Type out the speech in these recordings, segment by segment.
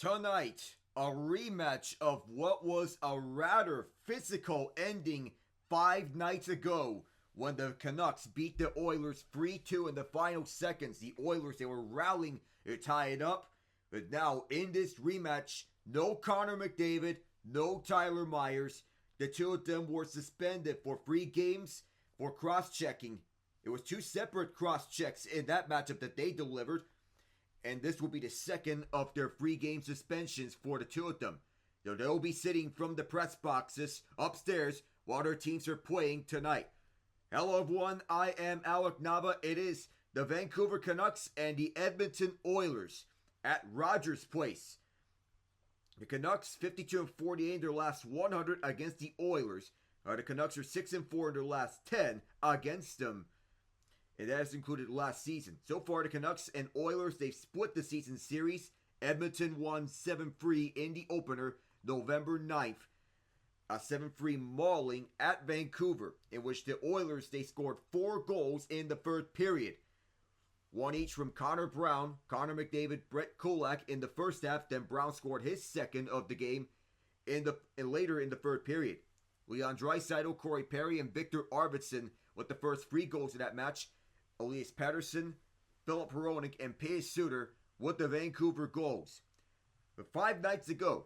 Tonight, a rematch of what was a rather physical ending 5 nights ago when the Canucks beat the Oilers 3-2 in the final seconds. The Oilers, they were rallying to tie it up. But now, in this rematch, no Connor McDavid, no Tyler Myers. The two of them were suspended for 3 games for cross-checking. It was 2 separate cross-checks in that matchup that they delivered. And this will be the second of their 3-game suspensions for the two of them. They'll be sitting from the press boxes upstairs while their teams are playing tonight. Hello everyone, I am Alec Nava. It is the Vancouver Canucks and the Edmonton Oilers at Rogers Place. The Canucks 52-48 in their last 100 against the Oilers. The Canucks are 6-4 in their last 10 against them. And that has included last season. So far, the Canucks and Oilers, they've split the season series. Edmonton won 7-3 in the opener, November 9th. A 7-3 mauling at Vancouver, in which the Oilers, they scored 4 goals in the third period. 1 each from Connor Brown, Connor McDavid, Brett Kulak in the first half. Then Brown scored his second of the game later in the third period. Leon Draisaitl, Corey Perry, and Victor Arvidsson with the first 3 goals of that match. Elias Pettersson, Philip Hronik, and Piers Suter with the Vancouver goals. But 5 nights ago,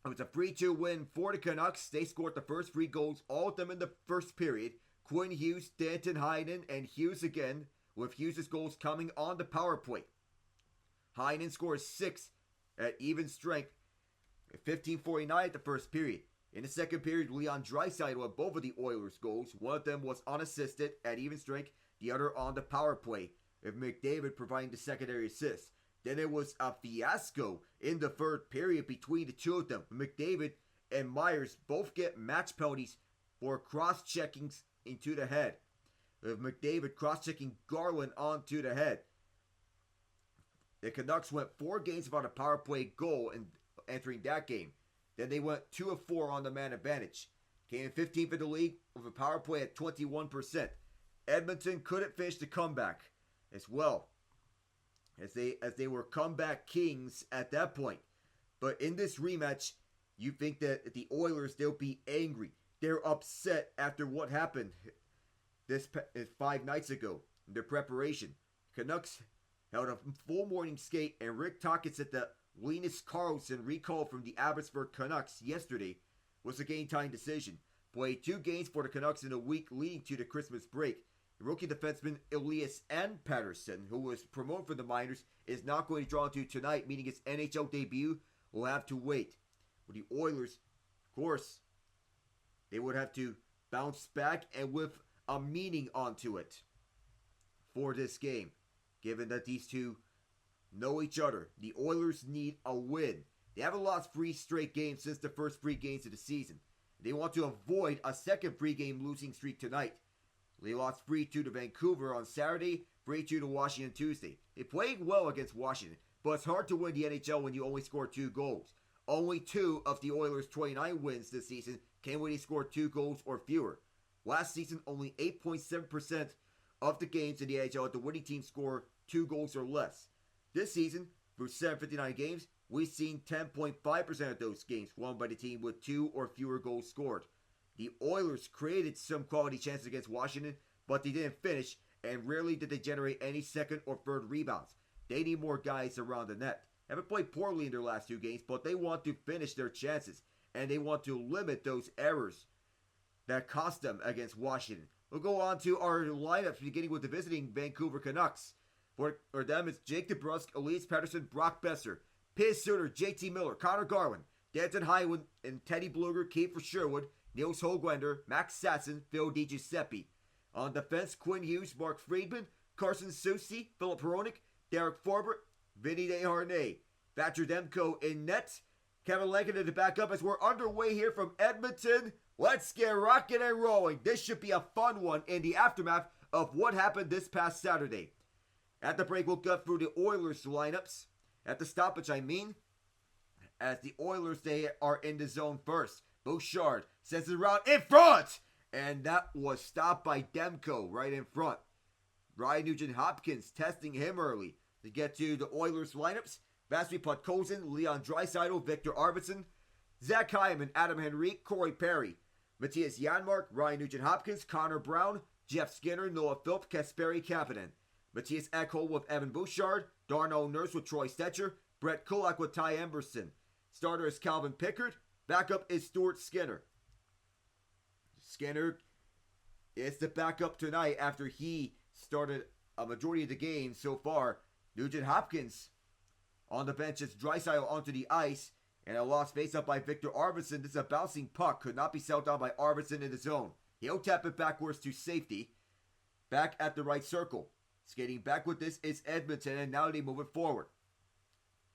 it was a 3-2 win for the Canucks. They scored the first 3 goals, all of them in the first period. Quinn Hughes, Danton Heinen, and Hughes again, with Hughes' goals coming on the power play. Heinen scores 6 at even strength, 15:49 at the first period. In the second period, Leon Draisaitl had both of the Oilers' goals. One of them was unassisted at even strength, the other on the power play, with McDavid providing the secondary assist. Then it was a fiasco in the third period between the two of them. McDavid and Myers both get match penalties for cross-checkings into the head, with McDavid cross-checking Garland onto the head. The Canucks went 4 games without a power play goal in entering that game. Then they went 2 of 4 on the man advantage. Came in 15th in the league with a power play at 21%. Edmonton couldn't finish the comeback as well, as they were comeback kings at that point. But in this rematch, you think that the Oilers, they'll be angry. They're upset after what happened this 5 nights ago in their preparation. Canucks held a full morning skate, and Rick Tocchet said that Linus Karlsson, recalled from the Abbotsford Canucks yesterday, was a game-time decision. Played 2 games for the Canucks in a week leading to the Christmas break. Rookie defenseman Elias and Pettersson, who was promoted from the minors, is not going to draw into tonight, meaning his NHL debut will have to wait. With the Oilers, of course, they would have to bounce back and with a meaning onto it for this game, given that these two know each other. The Oilers need a win. They haven't lost 3 straight games since the first 3 games of the season. They want to avoid a second 3-game losing streak tonight. They lost 3-2 to Vancouver on Saturday, 3-2 to Washington Tuesday. They played well against Washington, but it's hard to win the NHL when you only score 2 goals. Only 2 of the Oilers' 29 wins this season came when they scored 2 goals or fewer. Last season, only 8.7% of the games in the NHL had the winning team score 2 goals or less. This season, through 759 games, we've seen 10.5% of those games won by the team with 2 or fewer goals scored. The Oilers created some quality chances against Washington, but they didn't finish, and rarely did they generate any second or third rebounds. They need more guys around the net. Haven't played poorly in their last 2 games, but they want to finish their chances, and they want to limit those errors that cost them against Washington. We'll go on to our lineups, beginning with the visiting Vancouver Canucks. For them, it's Jake DeBrusk, Elias Pettersson, Brock Besser, Piers Suter, JT Miller, Conor Garland, Danton Heinen, and Teddy Blueger, Kiefer Sherwood, Nils Hoglander, Max Sasson, Phil DiGiuseppe. On defense, Quinn Hughes, Mark Friedman, Carson Soucy, Philip Hronik, Derek Forbert, Vinny Desharnais. Thatcher Demko in net. Kevin Lankinen to back up as we're underway here from Edmonton. Let's get rocking and rolling. This should be a fun one in the aftermath of what happened this past Saturday. At the break, we'll go through the Oilers lineups. At the stoppage, as the Oilers, they are in the zone first. Bouchard sends it around in front, and that was stopped by Demko right in front. Ryan Nugent-Hopkins testing him early to get to the Oilers lineups. Vasily Podkolzin, Leon Draisaitl, Victor Arvidsson, Zach Hyman, Adam Henrique, Corey Perry, Matthias Janmark, Ryan Nugent-Hopkins, Connor Brown, Jeff Skinner, Noah Philp, Kasperi Kapanen, Matthias Ekholm with Evan Bouchard, Darnell Nurse with Troy Stetcher, Brett Kulak with Ty Emberson. Starter is Calvin Pickard. Backup is Stuart Skinner. Skinner is the backup tonight after he started a majority of the game so far. Nugent-Hopkins on the bench as Draisaitl onto the ice. And a lost faceoff by Victor Arvidsson. This is a bouncing puck. Could not be settled down by Arvidsson in the zone. He'll tap it backwards to safety. Back at the right circle. Skating back with this is Edmonton, and now they move it forward.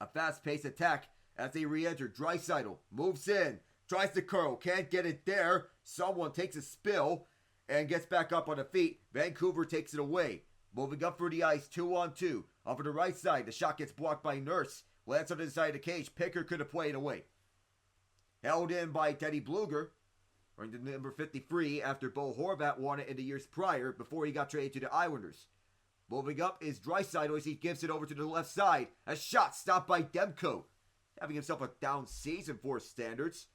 A fast-paced attack as they re-enter. Draisaitl moves in. Tries to curl. Can't get it there. Someone takes a spill and gets back up on the feet. Vancouver takes it away. Moving up for the ice. 2-on-2. Over the right side. The shot gets blocked by Nurse. Lands on the side of the cage. Pickard could have played away. Held in by Teddy Bluger. Wearing the number 53 after Bo Horvat won it in the years prior before he got traded to the Islanders. Moving up is Draisaitl as he gives it over to the left side. A shot stopped by Demko. Having himself a down season for standards.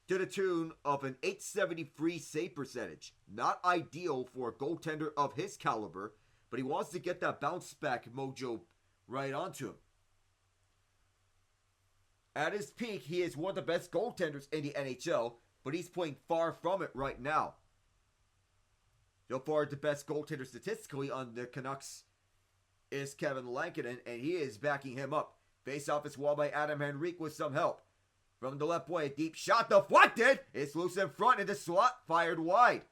To the tune of an .873 save percentage. Not ideal for a goaltender of his caliber. But he wants to get that bounce back mojo right onto him. At his peak, he is one of the best goaltenders in the NHL, but he's playing far from it right now. So far, the best goaltender statistically on the Canucks is Kevin Lankinen, and he is backing him up. Face-off is won by Adam Henrique with some help. From the left way, a deep shot deflected. It's loose in front, and the slot fired wide.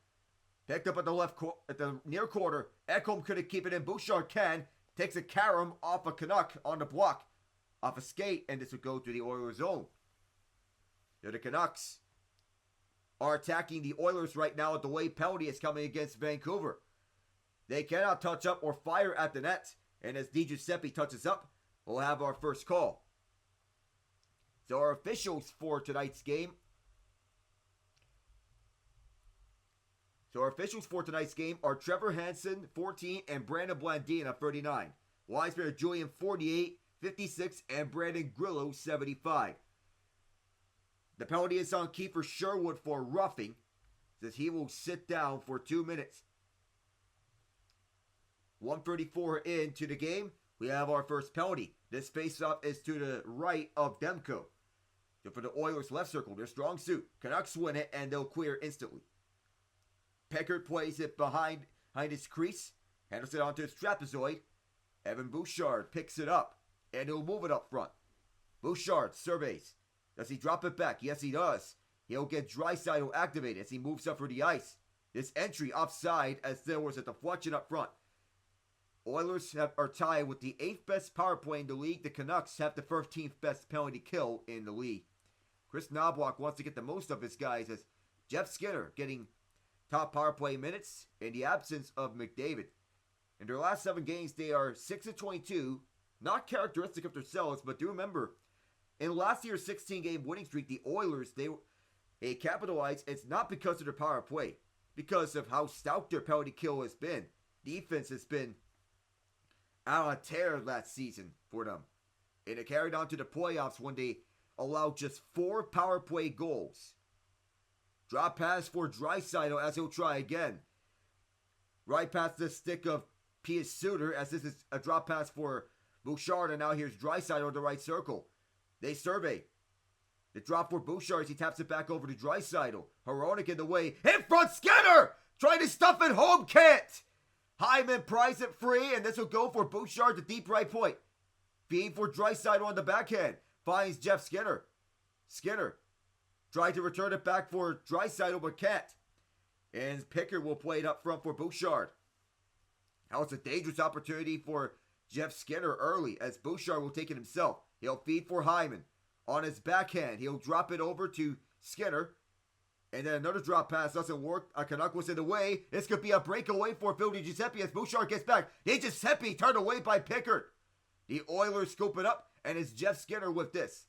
Picked up at the near corner. Ekholm couldn't keep it in. Bouchard can. Takes a carom off a Canuck on the block. Off a skate, and this would go to the Oilers zone. The Canucks are attacking the Oilers right now. A delay penalty is coming against Vancouver. They cannot touch up or fire at the net. And as Di Giuseppe touches up, we'll have our first call. So our officials for tonight's game. Are Trevor Hansen, 14, and Brandon Blandina, 39. Weisberg Julian, 48. 56, and Brandon Grillo, 75. The penalty is on Kiefer Sherwood for roughing. Says he will sit down for 2 minutes. 1:34 into the game. We have our first penalty. This faceoff is to the right of Demko. So for the Oilers left circle, their strong suit. Canucks win it, and they'll clear instantly. Pickard plays it behind his crease. Handles it onto his trapezoid. Evan Bouchard picks it up. And he'll move it up front. Bouchard surveys. Does he drop it back? Yes, he does. He'll get Draisaitl activated as he moves up for the ice. This entry offside as there was a deflection up front. Oilers are tied with the 8th best power play in the league. The Canucks have the 13th best penalty kill in the league. Chris Knobloch wants to get the most of his guys as Jeff Skinner getting top power play minutes in the absence of McDavid. In their last 7 games, they are 6-22. Not characteristic of themselves, but do remember, in last year's 16-game winning streak, the Oilers, they capitalized. It's not because of their power play, because of how stout their penalty kill has been. Defense has been out on tear last season for them. And it carried on to the playoffs when they allowed just 4 power play goals. Drop pass for Draisaitl as he'll try again. Right past the stick of Pius Suter as this is a drop pass for Bouchard, and now here's Draisaitl in the right circle. They survey. The drop for Bouchard as he taps it back over to Draisaitl. Hronek in the way. In front, Skinner! Trying to stuff it home, can't! Hyman pries it free, and this will go for Bouchard to deep right point. Feed for Draisaitl on the backhand. Finds Jeff Skinner. Skinner tried to return it back for Draisaitl, but can't. And Pickard will play it up front for Bouchard. Now it's a dangerous opportunity for Jeff Skinner early as Bouchard will take it himself. He'll feed for Hyman. On his backhand, he'll drop it over to Skinner. And then another drop pass doesn't work. A Canuck was in the way. This could be a breakaway for Phil Di Giuseppe as Bouchard gets back. Di Giuseppe turned away by Pickard. The Oilers scoop it up, and it's Jeff Skinner with this.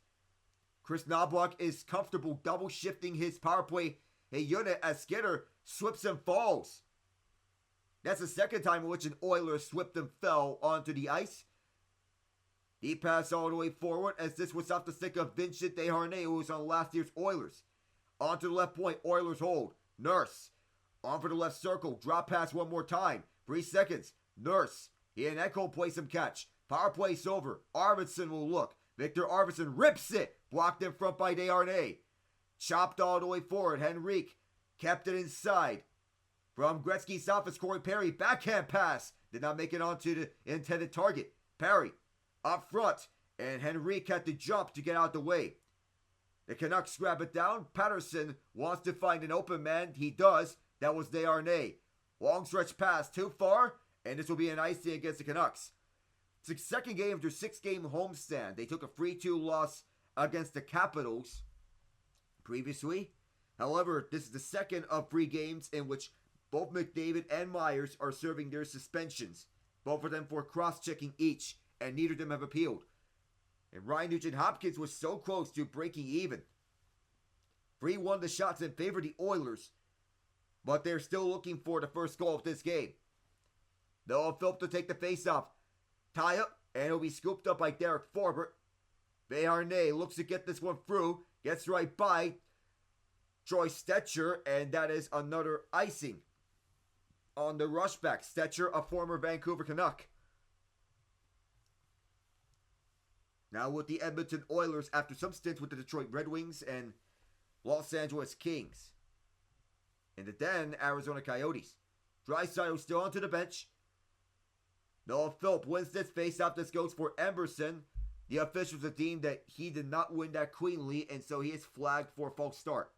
Chris Knobloch is comfortable double shifting his power play unit as Skinner slips and falls. That's the second time in which an Oiler slipped and fell onto the ice. Deep pass all the way forward as this was off the stick of Vincent Desharnais, who was on last year's Oilers. Onto the left point, Oilers hold. Nurse. On for the left circle, drop pass one more time. 3 seconds. Nurse. He and Echo play some catch. Power play's over. Arvidsson will look. Victor Arvidsson rips it. Blocked in front by Desharnais. Chopped all the way forward. Henrique kept it inside. From Gretzky's office, Corey Perry. Backhand pass. Did not make it onto the intended target. Perry up front. And Henrique had to jump to get out the way. The Canucks grab it down. Patterson wants to find an open man. He does. That was Desharnais. Long stretch pass. Too far. And this will be an icing against the Canucks. It's the second game of their 6-game homestand. They took a 3-2 loss against the Capitals previously. However, this is the second of 3 games in which both McDavid and Myers are serving their suspensions. Both of them for cross-checking each, and neither of them have appealed. And Ryan Nugent-Hopkins was so close to breaking even. 3-1 the shots in favor of the Oilers, but they're still looking for the first goal of this game. Noah Philp to take the face-off. Tie up, and it'll be scooped up by Derek Forbert. Desharnais looks to get this one through. Gets right by Troy Stecher, and that is another icing on the rushback. Stecher, a former Vancouver Canuck. Now with the Edmonton Oilers after some stints with the Detroit Red Wings and Los Angeles Kings. In the den, Arizona Coyotes. Draisaitl still onto the bench. Noah Philp wins this face-off. This goes for Emberson. The officials have deemed that he did not win that cleanly, and so he is flagged for a false start.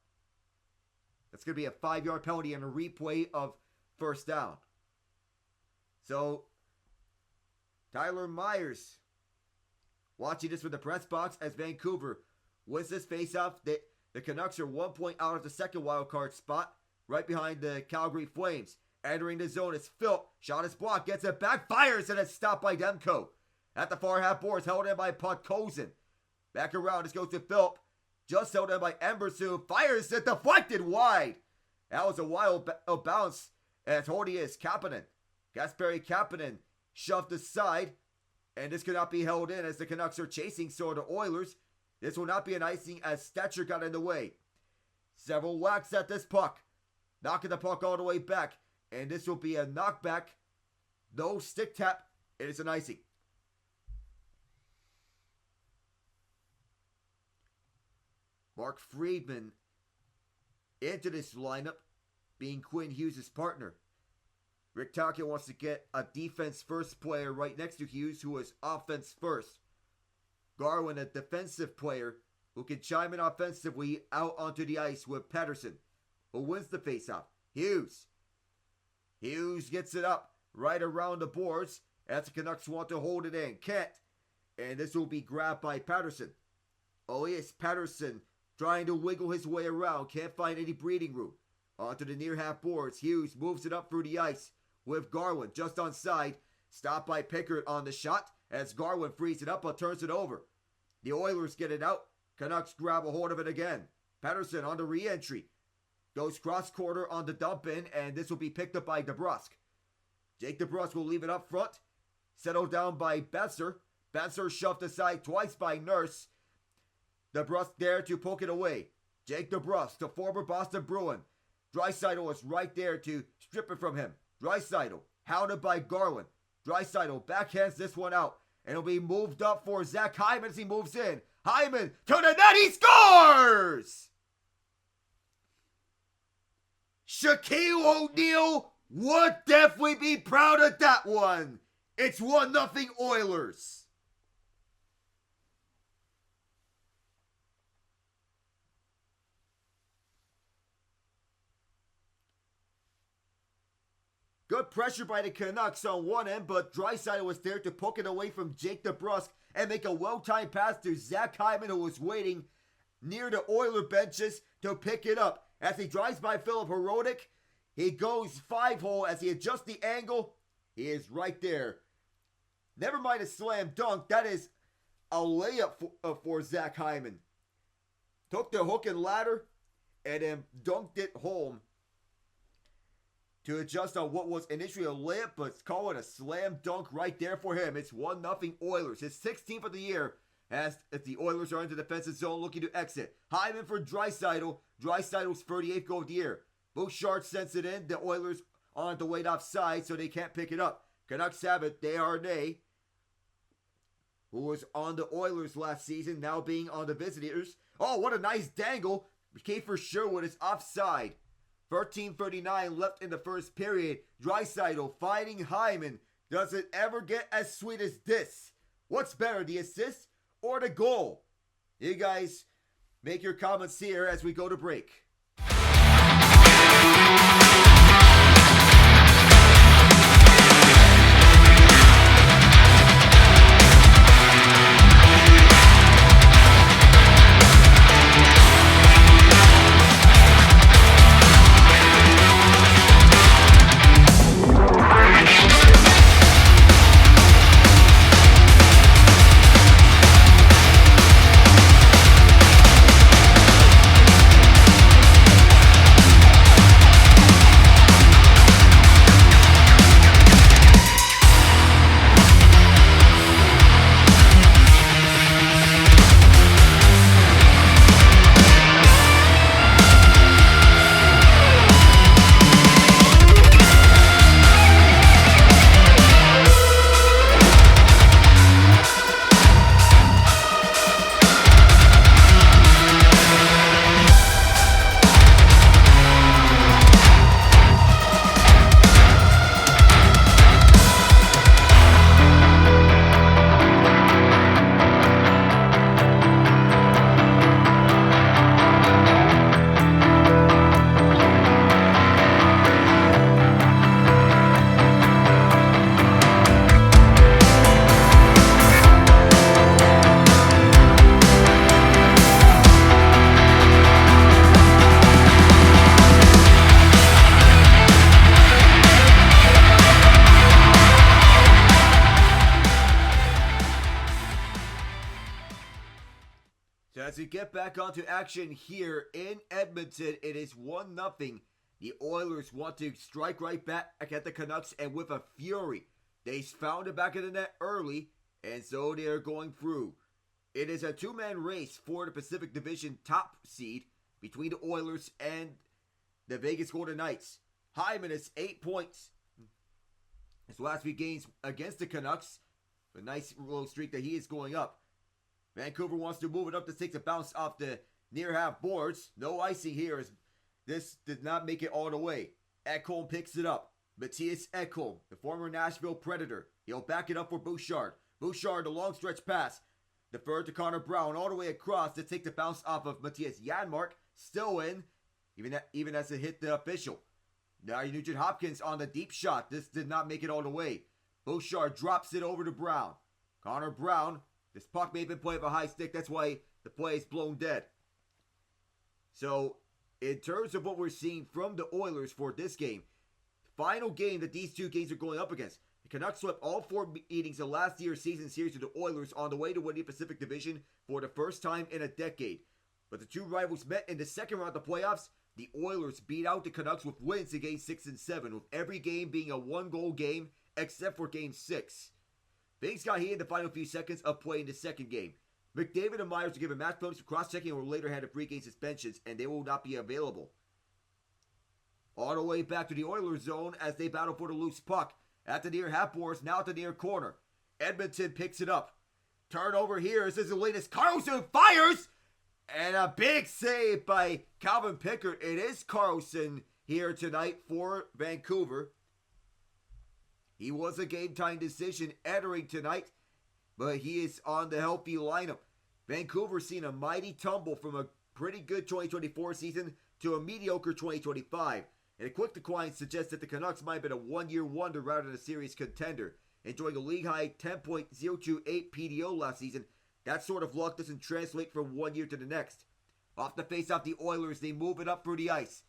That's going to be a 5-yard penalty and a replay of first down. So, Tyler Myers watching this from the press box as Vancouver wins this face-off. The Canucks are 1 point out of the second wildcard spot, right behind the Calgary Flames. Entering the zone is Philp. Shot is blocked. Gets it back. Fires, and it's stopped by Demko. At the far half boards, held in by Podkolzin. Back around, this goes to Philp. Just held in by Emberson. Fires it, deflected wide. That was a wild bounce. And holding is Kapanen. Kasperi Kapanen shoved aside. And this could not be held in as the Canucks are chasing so the Oilers. This will not be an icing as Stecher got in the way. Several whacks at this puck. Knocking the puck all the way back. And this will be a knockback. No stick tap. It is an icing. Mark Friedman into this lineup, being Quinn Hughes' partner. Rick Tocchet wants to get a defense-first player right next to Hughes, who is offense-first. Garland, a defensive player who can chime in offensively out onto the ice with Patterson, who wins the faceoff. Hughes gets it up right around the boards as the Canucks want to hold it in. Can't. And this will be grabbed by Patterson. Oh yes, Patterson trying to wiggle his way around. Can't find any breathing room. Onto the near half boards. Hughes moves it up through the ice with Garland just onside. Stopped by Pickard on the shot as Garland frees it up but turns it over. The Oilers get it out. Canucks grab a hold of it again. Patterson on the re-entry. Goes cross quarter on the dump in, and this will be picked up by DeBrusk. Jake DeBrusk will leave it up front. Settled down by Besser. Besser shoved aside twice by Nurse. DeBrusk there to poke it away. Jake DeBrusk, the former Boston Bruin. Draisaitl was right there to strip it from him. Draisaitl, hounded by Garland. Draisaitl backhands this one out. And it'll be moved up for Zach Hyman as he moves in. Hyman to the net, he scores! Shaquille O'Neal would definitely be proud of that one. It's 1-0 Oilers. Good pressure by the Canucks on one end, but Draisaitl was there to poke it away from Jake DeBrusk and make a well-timed pass to Zach Hyman, who was waiting near the Oiler benches to pick it up. As he drives by Philip Hronek, he goes 5-hole as he adjusts the angle. He is right there. Never mind a slam dunk. That is a layup for Zach Hyman. Took the hook and ladder and then dunked it home to adjust on what was initially a layup, but call it a slam dunk right there for him. It's 1-0 Oilers. His 16th of the year as the Oilers are in the defensive zone looking to exit. Hyman for Draisaitl. Draisaitl's 38th goal of the year. Bouchard sends it in. The Oilers on the way offside, so they can't pick it up. Canucks have it. Desharnais, who was on the Oilers last season, now being on the visitors. Oh, what a nice dangle. Kiefer Sherwood is offside. 13:39 left in the first period. Draisaitl fighting Hyman. Does it ever get as sweet as this? What's better, the assist or the goal? You guys make your comments here as we go to break. As we get back onto action here in Edmonton, it is 1-0. The Oilers want to strike right back at the Canucks, and with a fury. They found it back in the net early, and so they are going through. It is a two-man race for the Pacific Division top seed between the Oilers and the Vegas Golden Knights. Hyman is 8 points. His last few games against the Canucks, a nice little streak that he is going up. Vancouver wants to move it up to 6 to bounce off the near half boards. No icing here as this did not make it all the way. Ekholm picks it up. Matthias Ekholm, the former Nashville Predator. He'll back it up for Bouchard. Bouchard, the long stretch pass. Deferred to Connor Brown all the way across to take the bounce off of Matthias Janmark. Still in, even as it hit the official. Now Nugent-Hopkins on the deep shot. This did not make it all the way. Bouchard drops it over to Brown. Connor Brown. This puck may have been played with a high stick. That's why the play is blown dead. So, in terms of what we're seeing from the Oilers for this game, final game that these two games are going up against, the Canucks swept all 4 meetings of last year's season series with the Oilers on the way to winning the Pacific Division for the first time in a decade. But the two rivals met in the second round of the playoffs. The Oilers beat out the Canucks with wins in Games 6 and 7, with every game being a one-goal game except for Game 6. Things got heated in the final few seconds of play in the second game. McDavid and Myers were given match penalties for cross-checking and were later handed 3-game suspensions, and they will not be available. All the way back to the Oilers zone as they battle for the loose puck. At the near half boards, now at the near corner. Edmonton picks it up. Turnover here. This is the latest. Carlson fires! And a big save by Calvin Pickard. It is Carlson here tonight for Vancouver. He was a game-time decision entering tonight, but he is on the healthy lineup. Vancouver seen a mighty tumble from a pretty good 2024 season to a mediocre 2025. And a quick decline suggests that the Canucks might have been a one-year wonder rather than a series contender. Enjoying a league-high 10.028 PDO last season, that sort of luck doesn't translate from one year to the next. Off the face-off the Oilers, they move it up through the ice.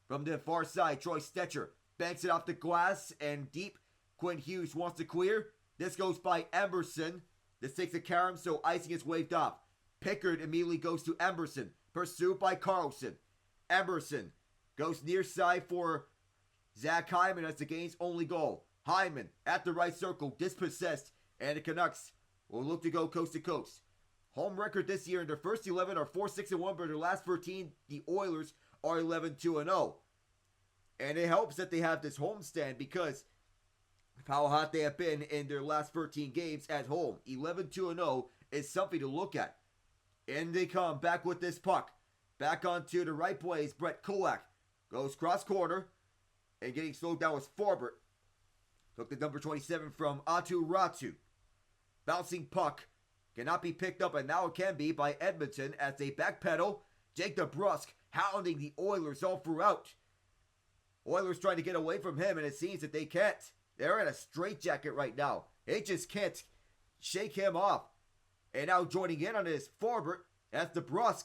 From the far side, Troy Stecher banks it off the glass and deep. Quinn Hughes wants to clear. This goes by Emerson. This takes a carom, so icing is waved off. Pickard immediately goes to Emerson. Pursued by Carlson. Emerson goes near side for Zach Hyman has the game's only goal. Hyman at the right circle, dispossessed, and the Canucks will look to go coast to coast. Home record this year in their first 11 are 4-6-1, but in their last 13, the Oilers are 11-2-0. And it helps that they have this homestand because of how hot they have been in their last 13 games at home. 11-2-0 is something to look at. And they come back with this puck. Back onto the right place, Brett Kulak goes cross corner. And getting slowed down was Forbert. Took the number 27 from Atu Ratu. Bouncing puck. Cannot be picked up, and now it can be by Edmonton as they backpedal. Jake DeBrusk hounding the Oilers all throughout. Oilers trying to get away from him, and it seems that they can't. They're in a straitjacket right now. They just can't shake him off. And now joining in on this Forbert as DeBrusk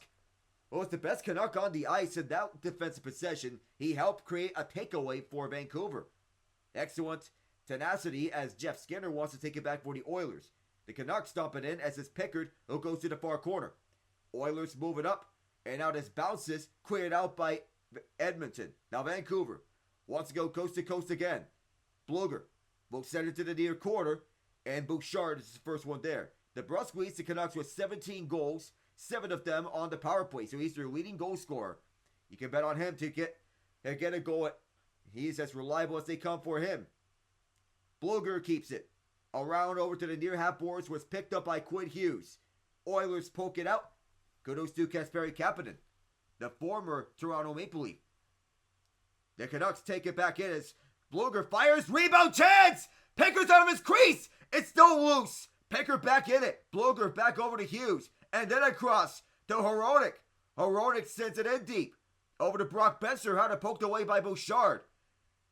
was the best Canuck on the ice in that defensive possession. He helped create a takeaway for Vancouver. Excellent tenacity as Jeff Skinner wants to take it back for the Oilers. The Canucks stomp it in as it's Pickard who goes to the far corner. Oilers move it up, and now this bounces cleared out by Edmonton. Now Vancouver wants to go coast to coast again. Bluger will send it to the near corner, and Bouchard is the first one there. DeBrusk leads the Canucks with 17 goals, 7 of them on the power play, so he's their leading goal scorer. You can bet on him to get a goal. He's as reliable as they come for him. Bluger keeps it. Around over to the near half boards was picked up by Quinn Hughes. Oilers poke it out. Kudos to Kasperi Kapanen, the former Toronto Maple Leaf. The Canucks take it back in as Bluger fires. Rebound chance! Pickard's out of his crease! It's still loose! Pickard back in it. Bluger back over to Hughes. And then across to Hronek. Hronek sends it in deep. Over to Brock Besser, had it poked away by Bouchard.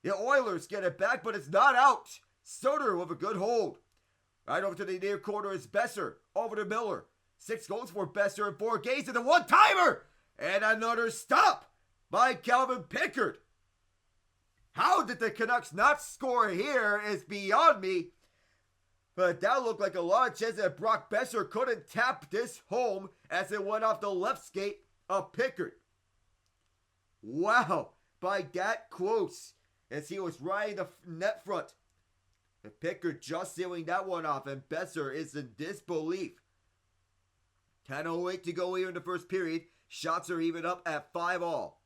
The Oilers get it back, but it's not out. Sutter with a good hold. Right over to the near corner is Besser. Over to Miller. 6 goals for Besser in 4 games, and a one-timer! And another stop by Calvin Pickard. How did the Canucks not score here is beyond me. But that looked like a lot of chance that Brock Besser couldn't tap this home as it went off the left skate of Pickard. Wow, by that close as he was riding the net front. And Pickard just sealing that one off, and Besser is in disbelief. 10:08 to go here in the first period. Shots are even up at 5-all.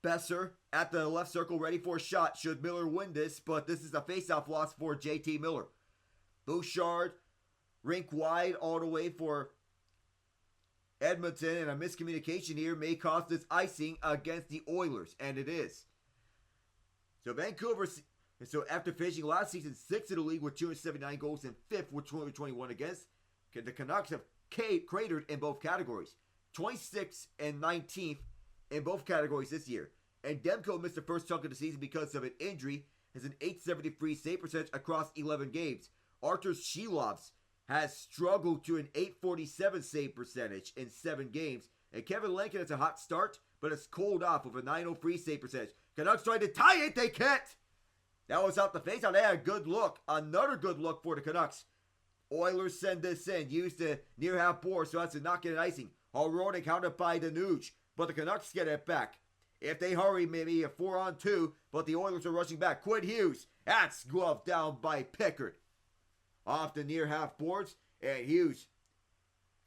Besser at the left circle ready for a shot should Miller win this, but this is a face-off loss for JT Miller. Bouchard, rink wide all the way for Edmonton, and a miscommunication here may cost this icing against the Oilers, and it is. So Vancouver, after finishing last season 6th in the league with 279 goals and 5th with 221 against, the Canucks have cratered in both categories. 26th and 19th in both categories this year. And Demko missed the first chunk of the season because of an injury, has an .873 save percentage across 11 games. Artur Shilovs has struggled to an .847 save percentage in 7 games. And Kevin Lankin has a hot start, but it's cooled off with a .903 save percentage. Canucks trying to tie it, they can't! That was out the face-off. They had a good look. Another good look for the Canucks. Oilers send this in. Use the near half board so as to not get an icing. Hronek countered by the Nuge, but the Canucks get it back. If they hurry, maybe a 4-on-2, but the Oilers are rushing back. Quinn Hughes, that's gloved down by Pickard. Off the near half boards, and Hughes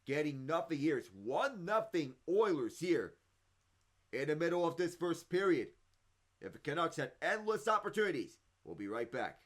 getting nothing here. It's 1-0 Oilers here in the middle of this first period. If the Canucks had endless opportunities, we'll be right back.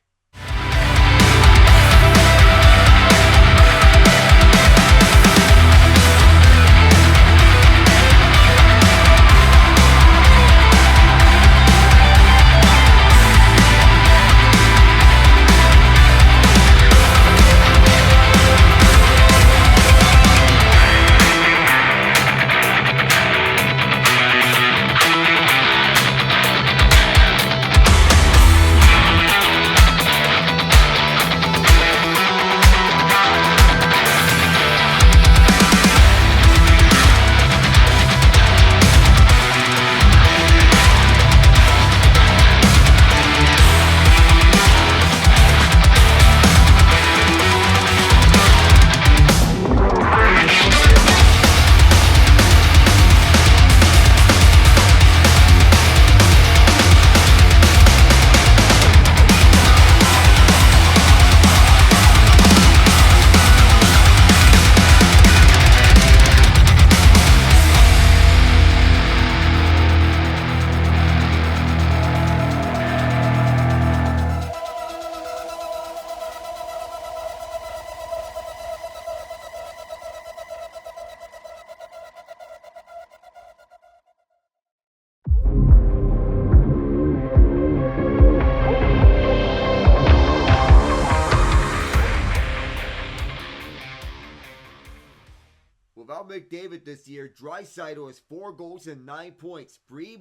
Without McDavid this year, Draisaitl has 4 goals and 9 points. 3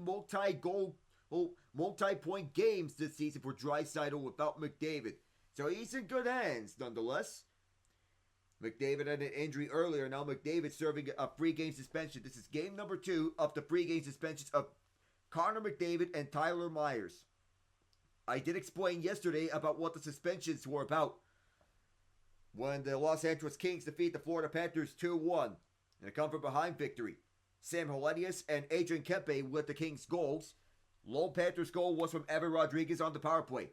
multi-point games this season for Draisaitl without McDavid. So he's in good hands, nonetheless. McDavid had an injury earlier. Now McDavid serving a 3-game suspension. This is game number 2 of the 3-game suspensions of Connor McDavid and Tyler Myers. I did explain yesterday about what the suspensions were about when the Los Angeles Kings defeat the Florida Panthers 2-1 in a come-from-behind victory. Sam Helenius and Adrian Kempe with the Kings' goals. Lone Panthers' goal was from Evan Rodriguez on the power play.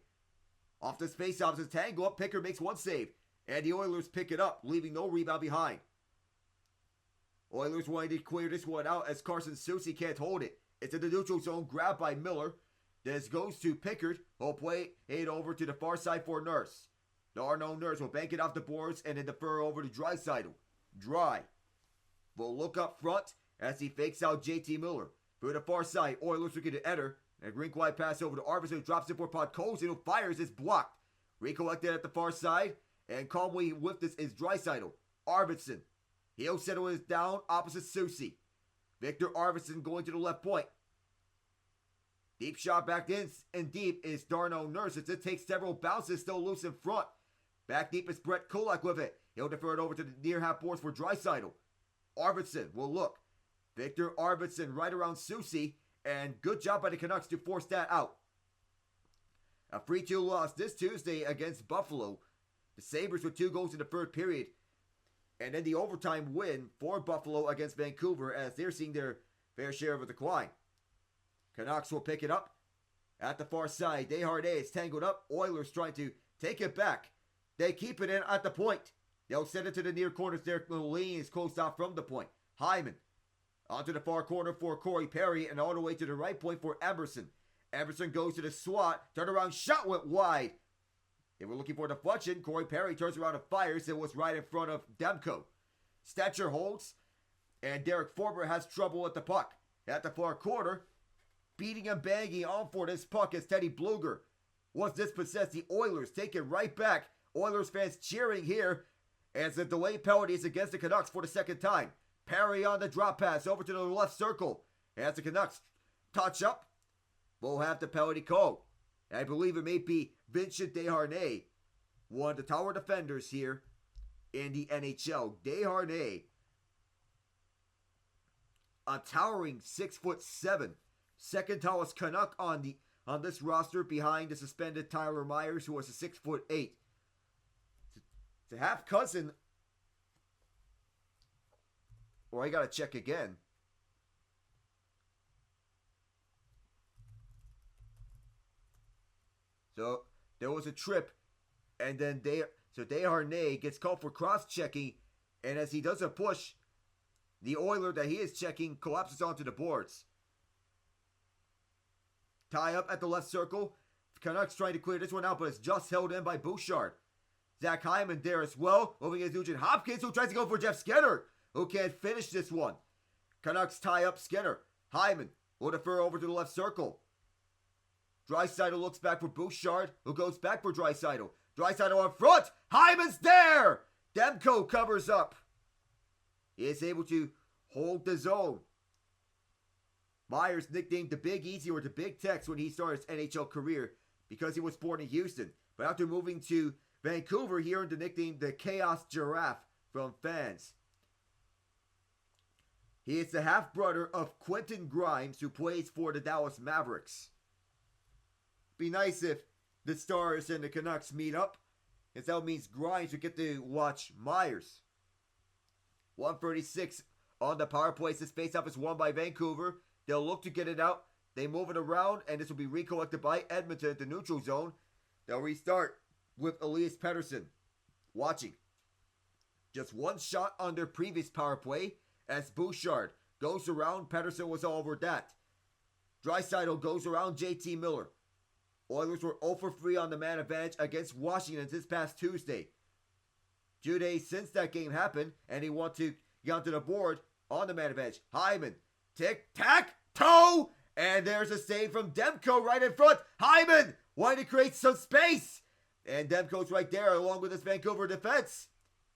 Off this faceoff, as a tangle up, Pickard makes 1 save, and the Oilers pick it up, leaving no rebound behind. Oilers wanted to clear this one out as Carson Soucy can't hold it. It's in the neutral zone, grabbed by Miller. This goes to Pickard, who'll play it over to the far side for Nurse. Darnell Nurse will bank it off the boards and then defer over to Draisaitl. Dry will look up front as he fakes out JT Miller. Through the far side, Oilers looking to enter. And a rink wide pass over to Arvidsson, who drops it for Podkolzin, who fires, is blocked. Recollected at the far side, and calmly with this is Draisaitl. Arvidsson, he'll settle it down opposite Soucy. Victor Arvidsson going to the left point. Deep shot back in and deep is Darnell Nurse. It takes several bounces, still loose in front. Back deep is Brett Kulak with it. He'll defer it over to the near half boards for Draisaitl. Arvidsson will look. Victor Arvidsson right around Soucy, and good job by the Canucks to force that out. A 3-2 loss this Tuesday against Buffalo. The Sabres with 2 goals in the third period. And then the overtime win for Buffalo against Vancouver as they're seeing their fair share of a decline. Canucks will pick it up at the far side. Desharnais is tangled up. Oilers trying to take it back. They keep it in at the point. They'll send it to the near corners. Derek Mullane is closed off from the point. Hyman onto the far corner for Corey Perry and all the way to the right point for Emerson. Emerson goes to the swat. Turnaround shot went wide. They were looking for the deflection. Corey Perry turns around and fires. It was right in front of Demko. Stetcher holds. And Derek Forbort has trouble at the puck. At the far corner. Beating and banging on for this puck is Teddy Bluger. Once dispossessed, the Oilers take it right back. Oilers fans cheering here as the delay penalty is against the Canucks for the second time. Perry on the drop pass over to the left circle. As the Canucks touch up, we'll have the penalty called. I believe it may be Vincent Desharnais, one of the tower defenders here in the NHL. Desharnais, a towering 6'7", second tallest Canuck on this roster behind the suspended Tyler Myers, who was a 6'8". It's a half cousin. Or I gotta check again. So there was a trip, and then Desharnais gets called for cross-checking, and as he does a push, the Oiler that he is checking collapses onto the boards. Tie up at the left circle. Canucks trying to clear this one out, but it's just held in by Bouchard. Zach Hyman there as well, moving against Nugent-Hopkins, who tries to go for Jeff Skinner, who can't finish this one. Canucks tie up Skinner. Hyman will defer over to the left circle. Draisaitl looks back for Bouchard, who goes back for Draisaitl. Draisaitl up front. Hyman's there. Demko covers up. He is able to hold the zone. Myers nicknamed the Big Easy or the Big Tex when he started his NHL career because he was born in Houston. But after moving to Vancouver, he earned the nickname the Chaos Giraffe from fans. He is the half-brother of Quentin Grimes, who plays for the Dallas Mavericks. Be nice if the Stars and the Canucks meet up, because that means Grimes would get to watch Myers. 1:36 on the power play. This faceoff is won by Vancouver. They'll look to get it out. They move it around, and this will be recollected by Edmonton at the neutral zone. They'll restart with Elias Pettersson watching. Just one shot on their previous power play as Bouchard goes around. Pettersson was all over that. Draisaitl goes around JT Miller. Oilers were 0 for 3 on the man advantage against Washington this past Tuesday. 2 days since that game happened, and he wants to get onto the board on the man advantage. Hyman, tic-tac-toe! And there's a save from Demko right in front. Hyman wanting to create some space. And Demko's right there along with his Vancouver defense.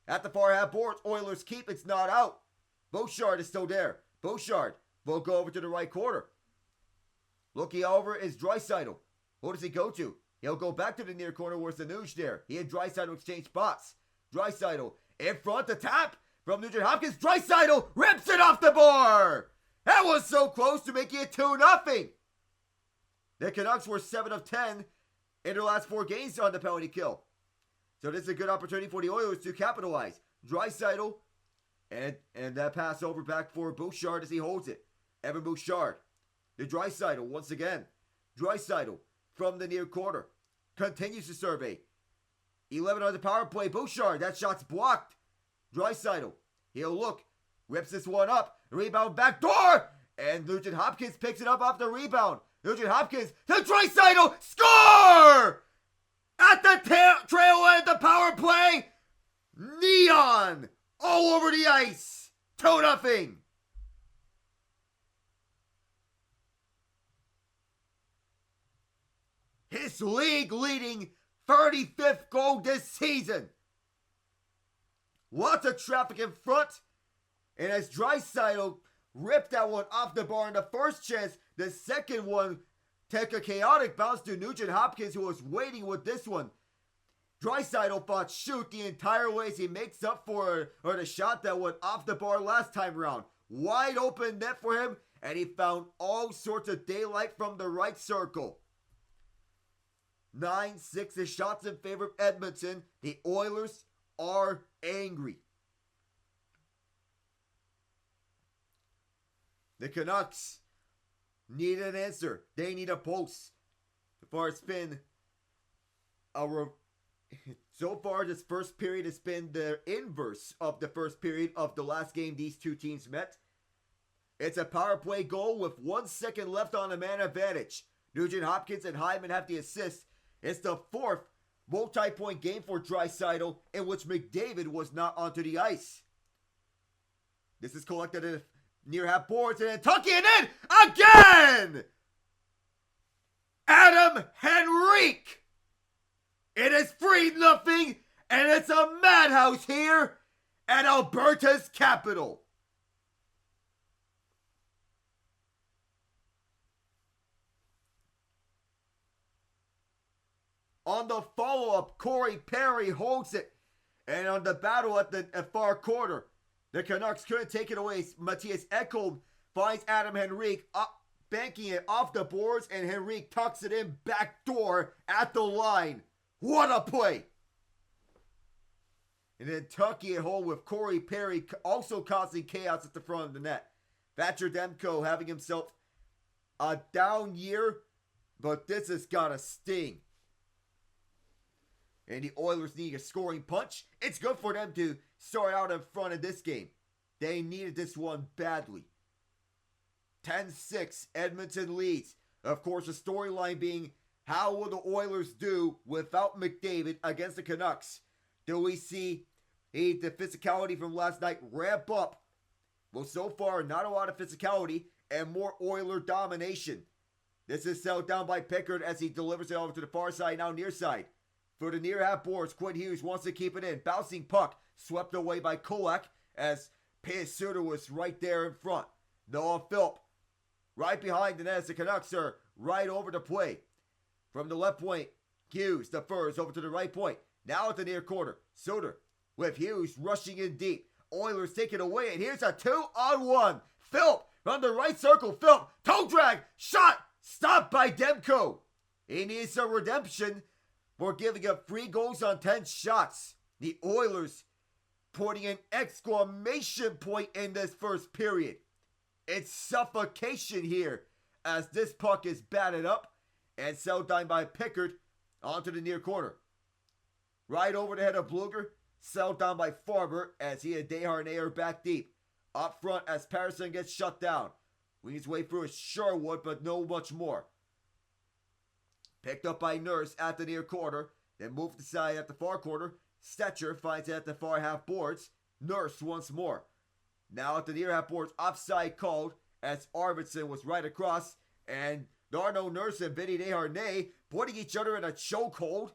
At the far half boards, Oilers keep. It's not out. Bouchard is still there. Bouchard will go over to the right corner. Looking over is Draisaitl. Who does he go to? He'll go back to the near corner where's the Nuge there. He and Draisaitl exchange spots. Draisaitl in front, the tap from Nugent-Hopkins. Draisaitl rips it off the bar. That was so close to making it 2-0. The Canucks were 7 of 10 in their last 4 games on the penalty kill. So this is a good opportunity for the Oilers to capitalize. Draisaitl and that pass over back for Bouchard as he holds it. Evan Bouchard. The Draisaitl once again. Draisaitl from the near corner. Continues to survey. 11 on the power play. Bouchard. That shot's blocked. Draisaitl. He'll look. Rips this one up. Rebound back door. And Nugent-Hopkins picks it up off the rebound. Nugent-Hopkins to Draisaitl. Score! At the trail end, the power play. Neon all over the ice. 2-0. His league-leading 35th goal this season. Lots of traffic in front. And as Draisaitl ripped that one off the bar in the first chance, the second one took a chaotic bounce to Nugent-Hopkins, who was waiting with this one. Draisaitl fought shoot the entire way as he makes up for the shot that went off the bar last time around. Wide open net for him, and he found all sorts of daylight from the right circle. 9-6 the shots in favor of Edmonton. The Oilers are angry. The Canucks need an answer. They need a pulse. So far, this first period has been the inverse of the first period of the last game these two teams met. It's a power play goal with 1 second left on a man advantage. Nugent-Hopkins and Hyman have the assist. It's the 4th multi-point game for Draisaitl in which McDavid was not onto the ice. This is collected in near half boards and then tucking it in again! Adam Henrique! It is 3-0 and it's a madhouse here at Alberta's capital. On the follow-up, Corey Perry holds it. And on the battle at the far corner, the Canucks couldn't take it away. Matthias Ekholm finds Adam Henrique up, banking it off the boards, and Henrique tucks it in back door at the line. What a play! And then tucking it home with Corey Perry also causing chaos at the front of the net. Thatcher Demko having himself a down year, but this has got a sting. And the Oilers need a scoring punch. It's good for them to start out in front of this game. They needed this one badly. 10-6, Edmonton leads. Of course, the storyline being, how will the Oilers do without McDavid against the Canucks? Do we see the physicality from last night ramp up? Well, so far, not a lot of physicality and more Oiler domination. This is held down by Pickard as he delivers it over to the far side, now near side. For the near half boards, Quinn Hughes wants to keep it in. Bouncing puck swept away by Kulak as Suter was right there in front. Noah Philp right behind the net as the Canucks are right over the play. From the left point, Hughes, the Furs, over to the right point. Now at the near corner, Suter with Hughes rushing in deep. Oilers take it away, and here's a 2-on-1. Philp from the right circle. Philp, toe drag, shot, stopped by Demko. He needs some redemption for giving up 3 goals on 10 shots. The Oilers putting an exclamation point in this first period. It's suffocation here as this puck is batted up and settled down by Pickard onto the near corner. Right over the head of Bluger, settled down by Farber as he and Desharnais are back deep. Up front as Patterson gets shut down. Wings his way through a Sherwood, but no much more. Picked up by Nurse at the near corner, then moved aside at the far corner. Stetcher finds it at the far half boards. Nurse once more. Now at the near half boards, offside called as Arvidsson was right across, and Darno Nurse and Vinny Desharnais putting each other in a chokehold.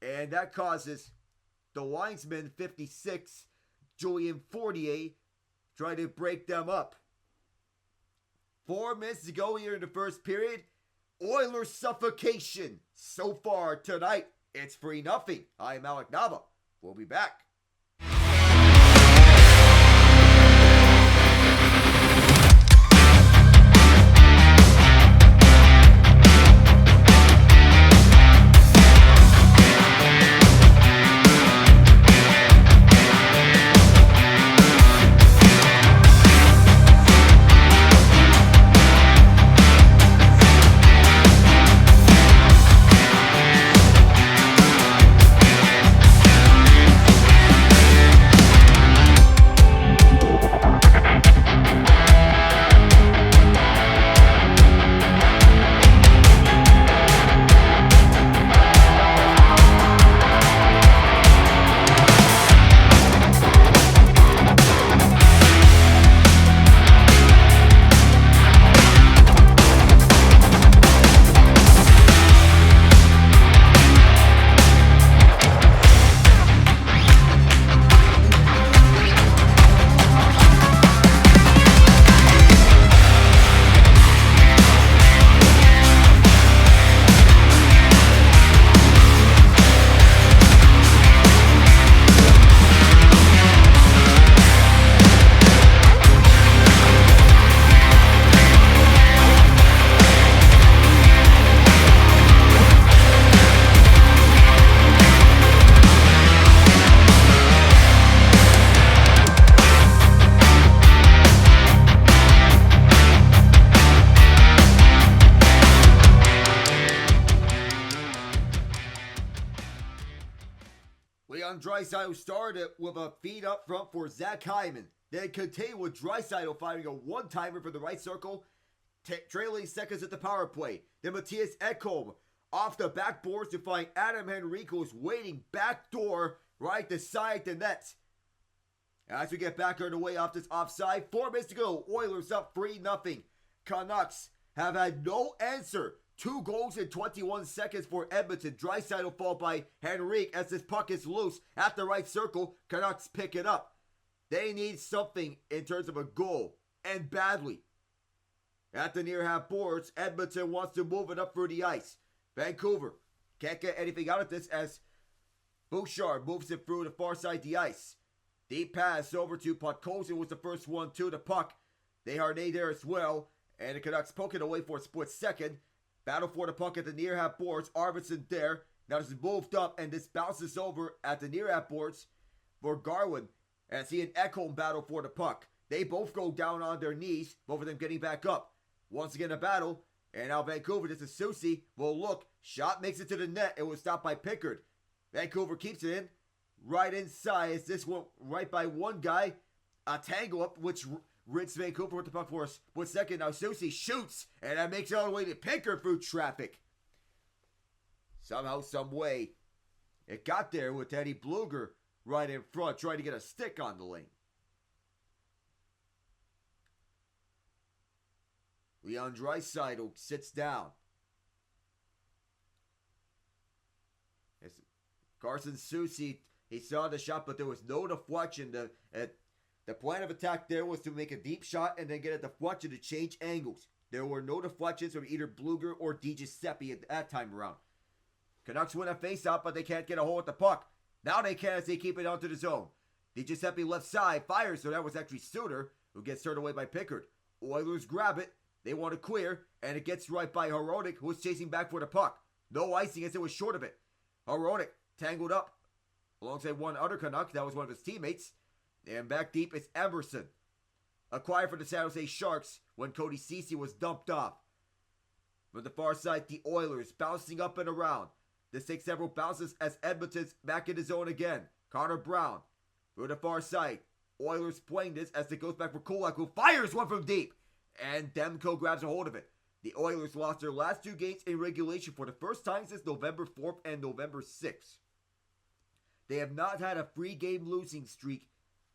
And that causes the linesman 56, Julian Fortier trying to break them up. 4 minutes to go here in the first period. Oilers suffocation. So far tonight, it's 3-0. I am Alec Nava. We'll be back. Draisaitl started with a feed up front for Zach Hyman. Then continued with Draisaitl firing a one-timer for the right circle, trailing seconds at the power play. Then Matthias Ekholm off the backboards to find Adam Henrique, who's waiting backdoor right beside the net. As we get back on the way off this offside, 4 minutes to go. Oilers up 3-0. Canucks have had no answer. 2 goals in 21 seconds for Edmonton. Draisaitl followed by Henrique as this puck is loose at the right circle. Canucks pick it up. They need something in terms of a goal, and badly. At the near half boards, Edmonton wants to move it up through the ice. Vancouver can't get anything out of this as Bouchard moves it through the far side of the ice. Deep pass over to Podkolzin was the first one to the puck. They are there as well, and the Canucks poke it away for a split second. Battle for the puck at the near half boards. Arvidsson there. Now this is moved up and this bounces over at the near half boards for Garland. As he and Ekholm battle for the puck. They both go down on their knees, both of them getting back up. Once again a battle. And now Vancouver, this is Soucy. Well, look, shot makes it to the net. It was stopped by Pickard. Vancouver keeps it in. Right inside as this one right by one guy. A tangle up, which rids Vancouver with the puck for a split second. Now Soucy shoots, and that makes it all the way to Pickard through traffic. Somehow, some way, it got there with Eddie Bluger right in front, trying to get a stick on the lane. Leon Draisaitl sits down. As Carson Soucy, he saw the shot, but there was no deflection. The plan of attack there was to make a deep shot and then get a deflection to change angles. There were no deflections from either Bluger or DiGiuseppe at that time around. Canucks win a face-off, but they can't get a hold of the puck. Now they can as they keep it onto the zone. DiGiuseppe left side fires, so that was actually Suter, who gets turned away by Pickard. Oilers grab it. They want to clear, and it gets right by Hronek, who was chasing back for the puck. No icing as it was short of it. Hronek tangled up alongside one other Canuck. That was one of his teammates. And back deep is Emerson. Acquired for the San Jose Sharks when Cody Ceci was dumped off. From the far side, the Oilers bouncing up and around. This takes several bounces as Edmonton's back in the zone again. Connor Brown through the far side. Oilers playing this as it goes back for Kulak, who fires one from deep. And Demko grabs a hold of it. The Oilers lost their last 2 games in regulation for the first time since November 4th and November 6th. They have not had a 3-game losing streak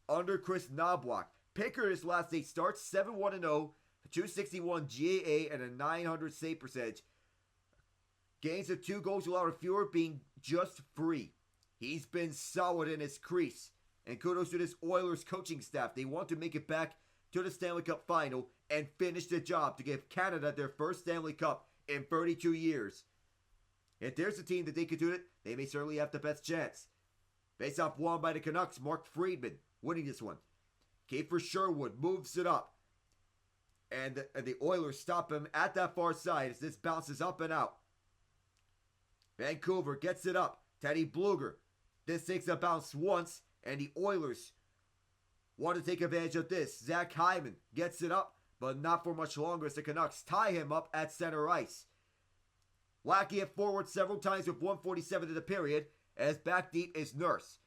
under Chris Knobloch. Pickard his last 8 starts, 7-1-0, 261 GAA, and a 900 save percentage. Games of 2 goals allowed or fewer being just 3. He's been solid in his crease. And kudos to this Oilers coaching staff. They want to make it back to the Stanley Cup final and finish the job to give Canada their first Stanley Cup in 32 years. If there's a team that they could do it, they may certainly have the best chance. Face-off won by the Canucks, Mark Friedman winning this one. Kiefer Sherwood moves it up. And the Oilers stop him at that far side as this bounces up and out. Vancouver gets it up. Teddy Bluger. This takes a bounce once, and the Oilers want to take advantage of this. Zach Hyman gets it up, but not for much longer as the Canucks tie him up at center ice. Whacking it forward several times with 1:47 to the period, as back deep is Nurse.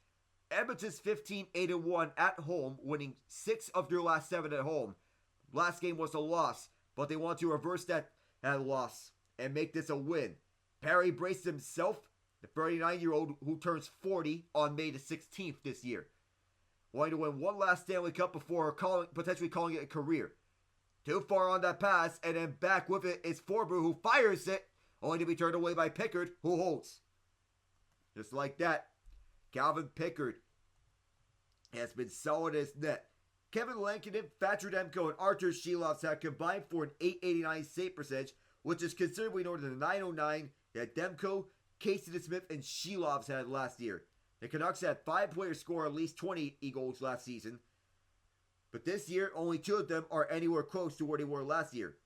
Edmonton's 15-8-1 at home, winning 6 of their last 7 at home. Last game was a loss, but they want to reverse that loss and make this a win. Perry braced himself, the 39-year-old who turns 40 on May the 16th this year. Wanting to win one last Stanley Cup before potentially calling it a career. Too far on that pass, and then back with it is Forbru, who fires it, only to be turned away by Pickard, who holds. Just like that, Calvin Pickard has been solid as net. Kevin Lankinen, Thatcher Demko, and Artur Shilovs have combined for an .889 save percentage, which is considerably lower than the .909 that Demko, Casey DeSmith, and Shilovs had last year. The Canucks had 5 players score at least 20 goals last season, but this year only 2 of them are anywhere close to where they were last year.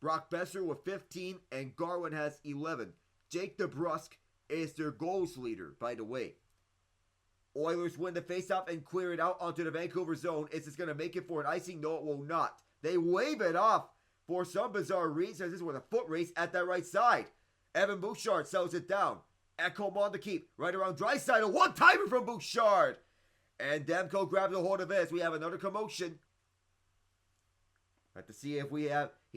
Brock Besser with 15 and Garland has 11. Jake DeBrusk is their goals leader, by the way. Oilers win the faceoff and clear it out onto the Vancouver zone. Is this going to make it for an icing? No, it will not. They wave it off for some bizarre reason. This was a foot race at that right side. Evan Bouchard sells it down. Ekholm on the keep. Right around Draisaitl. One-timer from Bouchard. And Demko grabs a hold of this. We have another commotion. Have to see if we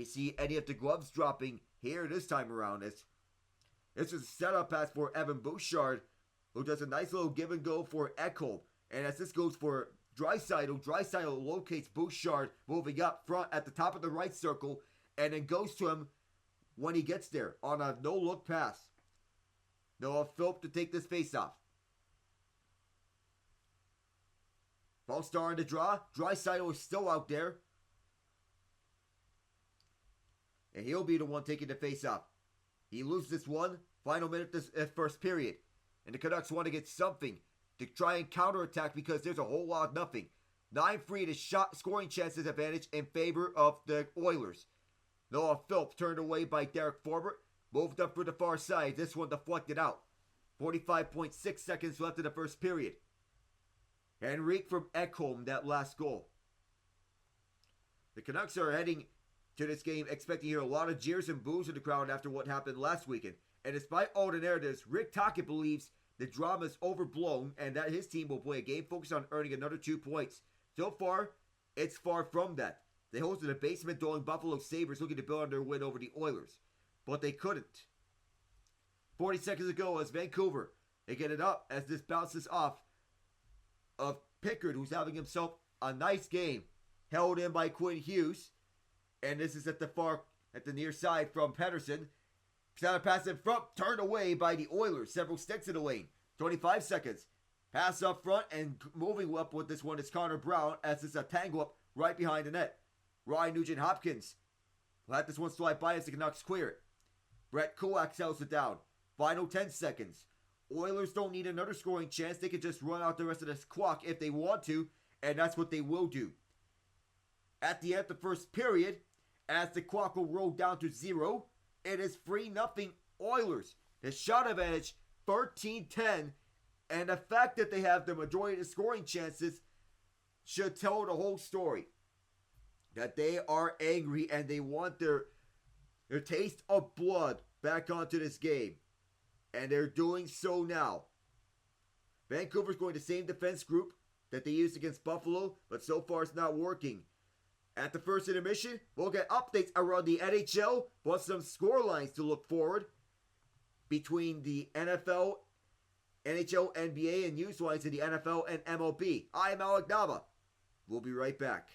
see any of the gloves dropping here this time around. This is a setup pass for Evan Bouchard, who does a nice little give and go for Ekholm. And as this goes for Draisaitl locates Bouchard moving up front at the top of the right circle and then goes to him when he gets there on a no-look pass. Noah Philp to take this face-off. False star in the draw. Draisaitl is still out there. And he'll be the one taking the face-off. He loses this one. Final minute this first period. And the Canucks want to get something to try and counterattack because there's a whole lot of nothing. 9-3 to shot scoring chances advantage in favor of the Oilers. Noah Philp turned away by Derek Forbert. Moved up for the far side. This one deflected out. 45.6 seconds left in the first period. Henrique from Ekholm, that last goal. The Canucks are heading to this game expecting to hear a lot of jeers and boos in the crowd after what happened last weekend. And despite all the narratives, Rick Tocchet believes the drama is overblown and that his team will play a game focused on earning another 2 points. So far, it's far from that. They hosted a basement-dwelling Buffalo Sabres looking to build on their win over the Oilers. But they couldn't. 40 seconds ago as Vancouver, they get it up as this bounces off of Pickard, who's having himself a nice game. Held in by Quinn Hughes. And this is at the near side from Pettersson. Center pass in front, turned away by the Oilers. Several sticks in the lane. 25 seconds. Pass up front and moving up with this one is Connor Brown as it's a tangle up right behind the net. Ryan Nugent-Hopkins let this one slide by as the Canucks clear it. Brett Kulak sells it down. Final 10 seconds. Oilers don't need another scoring chance. They can just run out the rest of this clock if they want to, and that's what they will do. At the end of the first period, as the clock will roll down to 0, it is 3-0 Oilers. The shot advantage, 13-10, and the fact that they have the majority of the scoring chances should tell the whole story. That they are angry and they want their taste of blood back onto this game. And they're doing so now. Vancouver's going the same defense group that they used against Buffalo, but so far it's not working. At the first intermission, we'll get updates around the NHL, plus some score lines to look forward between the NFL, NHL, NBA, and news lines in the NFL and MLB. I am Alec Nava. We'll be right back.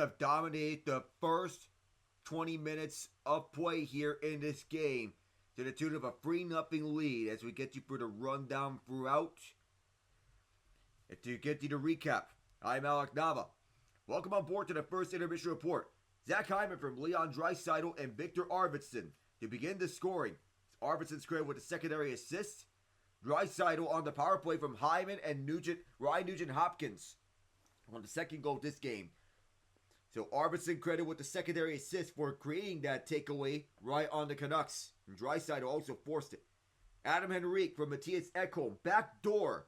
have dominated the first 20 minutes of play here in this game to the tune of a 3-0 lead as we get you for the rundown throughout. And to get you the recap, I'm Alec Nava. Welcome on board to the first intermission report. Zach Hyman from Leon Draisaitl and Victor Arvidsson to begin the scoring. Arvidsson's credited with a secondary assist. Draisaitl on the power play from Hyman and Ryan Nugent-Hopkins on the second goal of this game. So Arvidsson credited with the secondary assist for creating that takeaway right on the Canucks. And Draisaitl also forced it. Adam Henrique from Matthias Ekholm, backdoor.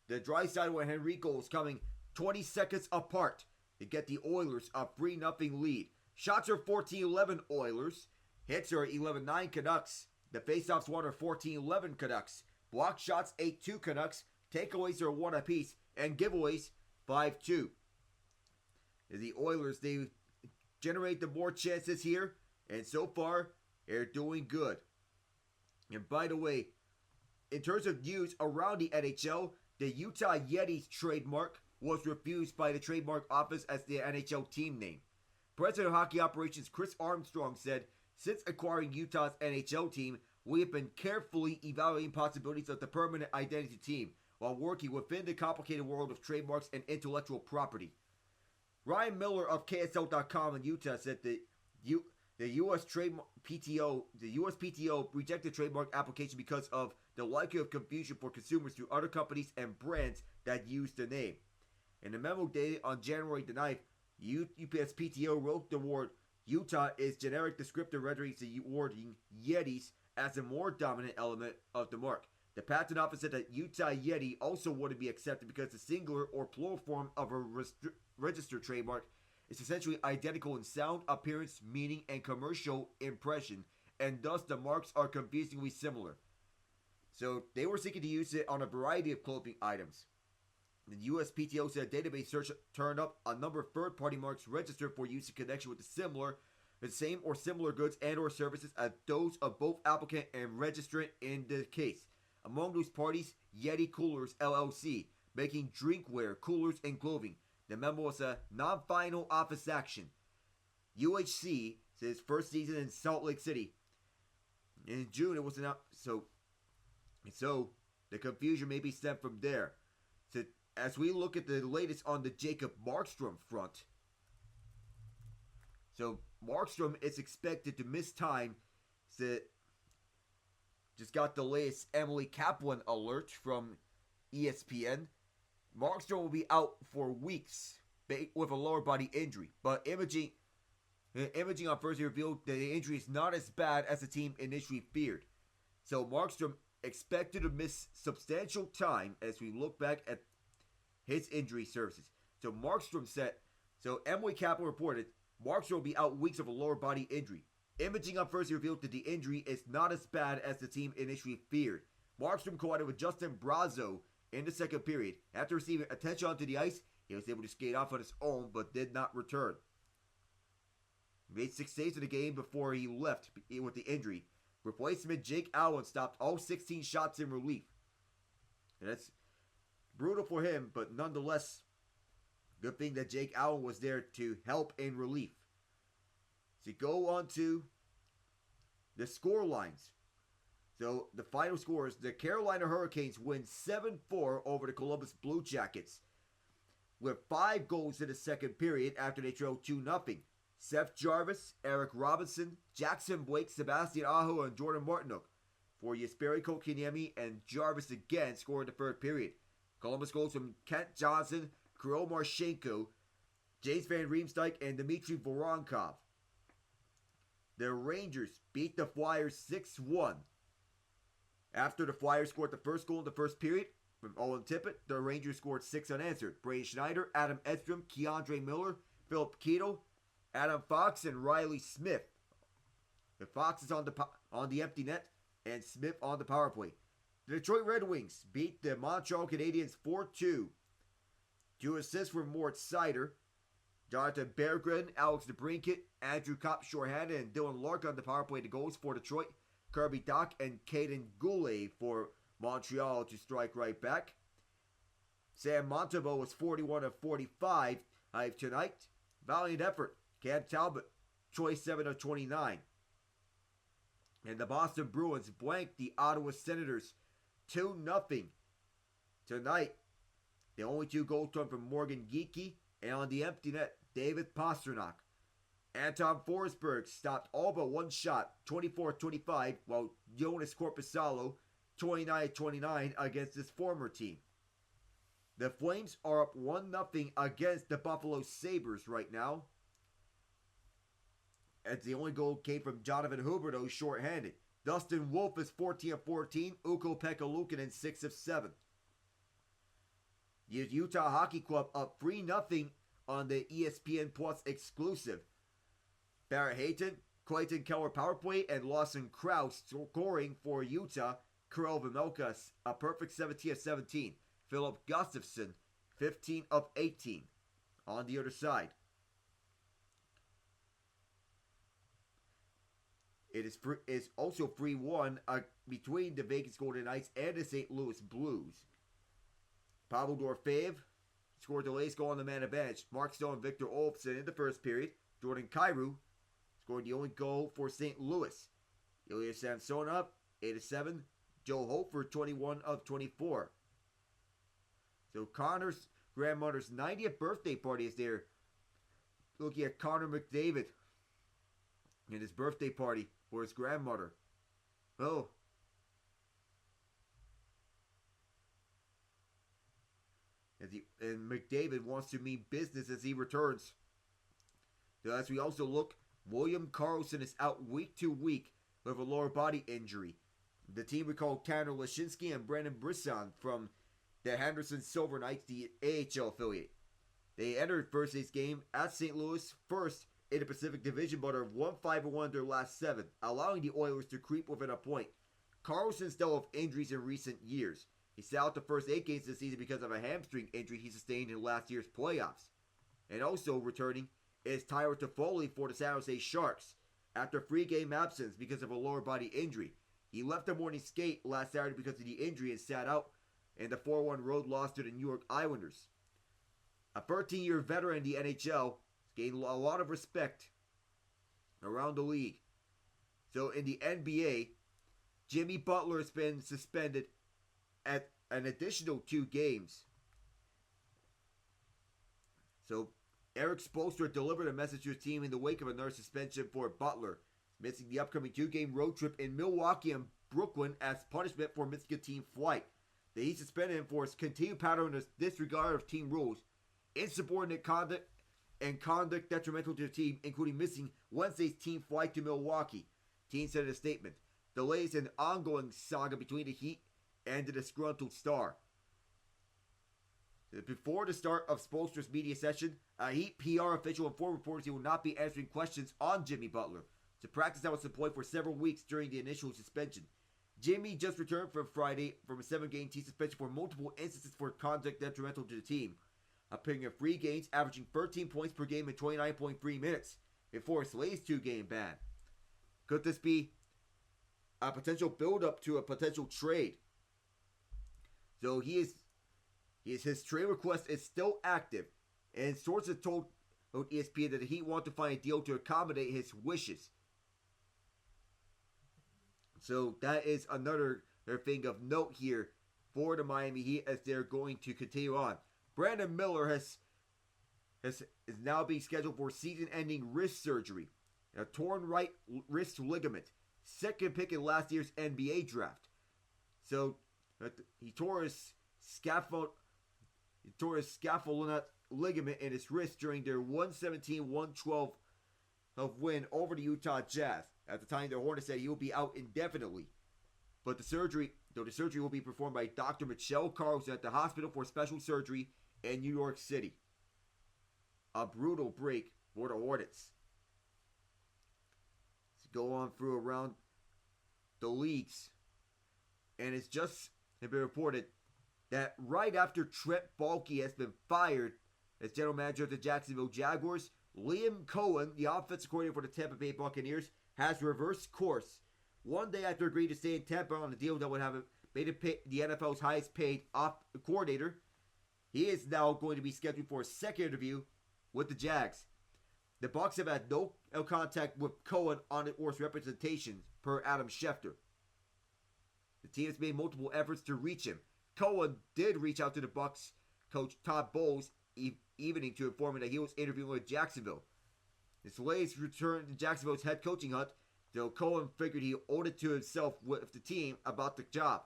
The Draisaitl and Henrique goals coming 20 seconds apart to get the Oilers a 3-0 lead. Shots are 14-11 Oilers. Hits are 11-9 Canucks. The faceoffs won are 14-11 Canucks. Block shots 8-2 Canucks. Takeaways are 1 apiece. And giveaways 5-2. The Oilers, they generate the more chances here. And so far, they're doing good. And by the way, in terms of news around the NHL, the Utah Yetis trademark was refused by the trademark office as the NHL team name. President of Hockey Operations Chris Armstrong said, since acquiring Utah's NHL team, we have been carefully evaluating possibilities of the permanent identity team while working within the complicated world of trademarks and intellectual property. Ryan Miller of KSL.com in Utah said that the U.S. PTO rejected trademark application because of the likelihood of confusion for consumers through other companies and brands that use the name. In a memo dated on January the 9th, UPSPTO wrote the word Utah is generic descriptor rendering the wording Yetis as a more dominant element of the mark. The patent office said that Utah Yeti also wouldn't be accepted because the singular or plural form of a registered trademark is essentially identical in sound, appearance, meaning, and commercial impression, and thus the marks are confusingly similar. So they were seeking to use it on a variety of clothing items. The USPTO said a database search turned up a number of third-party marks registered for use in connection with the same or similar goods and or services as those of both applicant and registrant in the case. Among those parties, Yeti Coolers LLC, making drinkware, coolers, and clothing. The memo was a non-final office action. UHC says first season in Salt Lake City. In June, it was announced. So the confusion may be stemmed from there. So as we look at the latest on the Jacob Markstrom front. So Markstrom is expected to miss time. So just got the latest Emily Kaplan alert from ESPN. Markstrom will be out for weeks with a lower body injury. But imaging on Thursday revealed that the injury is not as bad as the team initially feared. So Markstrom expected to miss substantial time as we look back at his injury services. So Markstrom said, Emily Kaplan reported, Markstrom will be out weeks of a lower body injury. Imaging on Thursday revealed that the injury is not as bad as the team initially feared. Markstrom collided with Justin Brazeau in the second period. After receiving attention onto the ice, he was able to skate off on his own but did not return. He made 6 saves in the game before he left with the injury. Replacement Jake Allen stopped all 16 shots in relief. And that's brutal for him, but nonetheless, good thing that Jake Allen was there to help in relief. So go on to the score lines. So the final scores, the Carolina Hurricanes win 7-4 over the Columbus Blue Jackets with 5 goals in the second period after they trailed 2-0. Seth Jarvis, Eric Robinson, Jackson Blake, Sebastian Aho, and Jordan Martinook. For Jesperi Kotkaniemi and Jarvis again scored in the third period. Columbus goals from Kent Johnson, Kirill Marchenko, James Van Riemsdyk, and Dmitry Voronkov. The Rangers beat the Flyers 6-1. After the Flyers scored the first goal in the first period from Owen Tippett, the Rangers scored 6 unanswered. Braden Schneider, Adam Edstrom, Keandre Miller, Philip Keto, Adam Fox, and Riley Smith. The Fox is on the empty net, and Smith on the power play. The Detroit Red Wings beat the Montreal Canadiens 4-2. 2 assists from Mort Seider. Jonathan Berggren, Alex DeBrincat, Andrew Kopp-Shorehand, and Dylan Lark on the power play. The goals for Detroit. Kirby Doc and Caden Goulet for Montreal to strike right back. Sam Montembeault was 41 of 45 tonight. Valiant effort. Cam Talbot, choice 7 of 29. And the Boston Bruins blanked the Ottawa Senators 2-0 tonight. The only 2 goals come from Morgan Geekie, and on the empty net, David Pastrnak. Anton Forsberg stopped all but one shot, 24-25, while Jonas Korpisalo, 29-29 against his former team. The Flames are up 1-0 against the Buffalo Sabres right now, as the only goal came from Jonathan Huberdeau shorthanded. Dustin Wolf is 14 of 14, Ukko-Pekka Luukkonen 6 of 7. The Utah Hockey Club up 3-0 on the ESPN Plus exclusive. Barrett Hayton, Clayton Keller power play, and Lawson Krause scoring for Utah. Kirill Vejmelka a perfect 17 of 17. Philip Gustafsson 15 of 18 on the other side. It is also 3-1 between the Vegas Golden Knights and the St. Louis Blues. Pavel Dorofeev scored the latest goal on the man advantage. Mark Stone and Victor Olofsson in the first period. Jordan Kyrou scored the only goal for St. Louis. Ilya Samsonov, 8 of 7. Joe Hofer, 21 of 24. So Connor's grandmother's 90th birthday party is there. Looking at Connor McDavid and his birthday party for his grandmother. Oh. And McDavid wants to mean business as he returns. So as we also look, William Karlsson is out week to week with a lower body injury. The team recalled Tanner Lashinsky and Brandon Brisson from the Henderson Silver Knights, the AHL affiliate. They entered first day's game at St. Louis first in the Pacific Division, but are 1-5-1 in their last 7, allowing the Oilers to creep within a point. Karlsson dealt with injuries in recent years. He sat out the first 8 games this season because of a hamstring injury he sustained in last year's playoffs. And also returning is Tyler Toffoli for the San Jose Sharks after a 3-game absence because of a lower body injury. He left the morning skate last Saturday because of the injury and sat out in the 4-1 road loss to the New York Islanders. A 13-year veteran in the NHL gained a lot of respect around the league. So in the NBA, Jimmy Butler has been suspended at an additional 2 games. So Eric Spoelstra delivered a message to his team in the wake of another suspension for Butler, missing the upcoming 2-game road trip in Milwaukee and Brooklyn as punishment for missing a team flight. The Heat suspended him for his continued pattern of disregard of team rules, insubordinate conduct, and conduct detrimental to the team, including missing Wednesday's team flight to Milwaukee. Team said in a statement, delays an ongoing saga between the Heat and the disgruntled star. Before the start of Spoelstra's media session, a Heat PR official informed reporters he will not be answering questions on Jimmy Butler. It's a practice that was employed for several weeks during the initial suspension. Jimmy just returned from Friday from a 7-game team suspension for multiple instances for conduct detrimental to the team, appearing in 3 games, averaging 13 points per game in 29.3 minutes before his latest 2-game ban. Could this be a potential build-up to a potential trade? So his trade request is still active, and sources told ESPN that the Heat want to find a deal to accommodate his wishes. So that is another thing of note here for the Miami Heat as they're going to continue on. Brandon Miller is now being scheduled for season-ending wrist surgery, a torn right wrist ligament, second pick in last year's NBA draft. So he tore his scaphoid ligament in his wrist during their 117-112 win over the Utah Jazz. At the time, the Hornets said he will be out indefinitely. But the surgery will be performed by Dr. Michelle Carlson at the Hospital for Special Surgery in New York City. A brutal break for the Hornets. Let's go on through around the leagues. And it's just been reported that right after Trent Baalke has been fired as general manager of the Jacksonville Jaguars, Liam Cohen, the offensive coordinator for the Tampa Bay Buccaneers, has reversed course. One day after agreeing to stay in Tampa on a deal that would have made him the NFL's highest paid coordinator, he is now going to be scheduled for a second interview with the Jags. The Bucks have had no contact with Cohen on the Oilers representation, per Adam Schefter. The team has made multiple efforts to reach him. Cohen did reach out to the Bucks coach Todd Bowles evening to inform him that he was interviewing with Jacksonville. This latest return to Jacksonville's head coaching hunt, though Cohen figured he owed it to himself with the team about the job.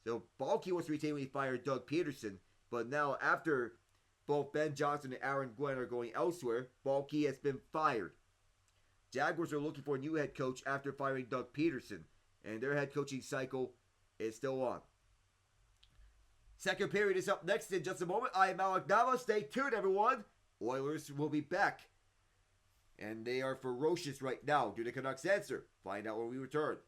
So Balke was retained when he fired Doug Peterson, but now after both Ben Johnson and Aaron Glenn are going elsewhere, Balke has been fired. Jaguars are looking for a new head coach after firing Doug Peterson, and their head coaching cycle is still on. Second period is up next in just a moment. I am Alec Nava. Stay tuned, everyone. Oilers will be back. And they are ferocious right now. Do the Canucks answer? Find out when we return.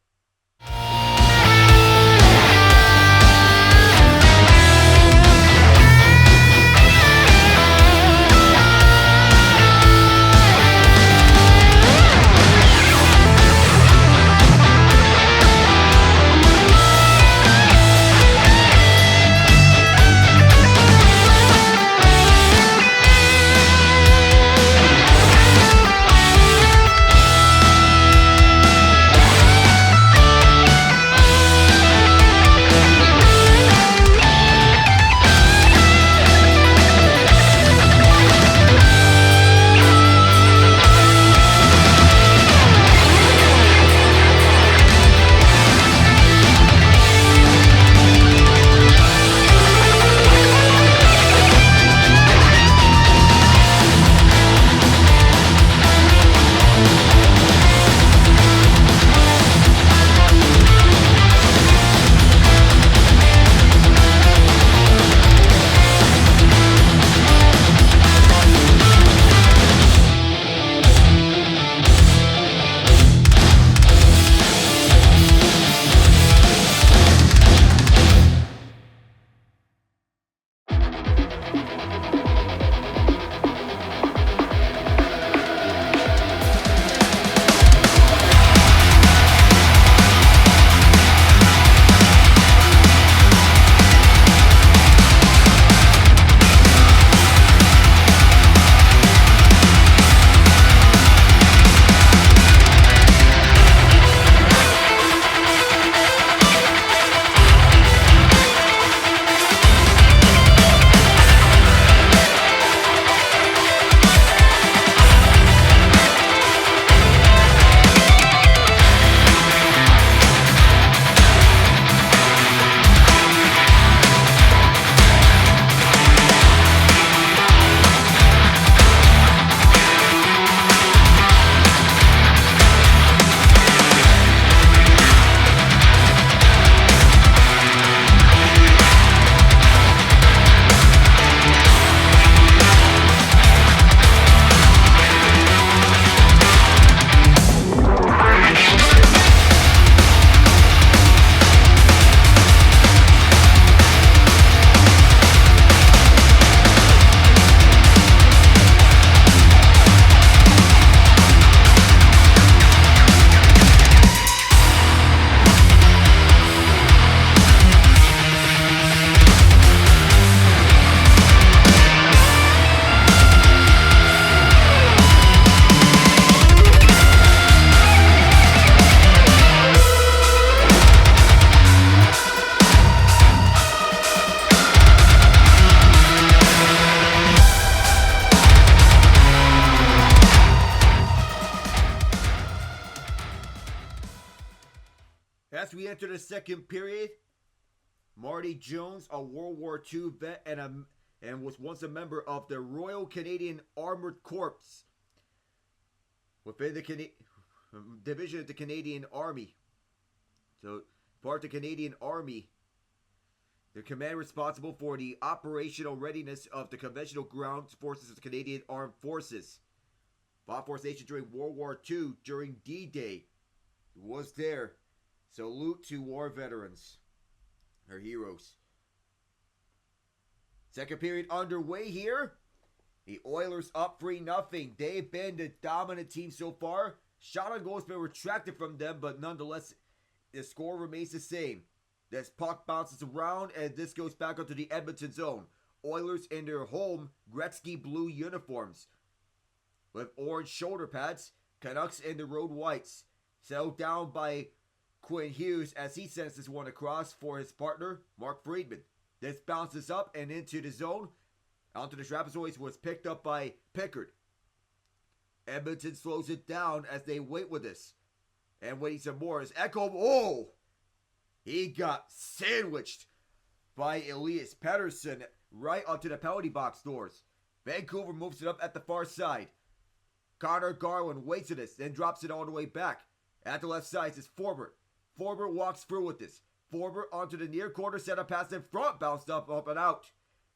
As we enter the second period, Marty Jones, a World War II vet and was once a member of the Royal Canadian Armored Corps within the division of the Canadian Army. So, part of the Canadian Army, the command responsible for the operational readiness of the conventional ground forces of the Canadian Armed Forces. Fought for station during World War II, during D-Day. Was there. Salute to war veterans. Our heroes. Second period underway here. The Oilers up 3-0. They've been the dominant team so far. Shot on goal has been retracted from them, but nonetheless, the score remains the same. This puck bounces around, and this goes back onto the Edmonton zone. Oilers in their home Gretzky blue uniforms. with orange shoulder pads. Canucks in the road whites. Settled down by Quinn Hughes as he sends this one across for his partner, Mark Friedman. This bounces up and into the zone. Onto the trapezoids was picked up by Pickard. Edmonton slows it down as they wait with this. And waiting some more is Ekholm. Oh! He got sandwiched by Elias Pettersson right onto the penalty box doors. Vancouver moves it up at the far side. Conor Garland waits with this, then drops it all the way back. At the left side is Forbert. Forbert walks through with this. Forbert onto the near corner, set up pass in front, bounced up and out.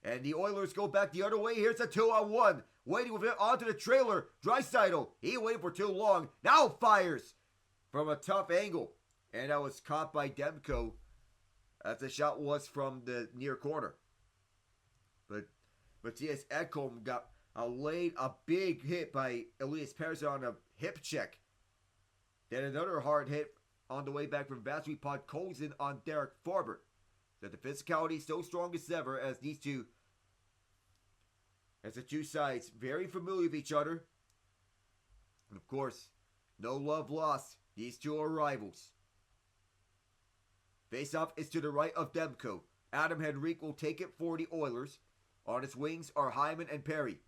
And the Oilers go back the other way. Here's a 2-on-1. Waiting with it onto the trailer. Draisaitl. He waited for too long. Now fires from a tough angle. And that was caught by Demko as the shot was from the near corner. But Matthias Ekholm got a big hit by Elias Pettersson on a hip check. Then another hard hit on the way back from Vasily Podkolzin on Derek Forbert. That the physicality is still strong as ever as the two sides very familiar with each other. And of course, no love lost. These two are rivals. Face-off is to the right of Demko. Adam Henrique will take it for the Oilers. On his wings are Hyman and Perry.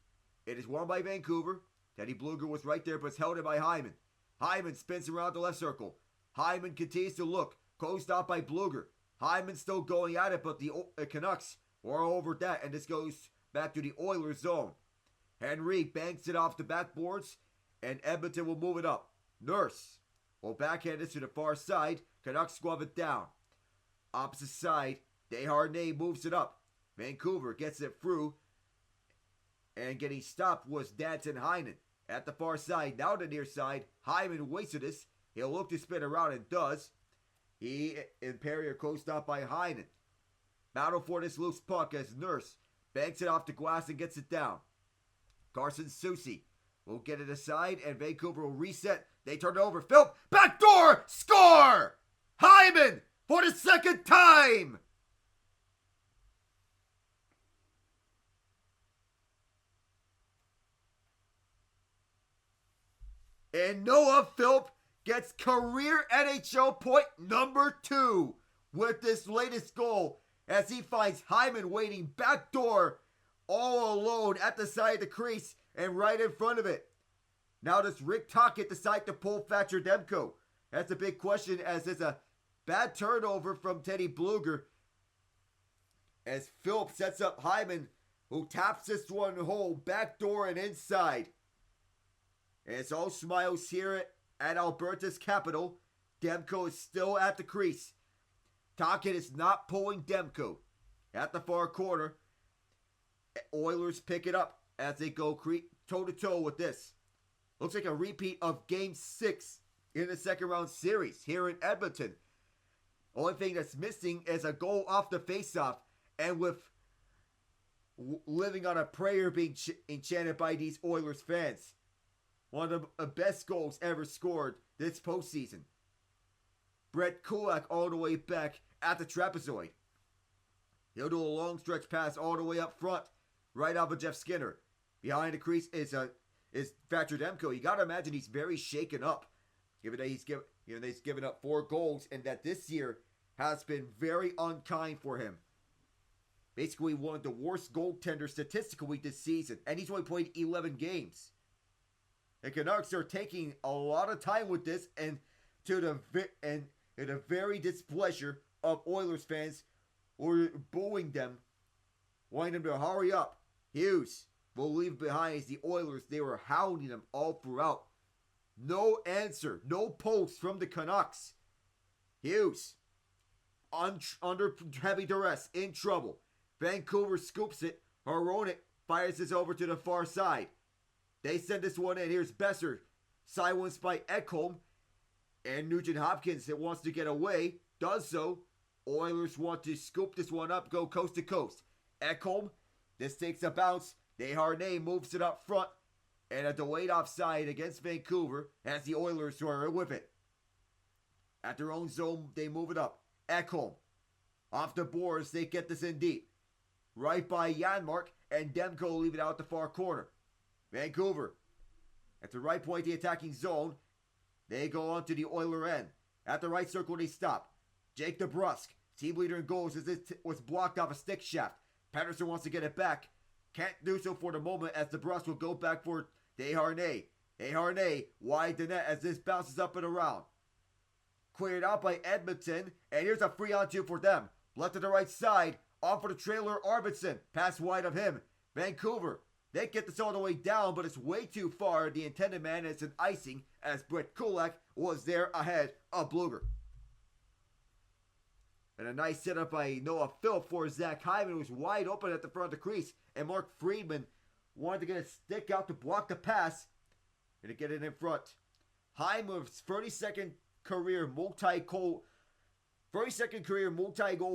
It is won by Vancouver. Teddy Blueger was right there but was held in by Hyman. Hyman spins around the left circle. Hyman continues to look. Closed off by Blueger. Hyman still going at it, but the Canucks are over that, and this goes back to the Oilers zone. Henrique banks it off the backboards, and Edmonton will move it up. Nurse will backhand it to the far side. Canucks glove it down. Opposite side, Desharnais moves it up. Vancouver gets it through, and getting stopped was Danton Heinen. At the far side, now the near side, Hyman waits for this. He'll look to spin around and does. He and Perry are closed off by Heinen. Battle for this loose puck as Nurse banks it off the glass and gets it down. Carson Soucy will get it aside and Vancouver will reset. They turn it over. Philp, backdoor, score! Hyman for the second time! And Noah Philp gets career NHL point number 2 with this latest goal as he finds Hyman waiting backdoor all alone at the side of the crease and right in front of it. Now does Rick Tocchet decide to pull Thatcher Demko? That's a big question as it's a bad turnover from Teddy Blueger as Philp sets up Hyman who taps this one home backdoor and inside. And it's all smiles here at Alberta's capital. Demko is still at the crease. Tocchet is not pulling Demko. At the far corner, Oilers pick it up as they go toe-to-toe with this. Looks like a repeat of Game 6 in the second round series here in Edmonton. Only thing that's missing is a goal off the faceoff, and with living on a prayer being enchanted by these Oilers fans. One of the best goals ever scored this postseason. Brett Kulak all the way back at the trapezoid. He'll do a long stretch pass all the way up front, right off of Jeff Skinner. Behind the crease is Thatcher Demko. You got to imagine he's very shaken up, given that he's given up 4 goals, and that this year has been very unkind for him. Basically, one of the worst goaltenders statistically this season, and he's only played 11 games. The Canucks are taking a lot of time with this, and to the very displeasure of Oilers fans who are booing them, wanting them to hurry up. Hughes will leave behind as the Oilers, they were hounding them all throughout. No answer, no post from the Canucks. Hughes, under heavy duress, in trouble. Vancouver scoops it. Hronek fires this over to the far side. They send this one in. Here's Besser. Silenced by Ekholm. And Nugent-Hopkins that wants to get away. Does so. Oilers want to scoop this one up. Go coast to coast. Ekholm. This takes a bounce. Desharnais moves it up front. And a delayed offside against Vancouver as the Oilers are with it. At their own zone, they move it up. Ekholm. Off the boards, they get this in deep. Right by Janmark. And Demko leave it out the far corner. Vancouver At the right point, the attacking zone, they go on to the Oiler end. At the right circle, they stop. Jake DeBrusk, team leader in goals, as it was blocked off a stick shaft. Patterson wants to get it back. Can't do so for the moment as DeBrusk will go back for Desharnais. Desharnais wide the net as this bounces up and around. Cleared out by Edmonton, and here's a free on two for them. Left to the right side, off for the trailer Arvidsson. Pass wide of him. Vancouver, they get this all the way down, but it's way too far. The intended man is an icing as Brett Kulak was there ahead of Bluger. And a nice setup by Noah Philp for Zach Hyman, who was wide open at the front of the crease. And Mark Friedman wanted to get a stick out to block the pass and to get it in front. Hyman's 32nd career multi-goal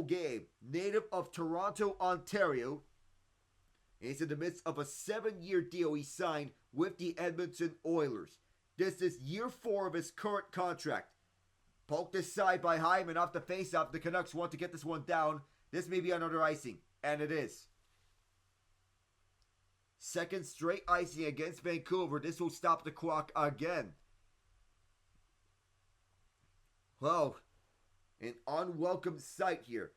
game, native of Toronto, Ontario. He's in the midst of a 7-year deal he signed with the Edmonton Oilers. This is year 4 of his current contract. Poked aside by Hyman off the faceoff. The Canucks want to get this one down. This may be another icing, and it is. Second straight icing against Vancouver. This will stop the clock again. Well, an unwelcome sight here.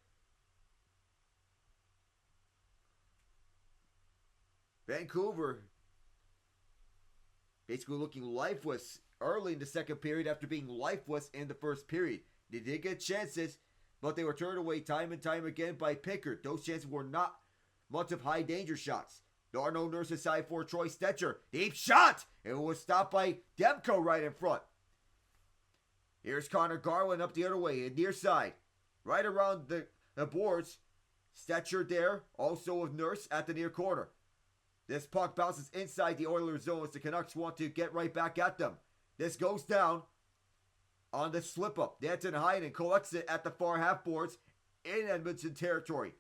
Vancouver basically looking lifeless early in the second period after being lifeless in the first period. They did get chances, but they were turned away time and time again by Pickard. Those chances were not much of high danger shots. Darno nurses side for Troy Stetcher. Deep shot! It was stopped by Demko right in front. Here's Conor Garland up the other way, near side. Right around the boards. Stetcher there, also with Nurse at the near corner. This puck bounces inside the Oilers zone as the Canucks want to get right back at them. This goes down on the slip-up. Danton Heinen collects it at the far half boards in Edmonton territory.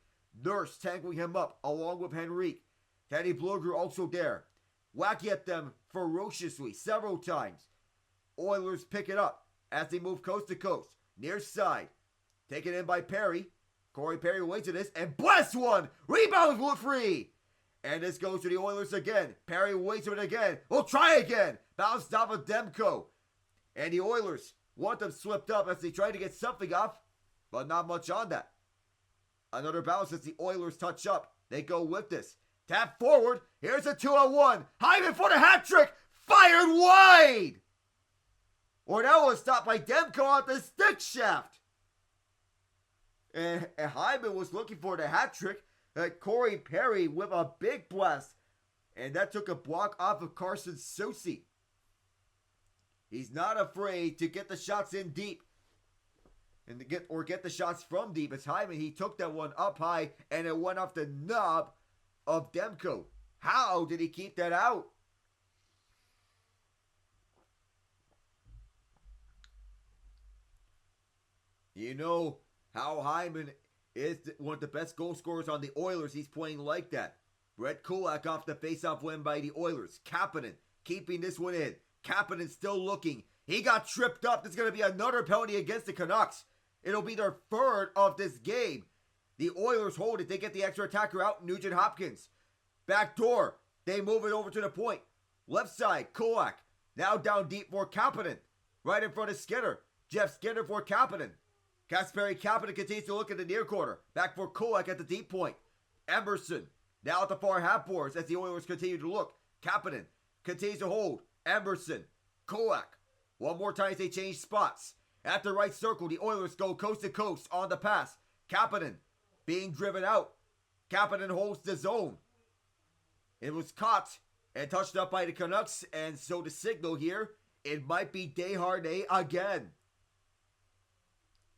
Nurse tangling him up along with Henrique. Teddy Bluger also there. Wacky at them ferociously several times. Oilers pick it up as they move coast to coast. Near side. Taken in by Perry. Corey Perry waits at this and blasts one. Rebounds free. And this goes to the Oilers again. Perry waits for it again. We'll try again. Bounced off of Demko. And the Oilers want them slipped up as they try to get something off. But not much on that. Another bounce as the Oilers touch up. They go with this. Tap forward. Here's a 2-on-1. Hyman for the hat trick. Fired wide. Or that was stopped by Demko at the stick shaft. And Hyman was looking for the hat trick. Corey Perry with a big blast. And that took a block off of Carson Soucy. He's not afraid to get the shots in deep. And to get the shots from deep. As Hyman, he took that one up high and it went off the knob of Demko. How did he keep that out? You know how Hyman is one of the best goal scorers on the Oilers. He's playing like that. Brett Kulak off the faceoff win by the Oilers. Kapanen keeping this one in. Kapanen still looking. He got tripped up. There's going to be another penalty against the Canucks. It'll be their third of this game. The Oilers hold it. They get the extra attacker out. Nugent-Hopkins. Back door. They move it over to the point. Left side. Kulak. Now down deep for Kapanen. Right in front of Skinner. Jeff Skinner for Kapanen. Kasperi Kapanen continues to look at the near corner. Back for Kulak at the deep point. Emerson. Now at the far half boards as the Oilers continue to look. Kapanen continues to hold. Emerson. Kulak. One more time as they change spots. At the right circle, the Oilers go coast to coast on the pass. Kapanen being driven out. Kapanen holds the zone. It was caught and touched up by the Canucks. And so the signal here, it might be Desharnais again.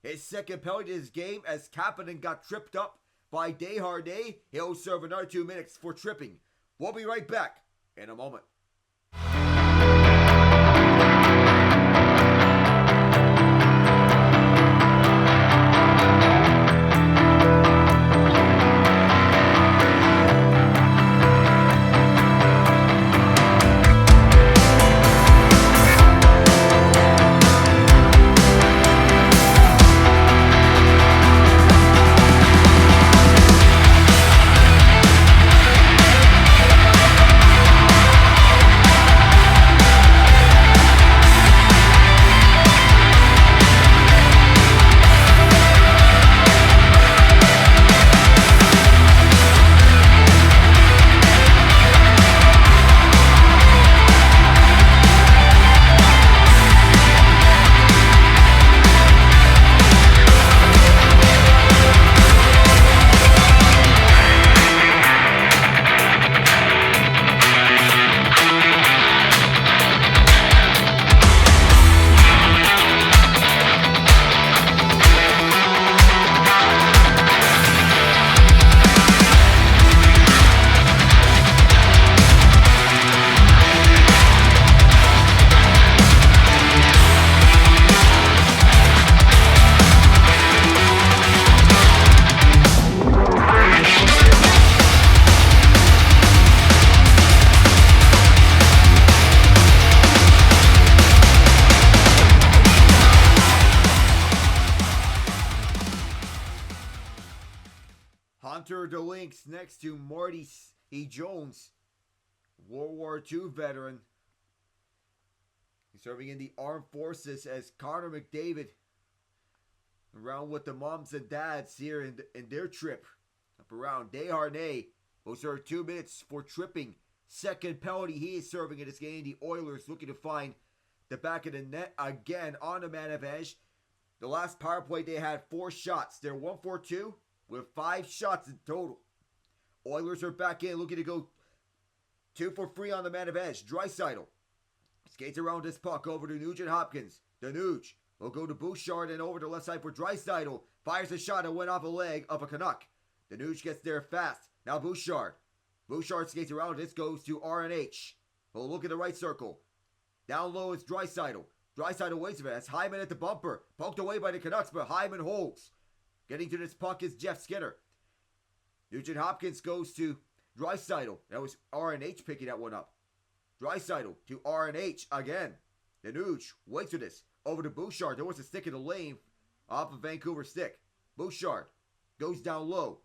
His second penalty in his game as Kapanen got tripped up by Desharnais. He'll serve another 2 minutes for tripping. We'll be right back in a moment. Hunter the Lynx next to Marty E. Jones, World War II veteran. He's serving in the armed forces as Connor McDavid around with the moms and dads here in their trip up around. Desharnais will serve 2 minutes for tripping. Second penalty he is serving in this game. The Oilers looking to find the back of the net again on the man advantage. The last power play they had 4 shots. They're 1-4-2 with 5 shots in total. Oilers are back in looking to go 2 for 3 on the man advantage. Draisaitl skates around this puck over to Nugent-Hopkins. The Nuge will go to Bouchard and over to the left side for Draisaitl. Fires a shot and went off a leg of a Canuck. The Nuge gets there fast. Now Bouchard. Bouchard skates around. This goes to RNH. We'll look at the right circle. Down low is Draisaitl. Draisaitl waits for it. That's Hyman at the bumper. Poked away by the Canucks, but Hyman holds. Getting to this puck is Jeff Skinner. Nugent-Hopkins goes to Draisaitl. That was RNH picking that one up. Draisaitl to RNH again. The Nuge waits for this. Over to Bouchard. There was a stick in the lane off of Vancouver stick. Bouchard goes down low.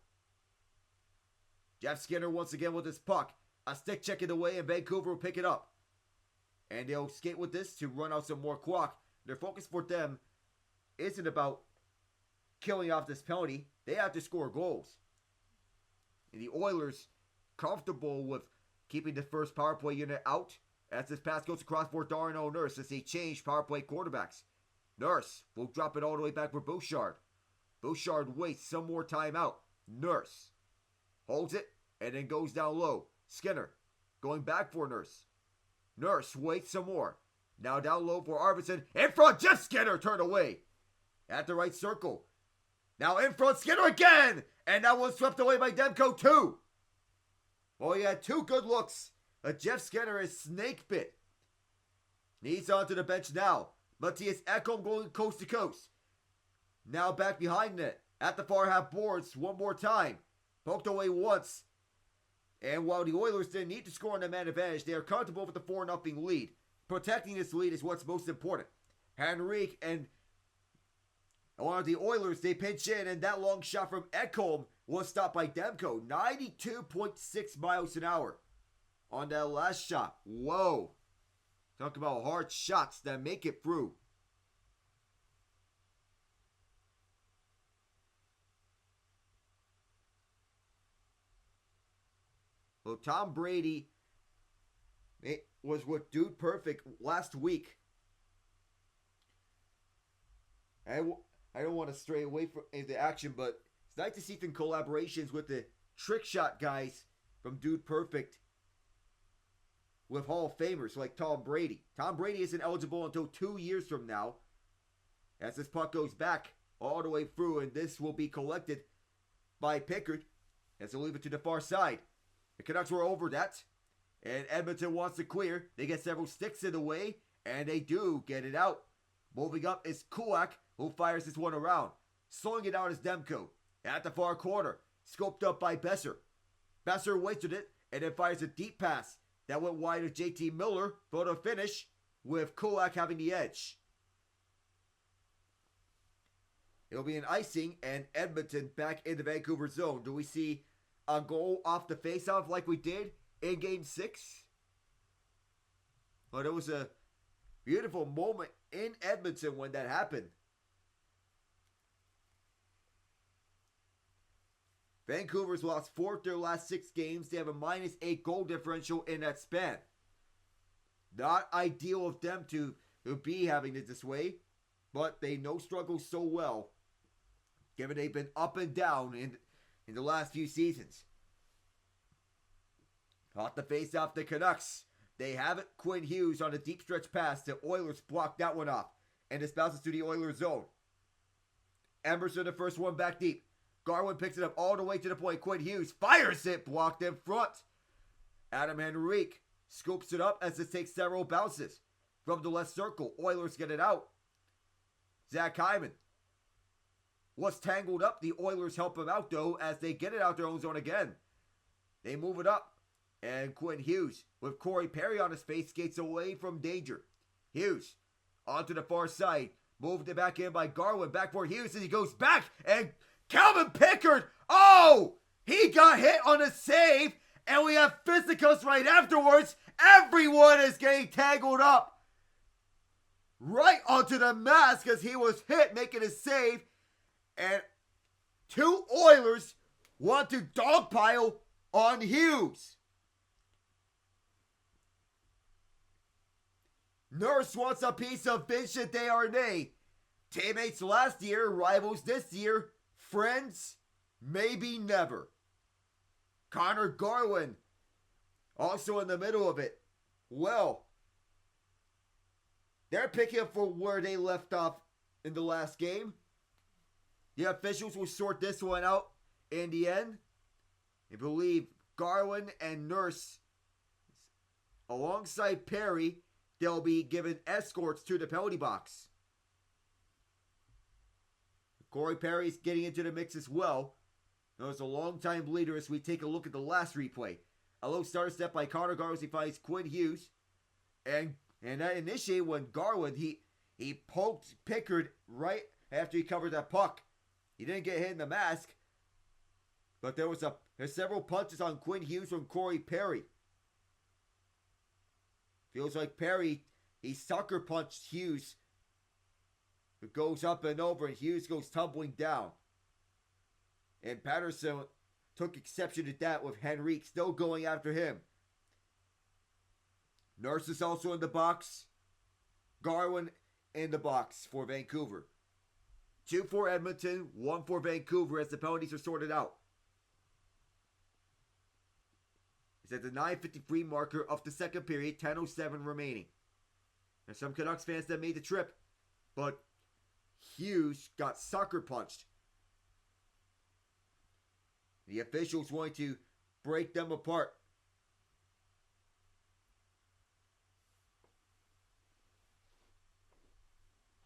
Jeff Skinner once again with this puck. A stick check in the way and Vancouver will pick it up. And they'll skate with this to run out some more clock. Their focus for them isn't about killing off this penalty. They have to score goals. And the Oilers comfortable with keeping the first power play unit out as this pass goes across for Darnell Nurse as they change power play quarterbacks. Nurse will drop it all the way back for Bouchard. Bouchard waits some more time out. Nurse holds it and then goes down low. Skinner going back for Nurse. Nurse waits some more. Now down low for Arvidsson. In front, Jeff Skinner turned away. At the right circle. Now in front, Skinner again. And that was swept away by Demko too. Oh, he had 2 good looks. Jeff Skinner is snake bit. He's onto the bench now. Matthias Ekholm going coast to coast. Now back behind it. At the far half boards one more time. Poked away once. And while the Oilers didn't need to score on the man advantage, they are comfortable with the 4-0 lead. Protecting this lead is what's most important. Henrique and one of the Oilers, they pinch in, and that long shot from Ekholm was stopped by Demko. 92.6 miles an hour on that last shot. Whoa. Talk about hard shots that make it through. Well, Tom Brady was with Dude Perfect last week. I don't want to stray away from the action, but it's nice to see some collaborations with the trick shot guys from Dude Perfect with Hall of Famers like Tom Brady. Tom Brady isn't eligible until 2 years from now as this puck goes back all the way through, and this will be collected by Pickard as they leave it to the far side. The Canucks were over that, and Edmonton wants to clear. They get several sticks in the way, and they do get it out. Moving up is Kulak, who fires this one around. Slowing it out is Demko. At the far corner, scoped up by Besser. Besser wasted it, and then fires a deep pass. That went wide of JT Miller for the finish, with Kulak having the edge. It'll be an icing, and Edmonton back in the Vancouver zone. Do we see a goal off the faceoff like we did in Game 6? But it was a beautiful moment in Edmonton when that happened. Vancouver's lost 4 of their last 6 games. They have a -8 goal differential in that span. Not ideal of them to be having it this way, but they know struggle so well, given they've been up and down in the last few seasons. Off the face off the Canucks. They have it. Quinn Hughes on a deep stretch pass. The Oilers blocked that one off. And this bounces to the Oilers zone. Emerson, the first one back deep. Garland picks it up all the way to the point. Quinn Hughes fires it. Blocked in front. Adam Henrique scoops it up as this takes several bounces. From the left circle, Oilers get it out. Zach Hyman was tangled up. The Oilers help him out, though, as they get it out their own zone again. They move it up. And Quinn Hughes, with Corey Perry on his face, skates away from danger. Hughes, onto the far side. Moved it back in by Garland. Back for Hughes, and he goes back. And Calvin Pickard, oh! He got hit on a save, and we have fisticuffs right afterwards. Everyone is getting tangled up right onto the mask because he was hit making a save. And two Oilers want to dogpile on Hughes. Nurse wants a piece of Vincent Desharnais. Teammates last year, rivals this year, friends, maybe never. Conor Garland, also in the middle of it. Well, they're picking up from where they left off in the last game. The officials will sort this one out in the end. I believe Garland and Nurse, alongside Perry, they'll be given escorts to the penalty box. Corey Perry's getting into the mix as well. There's a long-time bleeder as we take a look at the last replay. A low starter step by Conor Garland as he finds Quinn Hughes. And that initiated when Garland, he poked Pickard right after he covered that puck. He didn't get hit in the mask. But there's several punches on Quinn Hughes from Corey Perry. Feels like Perry, he sucker punched Hughes. It goes up and over and Hughes goes tumbling down. And Patterson took exception to that with Henrique still going after him. Nurse is also in the box. Garland in the box for Vancouver. 2 for Edmonton, 1 for Vancouver as the penalties are sorted out. It's at the 9:53 marker of the second period, 10:07 remaining. There's some Canucks fans that made the trip, but Hughes got sucker punched. The officials want to break them apart.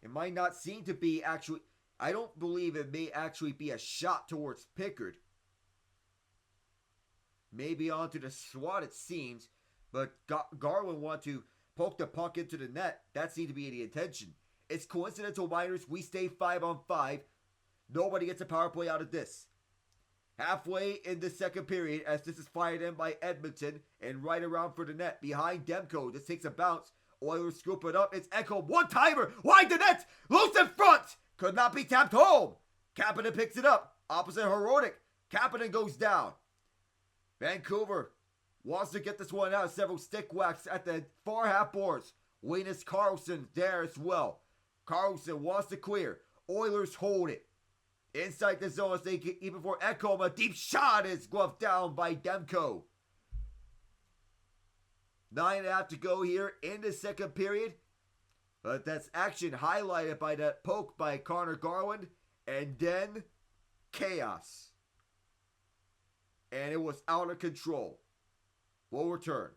It might not seem to be actually, I don't believe it may actually be a shot towards Pickard. Maybe onto the swat it seems, but Garland want to poke the puck into the net. That seemed to be the intention. It's coincidental minors. We stay 5-on-5. Nobody gets a power play out of this. Halfway in the second period as this is fired in by Edmonton and right around for the net behind Demko. This takes a bounce. Oilers scoop it up. It's Echo. One-timer. Wide the net. Loose in front. Could not be tapped home. Kapanen picks it up. Opposite Herodic. Kapanen goes down. Vancouver wants to get this one out. Several stick whacks at the far half boards. Linus Karlsson there as well. Karlsson wants to clear. Oilers hold it. Inside the zone as they get even for Ekholm. A deep shot is gloved down by Demko. 9.5 to go here in the second period. But that's action highlighted by that poke by Conor Garland. And then chaos. And it was out of control. We'll return.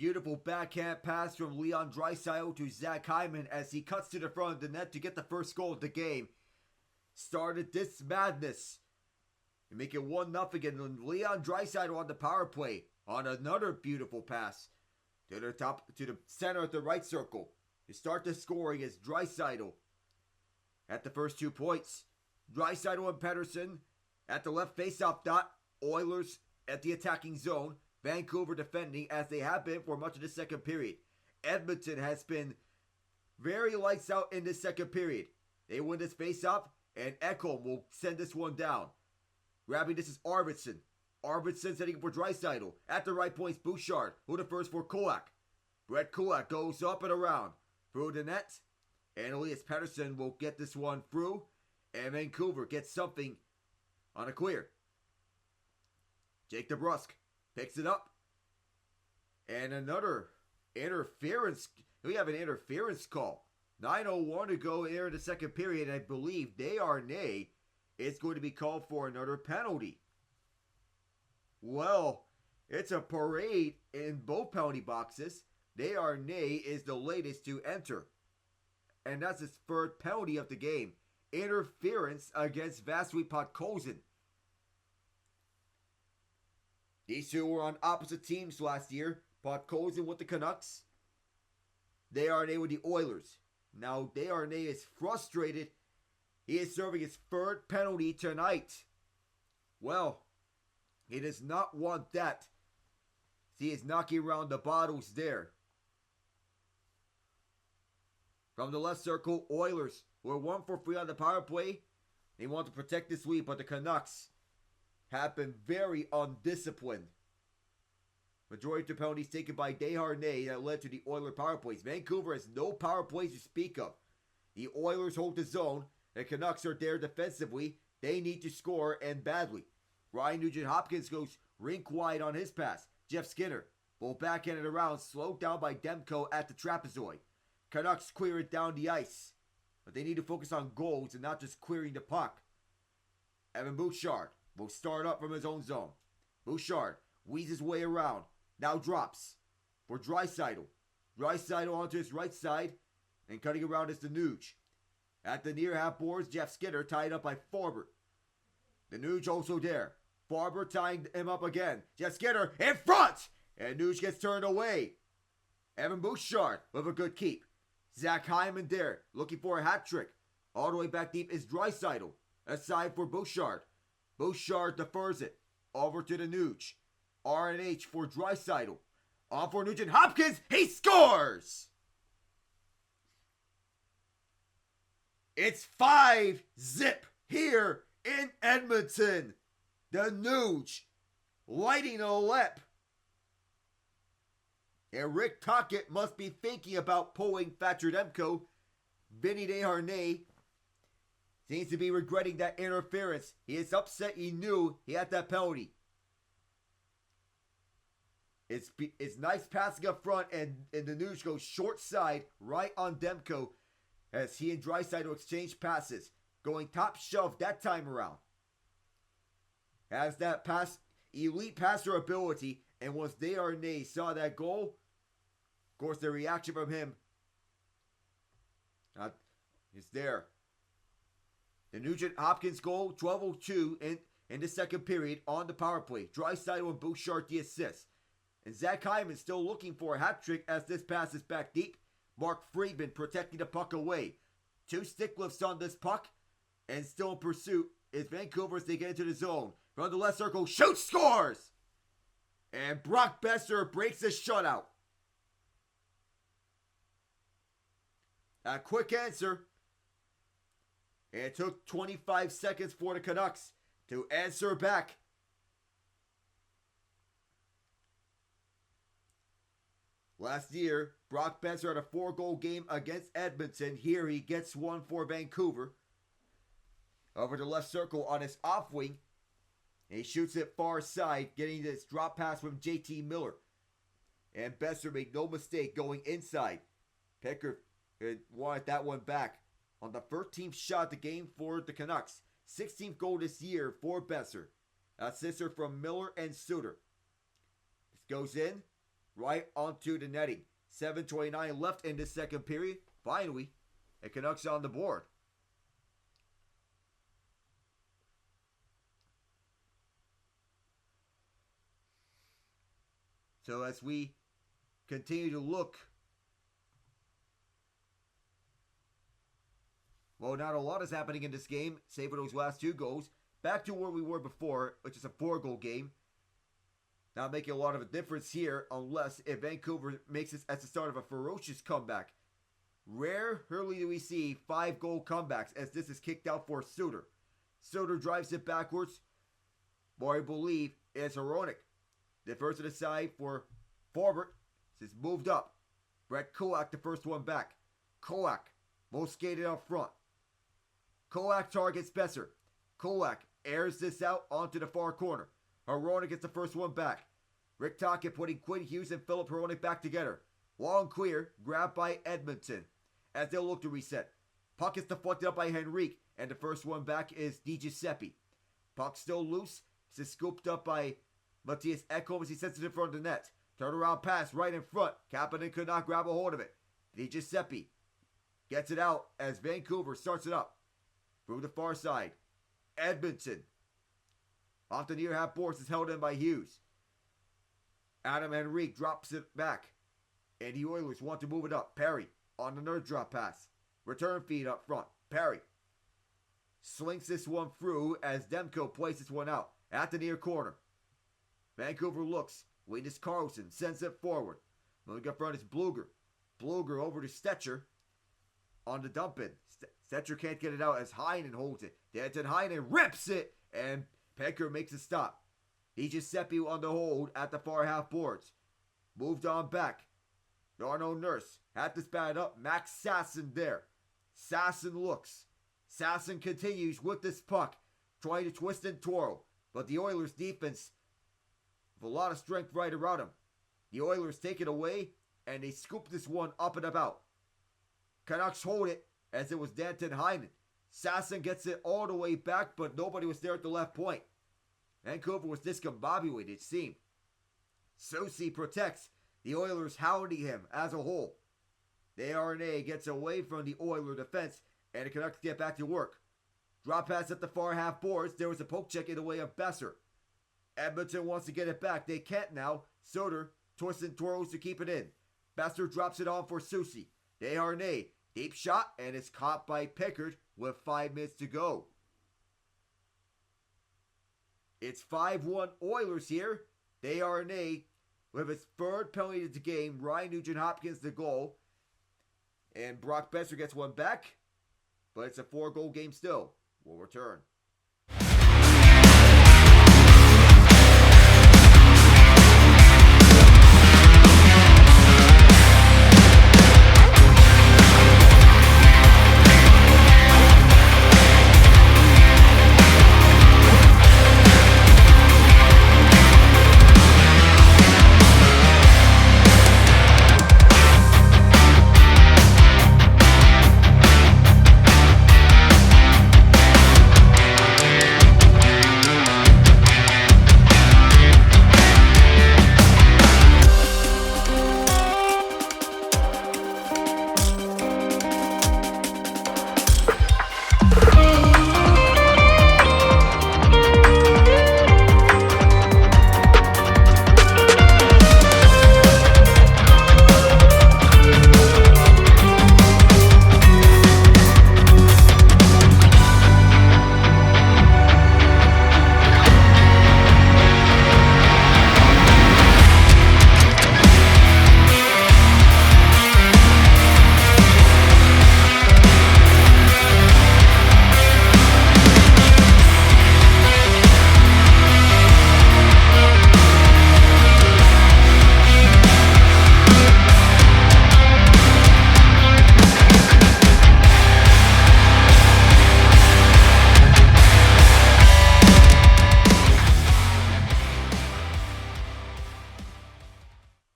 beautiful backhand pass from Leon Draisaitl to Zach Hyman as he cuts to the front of the net to get the first goal of the game. Started this madness. And make it 1-0 and Leon Draisaitl on the power play on another beautiful pass to the center of the right circle. To start the scoring is Draisaitl at the first 2 points. Draisaitl and Pettersson at the left face-off dot. Oilers at the attacking zone. Vancouver defending as they have been for much of the second period. Edmonton has been very lights out in this second period. They win this face-off and Ekholm will send this one down. Grabbing this is Arvidsson. Arvidsson setting for Draisaitl. At the right points, Bouchard. Who the first for Kulak. Brett Kulak goes up and around. Through the net. And Elias Pettersson will get this one through. And Vancouver gets something on a clear. Jake DeBrusk picks it up. And another interference. We have an interference call. 9:01 to go here in the second period. And I believe Desharnais is going to be called for another penalty. Well, it's a parade in both penalty boxes. Desharnais is the latest to enter. And that's his third penalty of the game. Interference against Vasily Podkolzin. These two were on opposite teams last year. Podkolzin with the Canucks. Desharnais with the Oilers. Now Desharnais is frustrated. He is serving his third penalty tonight. Well, he does not want that. He is knocking around the bottles there. From the left circle, Oilers were 1 for 3 on the power play. They want to protect this lead, but the Canucks have been very undisciplined. Majority of the penalties taken by Desharnais that led to the Oiler power plays. Vancouver has no power plays to speak of. The Oilers hold the zone. The Canucks are there defensively. They need to score, and badly. Ryan Nugent-Hopkins goes rink wide on his pass. Jeff Skinner will backhand it around, slowed down by Demko at the trapezoid. Canucks clear it down the ice. But they need to focus on goals and not just clearing the puck. Evan Bouchard will start up from his own zone. Bouchard weaves his way around. Now drops for Draisaitl. Draisaitl onto his right side. And cutting around is the Nuge. At the near half boards, Jeff Skinner tied up by Farber. The Nuge also there. Farber tying him up again. Jeff Skinner in front! And Nuge gets turned away. Evan Bouchard with a good keep. Zach Hyman there, looking for a hat trick. All the way back deep is Draisaitl. Aside for Bouchard. Bouchard defers it. Over to the Nuge. R&H for Draisaitl. On for Nugent-Hopkins. He scores! It's 5-zip here in Edmonton. The Nuge lighting a lip. And Rick Tocchet must be thinking about pulling Thatcher Demko. Vinny Desharnais seems to be regretting that interference. He is upset he knew he had that penalty. It's nice passing up front, and the Nuge goes short side right on Demko as he and Draisaitl exchange passes. Going top shelf that time around. Has that elite passer ability, and once Desharnais saw that goal, of course the reaction from him is there. The Nugent-Hopkins goal, 12:02 in the second period on the power play. Draisaitl and Bouchard the assist. And Zach Hyman still looking for a hat trick as this pass is back deep. Mark Friedman protecting the puck away. 2 stick lifts on this puck. And still in pursuit is Vancouver as they get into the zone. From the left circle, shoots, scores! And Brock Boeser breaks the shutout. A quick answer. It took 25 seconds for the Canucks to answer back. Last year, Brock Boeser had a 4-goal game against Edmonton. Here he gets one for Vancouver. Over the left circle on his off wing. And he shoots it far side, getting this drop pass from JT Miller. And Boeser made no mistake going inside. Picker wanted that one back. On the 13th shot of the game for the Canucks. 16th goal this year for Boeser. Assister from Miller and Suter. This goes in. right onto the netting. 7:29 left in the second period. Finally, the Canucks on the board. So as we continue to look, well, not a lot is happening in this game, save for those last two goals. Back to where we were before, which is a 4-goal game. Not making a lot of a difference here, unless if Vancouver makes this as the start of a ferocious comeback. Rarely do we see 5-goal comebacks, as this is kicked out for Suter. Suter drives it backwards, but I believe it's Hronek. The first to the side for forward. This is moved up. Brett Kulak, the first one back. Kulak, most skated up front. Kulak targets Besser. Kulak airs this out onto the far corner. Hronek gets the first one back. Rick Tocchet putting Quinn Hughes and Philip Hronek back together. Long clear, grabbed by Edmonton as they'll look to reset. Puck is deflected up by Henrique, and the first one back is DiGiuseppe. Puck still loose. This is scooped up by Matthias Ekholm as he sets it in front of the net. Turnaround pass right in front. Kapanen could not grab a hold of it. DiGiuseppe gets it out as Vancouver starts it up. Through the far side. Edmonton. Off the near half boards is held in by Hughes. Adam Henrique drops it back. And the Oilers want to move it up. Perry on the nerd drop pass. Return feed up front. Perry slinks this one through as Demko plays this one out at the near corner. Vancouver looks. Linus Carlson sends it forward. Moving up front is Bluger. Bluger over to Stetcher on the dump in. Stetcher can't get it out as Heinen holds it. Danton Heinen rips it and Pecker makes a stop. DiGiuseppe on the hold at the far half boards. Moved on back. Darno Nurse had this batted up. Max Sasson there. Sasson looks. Sasson continues with this puck. Trying to twist and twirl. But the Oilers defense with a lot of strength right around him. The Oilers take it away and they scoop this one up and about. Canucks hold it as it was Danton Heinen. Sasson gets it all the way back, but nobody was there at the left point. Vancouver was discombobulated, it seemed. Soucy protects. The Oilers hounding him as a whole. The RNA gets away from the Oiler defense, and the Canucks get back to work. Drop pass at the far half boards. There was a poke check in the way of Besser. Edmonton wants to get it back. They can't now. Suter twists and twirls to keep it in. Besser drops it on for Soucy. The RNA. Deep shot, and it's caught by Pickard with 5 minutes to go. It's 5-1 Oilers here. They are in A with his third penalty of the game. Ryan Nugent-Hopkins the goal. And Brock Besser gets one back. But it's a 4-goal game still. We'll return.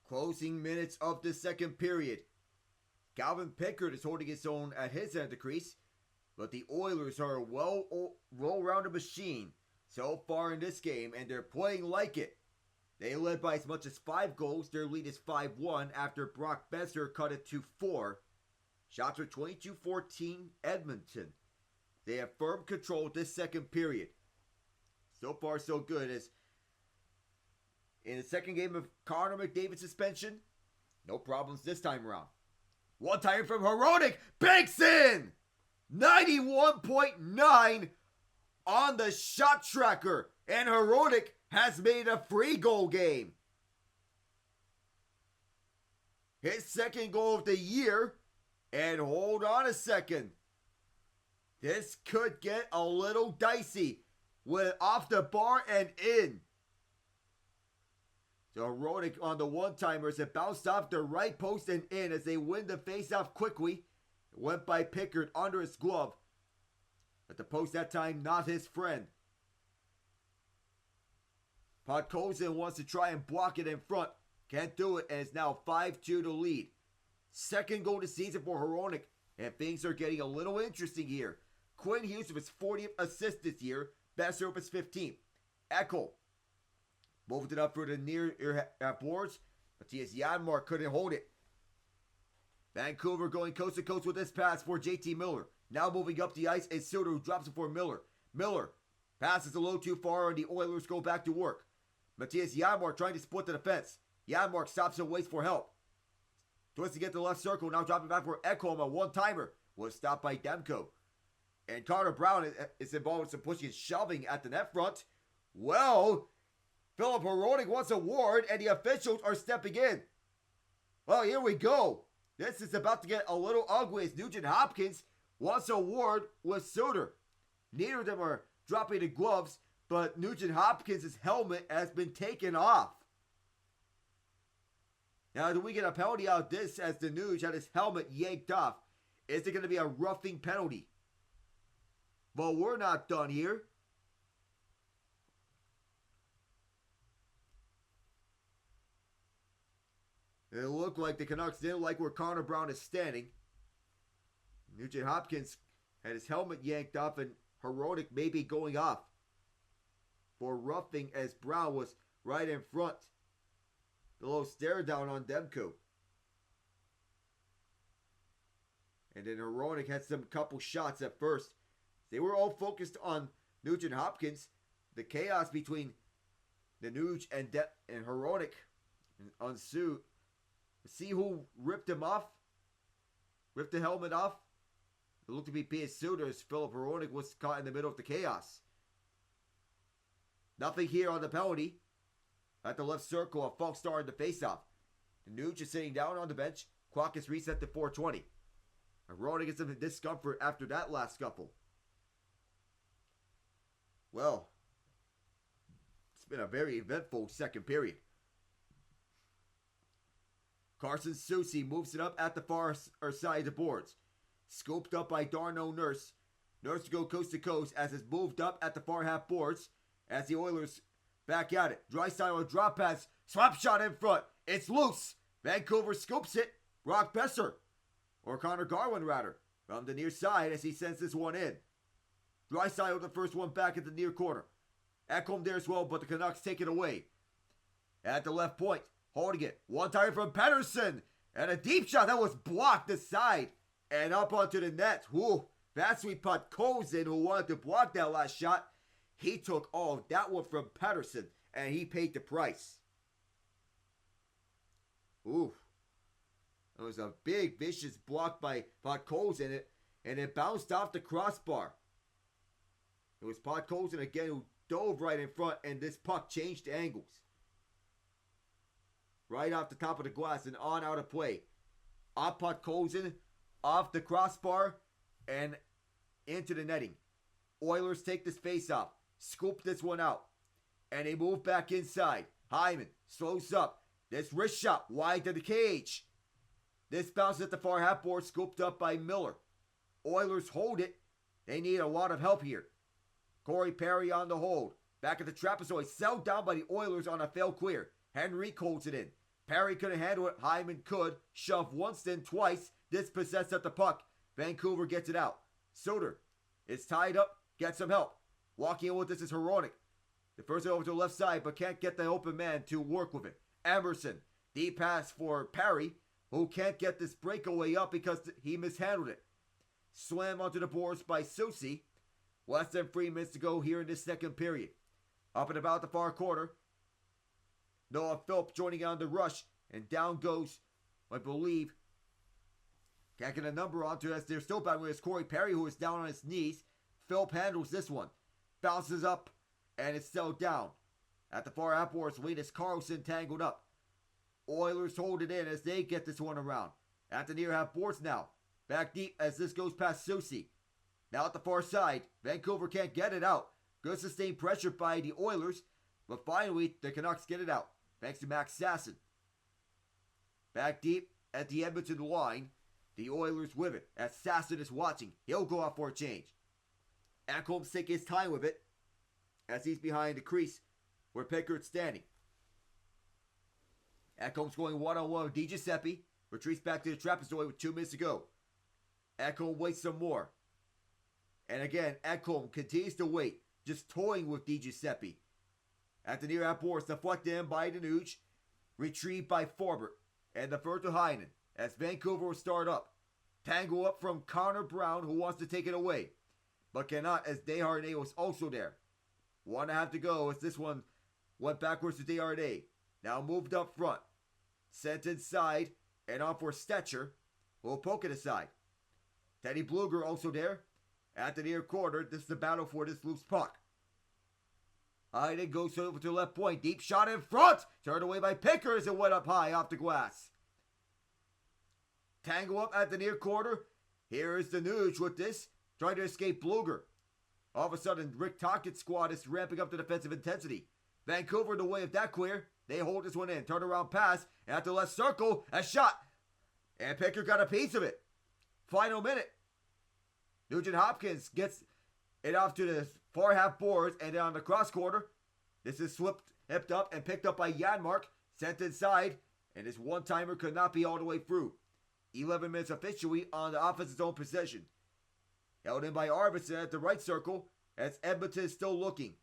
Closing minutes of the second period. Calvin Pickard is holding his own at his end of the crease, but the Oilers are a well-rounded machine so far in this game, and they're playing like it. They led by as much as 5 goals. Their lead is 5-1 after Brock Besser cut it to 4. Shots are 22-14 Edmonton. They have firm control this second period. So far, so good. As in the second game of Connor McDavid suspension, no problems this time around. One time from Hronek, banks in! 91.9 on the shot tracker. And Hronek has made a free goal game. His second goal of the year. And hold on a second. This could get a little dicey. With off the bar and in. So Hronek on the one-timers. It bounced off the right post and in as they win the face-off quickly. It went by Pickard under his glove. But the post that time, not his friend. Podkolzin wants to try and block it in front. Can't do it, and it's now 5-2 to lead. Second goal this season for Hronek, and things are getting a little interesting here. Quinn Hughes with his 40th assist this year. Besser with his 15th. Ekholm moved it up for the near boards. Matthias Janmark couldn't hold it. Vancouver going coast to coast with this pass for JT Miller. Now moving up the ice, and Suter who drops it for Miller. Miller passes a little too far, and the Oilers go back to work. Matthias Janmark trying to split the defense. Janmark stops and waits for help. Twists to get to the left circle, now dropping back for Ekholm. A one-timer was stopped by Demko. And Connor Brown is involved with some pushing and shoving at the net front. Well, Philip Hronek wants a ward, and the officials are stepping in. Well, here we go. This is about to get a little ugly as Nugent-Hopkins wants a ward with Suter. Neither of them are dropping the gloves, but Nugent-Hopkins' helmet has been taken off. Now, do we get a penalty out of this as the Nuge had his helmet yanked off? Is it going to be a roughing penalty? But we're not done here. It looked like the Canucks didn't like where Connor Brown is standing. Nugent-Hopkins had his helmet yanked off, and Hronek may be going off for roughing as Brown was right in front. The little stare down on Demko. And then Hronek had some couple shots at first. They were all focused on Nugent-Hopkins. The chaos between the Nuge and Hronek ensued. See who ripped him off? Ripped the helmet off? It looked to be P.S. Suter as Philip Hronek was caught in the middle of the chaos. Nothing here on the penalty. At the left circle, a false start in the faceoff. The Nuge is sitting down on the bench. Clock is reset to 4:20. Hronek gets some discomfort after that last scuffle. Well, it's been a very eventful second period. Carson Soucy moves it up at the far side of the boards. Scooped up by Darnell Nurse. Nurse to go coast to coast as it's moved up at the far half boards as the Oilers back at it. Draisaitl with drop pass. Swap shot in front. It's loose. Vancouver scoops it. Brock Besser. Or Conor Garland rather. From the near side as he sends this one in. Draisaitl with the first one back at the near corner. Ekholm there as well, but the Canucks take it away. At the left point. Holding it. One time from Pettersson. And a deep shot that was blocked aside. And up onto the net. Whew. That's sweet Podkolzin who wanted to block that last shot. He took all of that one from Pettersson. And he paid the price. Ooh. It was a big vicious block by Podkolzin. And it bounced off the crossbar. It was Podkolzin again who dove right in front. And this puck changed angles. Right off the top of the glass and on out of play. Off Podkolzin, off the crossbar, and into the netting. Oilers take this face off. Scoop this one out. And they move back inside. Hyman slows up. This wrist shot wide to the cage. This bounces at the far half board, scooped up by Miller. Oilers hold it. They need a lot of help here. Corey Perry on the hold. Back at the trapezoid, settled down by the Oilers on a failed clear. Henrique holds it in. Perry couldn't handle it. Hyman could. Shove once, then twice. Dispossessed at the puck. Vancouver gets it out. Suter is tied up. Gets some help. Walking in with this is Hronek. The first over to the left side, but can't get the open man to work with it. Emerson, deep pass for Perry, who can't get this breakaway up because he mishandled it. Slam onto the boards by Susie. Less than 3 minutes to go here in this second period. Up and about the far corner. Noah Philp joining on the rush, and down goes, I believe, can't get a number onto as they're still battling with Corey Perry, who is down on his knees. Philp handles this one. Bounces up, and it's still down. At the far half boards, Linus Carlson tangled up. Oilers hold it in as they get this one around. At the near half boards now. Back deep as this goes past Susie. Now at the far side, Vancouver can't get it out. Good sustained pressure by the Oilers, but finally the Canucks get it out, thanks to Max Sasson. Back deep at the Edmonton line, the Oilers with it, as Sasson is watching. He'll go out for a change. Ekholm's taking his time with it, as he's behind the crease where Pickett's standing. Ekholm's going one-on-one with DiGiuseppe, retreats back to the trapezoid with 2 minutes to go. Ekholm waits some more. And again, Ekholm continues to wait, just toying with DiGiuseppe. At the near half boards, deflected in by Danuge, retrieved by Forbert, and deferred to Heinen, as Vancouver will start up. Tangle up from Connor Brown, who wants to take it away, but cannot as Desharnais was also there. 1.5 to go as this one went backwards to Desharnais. Now moved up front. Sent inside, and on for Stetcher, who will poke it aside. Teddy Bluger also there. At the near corner, this is the battle for this loose puck. Heinen goes over to the left point. Deep shot in front. Turned away by Picker as it went up high off the glass. Tangle up at the near corner. Here is Danuge with this. Trying to escape Bluger. All of a sudden, Rick Tocchet's squad is ramping up the defensive intensity. Vancouver in the way of that clear. They hold this one in. Turn around pass. At the left circle. A shot. And Picker got a piece of it. Final minute. Nugent-Hopkins gets it off to the far half boards and then on the cross corner. This is hipped up and picked up by Janmark. Sent inside. And this one-timer could not be all the way through. 11 minutes officially on the offense's own possession. Held in by Arvidsson at the right circle as Edmonton is still looking.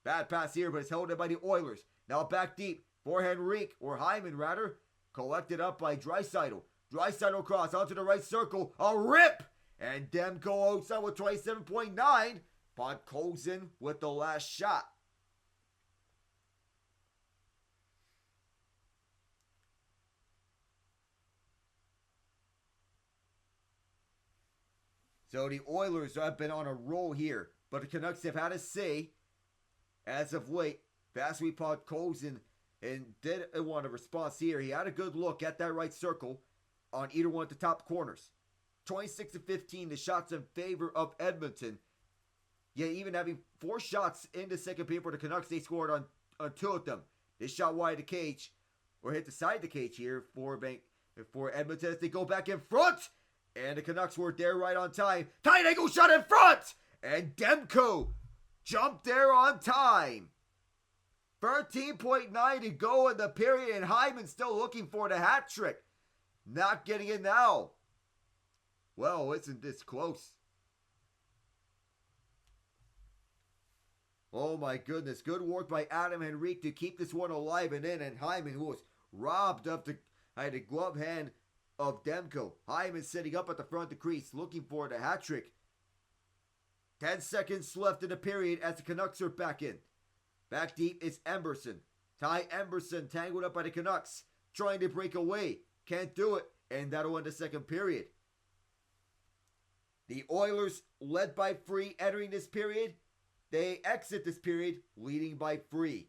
Bad pass here, but it's held in by the Oilers. Now back deep for Henrique, or Hyman rather. Collected up by Draisaitl. Draisaitl cross onto the right circle. A rip! And Demko outside with 27.9. Podkolzin with the last shot. So the Oilers have been on a roll here, but the Canucks have had a say as of late. Vasily Podkolzin and did want a response here. He had a good look at that right circle on either one of the top corners. 26-15, the shots in favor of Edmonton. Yet even having 4 shots in the second period for the Canucks, they scored on 2 of them. They shot wide of the cage, or hit the side of the cage here for Edmonton as they go back in front. And the Canucks were there right on time. Tight angle shot in front! And Demko jumped there on time. 13.9 to go in the period, and Hyman still looking for the hat trick. Not getting it now. Well, isn't this close? Oh my goodness. Good work by Adam Henrique to keep this one alive and in. And Hyman, who was robbed of the glove hand of Demko. Hyman sitting up at the front of the crease looking for the hat trick. 10 seconds left in the period as the Canucks are back in. Back deep is Emberson. Ty Emberson tangled up by the Canucks. Trying to break away. Can't do it. And that'll end the second period. The Oilers led by 3 entering this period. They exit this period leading by 3.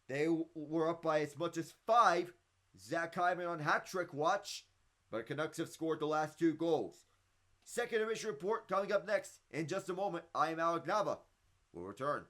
They were up by as much as 5. Zach Hyman on hat trick watch. But Canucks have scored the last 2 goals. Second intermission report coming up next. In just a moment, I am Alec Nava. We'll return.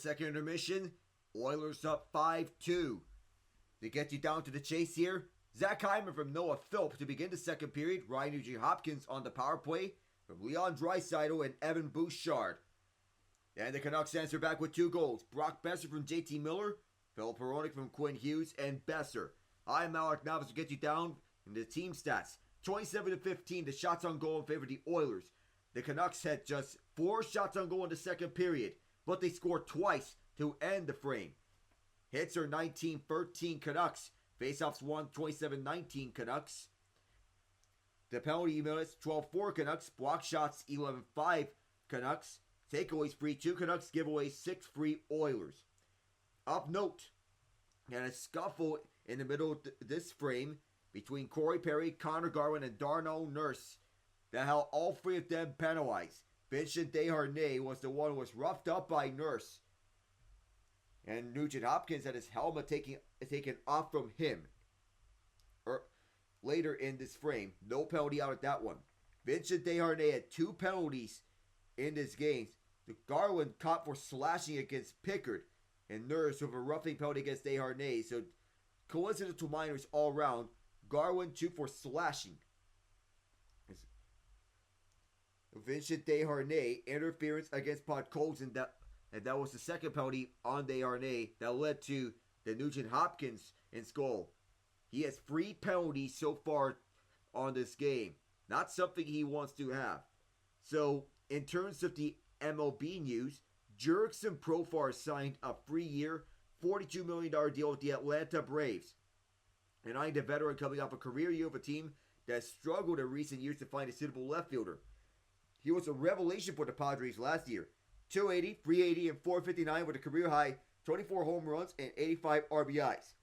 second intermission, Oilers up 5-2. To get you down to the chase here, Zach Hyman from Noah Philp to begin the second period. Ryan Nugent-Hopkins on the power play from Leon Draisaitl and Evan Bouchard. And the Canucks answer back with 2 goals. Brock Besser from JT Miller, Phil Peronic from Quinn Hughes, and Besser. I'm Alec Navas to get you down in the team stats. 27-15, the shots on goal in favor of the Oilers. The Canucks had just 4 shots on goal in the second period, but they scored twice to end the frame. Hits are 19-13 Canucks. Faceoffs won 27-19 Canucks. The penalty minutes 12-4 Canucks. Block shots 11-5 Canucks. Takeaways free 2 Canucks. Giveaways 6 free Oilers. Up note, and a scuffle in the middle of this frame between Corey Perry, Conor Garland, and Darnell Nurse that held all 3 of them penalized. Vincent Desharnais was the one who was roughed up by Nurse. And Nugent-Hopkins had his helmet taken off from him. Later in this frame, no penalty out of that one. Vincent Desharnais had 2 penalties in this game. The Garland caught for slashing against Pickard, and Nurse with a roughing penalty against Desharnais. So coincidental minors all round. Garland 2 for slashing. Vincent Desharnais interference against Podkolzin, and that was the second penalty on Desharnais that led to the Nugent-Hopkins in goal. He has 3 penalties so far on this game. Not something he wants to have. So, in terms of the MLB news, Jurickson Profar signed a 3-year, $42 million deal with the Atlanta Braves. And eyeing the veteran coming off a career year of a team that has struggled in recent years to find a suitable left fielder. He was a revelation for the Padres last year. 280, 380, and 459 with a career high 24 home runs and 85 RBIs.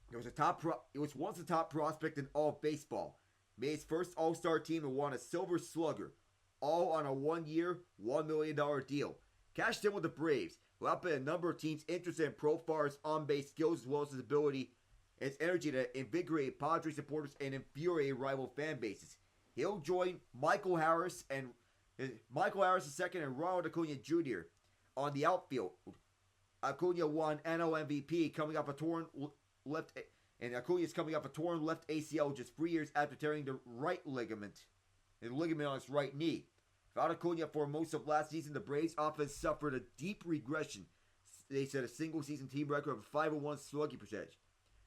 He was once a top prospect in all of baseball. Made his first All-Star team and won a Silver Slugger. All on a 1-year, $1 million deal. Cashed in with the Braves, who have been a number of teams interested in Profar's on-base skills as well as his ability and his energy to invigorate Padres supporters and infuriate rival fan bases. He'll join Michael Harris II and Ronald Acuna Jr. on the outfield. Acuna won NL MVP coming off a torn left, and Acuna is coming off a torn left ACL just 3 years after tearing the right ligament, the ligament on his right knee. Without Acuna for most of last season, the Braves offense suffered a deep regression. They set a single-season team record of 501 slugging percentage.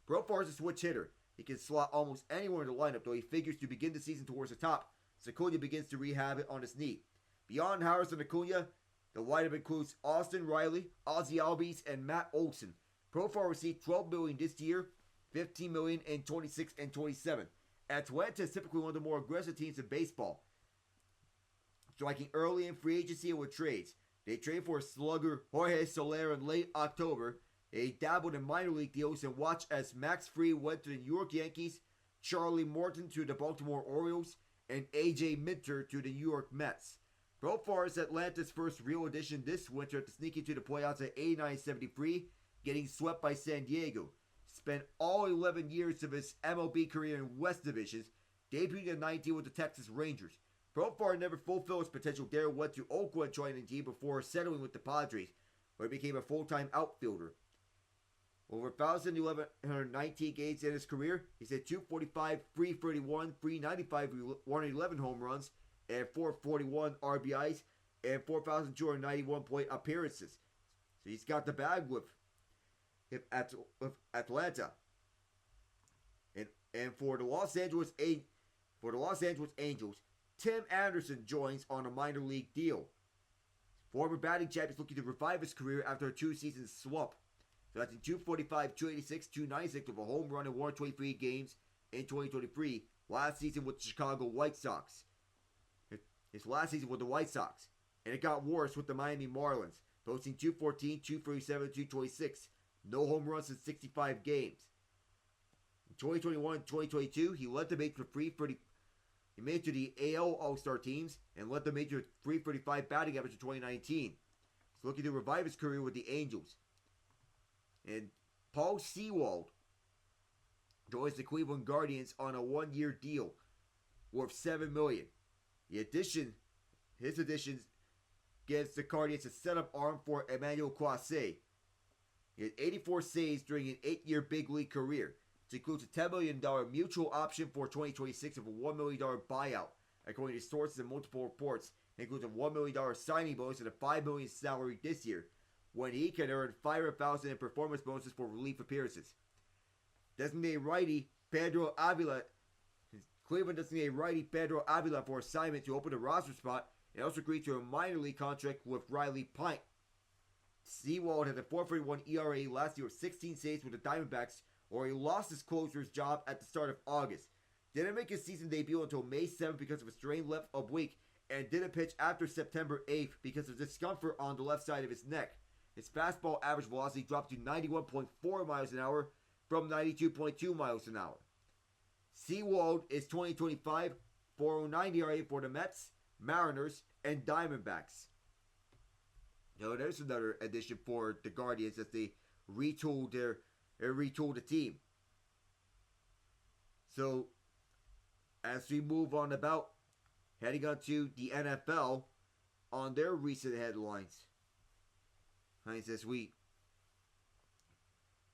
Profar is a switch hitter. He can slot almost anywhere in the lineup, though he figures to begin the season towards the top. Acuna begins to rehab it on his knee. Beyond Harris and Acuna, the lineup includes Austin Riley, Ozzie Albies, and Matt Olson. Profar received $12 million this year, $15 million in 26 and 27. Atlanta is typically one of the more aggressive teams in baseball, striking early in free agency and with trades. They traded for slugger Jorge Soler in late October. They dabbled in minor league deals and watched as Max Fried went to the New York Yankees, Charlie Morton to the Baltimore Orioles, and A.J. Minter to the New York Mets. Profar is Atlanta's first real addition this winter to sneak into the playoffs at 89-73, getting swept by San Diego. Spent all 11 years of his MLB career in West Divisions, debuting at 19 with the Texas Rangers. Profar never fulfilled his potential there, went to Oakland joining the team before settling with the Padres, where he became a full-time outfielder. Over 1,119 games in his career, he's had 245, 331, 395, 111 home runs, and 441 RBIs, and 4,291 plate appearances. So he's got the bag with Atlanta. And for the Los Angeles Angels, Tim Anderson joins on a minor league deal. Former batting champ is looking to revive his career after a 2-season slump. So that's in 245, 286, 296 with a home run in 123 games in 2023. Last season with the Chicago White Sox. His last season with the White Sox. And it got worse with the Miami Marlins. Posting 214, 237, 226. No home runs in 65 games. In 2021 and 2022, he led the major he made it to the AL All-Star teams and led the major 335 batting average in 2019. He's looking to revive his career with the Angels. And Paul Sewald joins the Cleveland Guardians on a 1-year deal worth $7 million. His additions gives the Guardians a setup arm for Emmanuel Croisset. He had 84 saves during an 8-year big league career. This includes a $10 million mutual option for 2026 of a $1 million buyout. According to sources and multiple reports, it includes a $1 million signing bonus and a $5 million salary this year, when he can earn $500,000 in performance bonuses for relief appearances. Designated righty Pedro Avila, Cleveland designated righty Pedro Avila for assignment to open a roster spot, and also agreed to a minor league contract with Riley Pint. Seawald had a 4.41 ERA last year with 16 saves with the Diamondbacks, or he lost his closer's job at the start of August. Didn't make his season debut until May 7th because of a strained left oblique, and didn't pitch after September 8th because of discomfort on the left side of his neck. His fastball average velocity dropped to 91.4 miles an hour from 92.2 miles an hour. Seawald is 2025, 4.09 ERA for the Mets, Mariners, and Diamondbacks. There's another addition for the Guardians as they retooled the team. So, as we move on about heading on to the NFL on their recent headlines this week,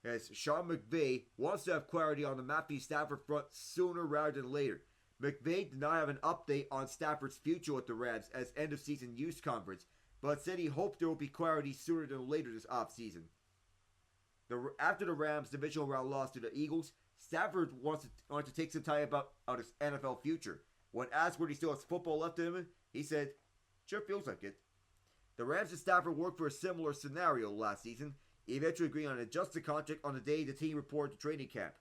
as Sean McVay wants to have clarity on the Matthew Stafford front sooner rather than later. McVay did not have an update on Stafford's future with the Rams as end-of-season news conference, but said he hoped there will be clarity sooner than later this offseason. After the Rams' divisional round loss to the Eagles, Stafford wanted to take some time about his NFL future. When asked whether he still has football left in him, he said, "Sure feels like it." The Rams and Stafford worked for a similar scenario last season, eventually agreeing on an adjusted contract on the day the team reported to training camp.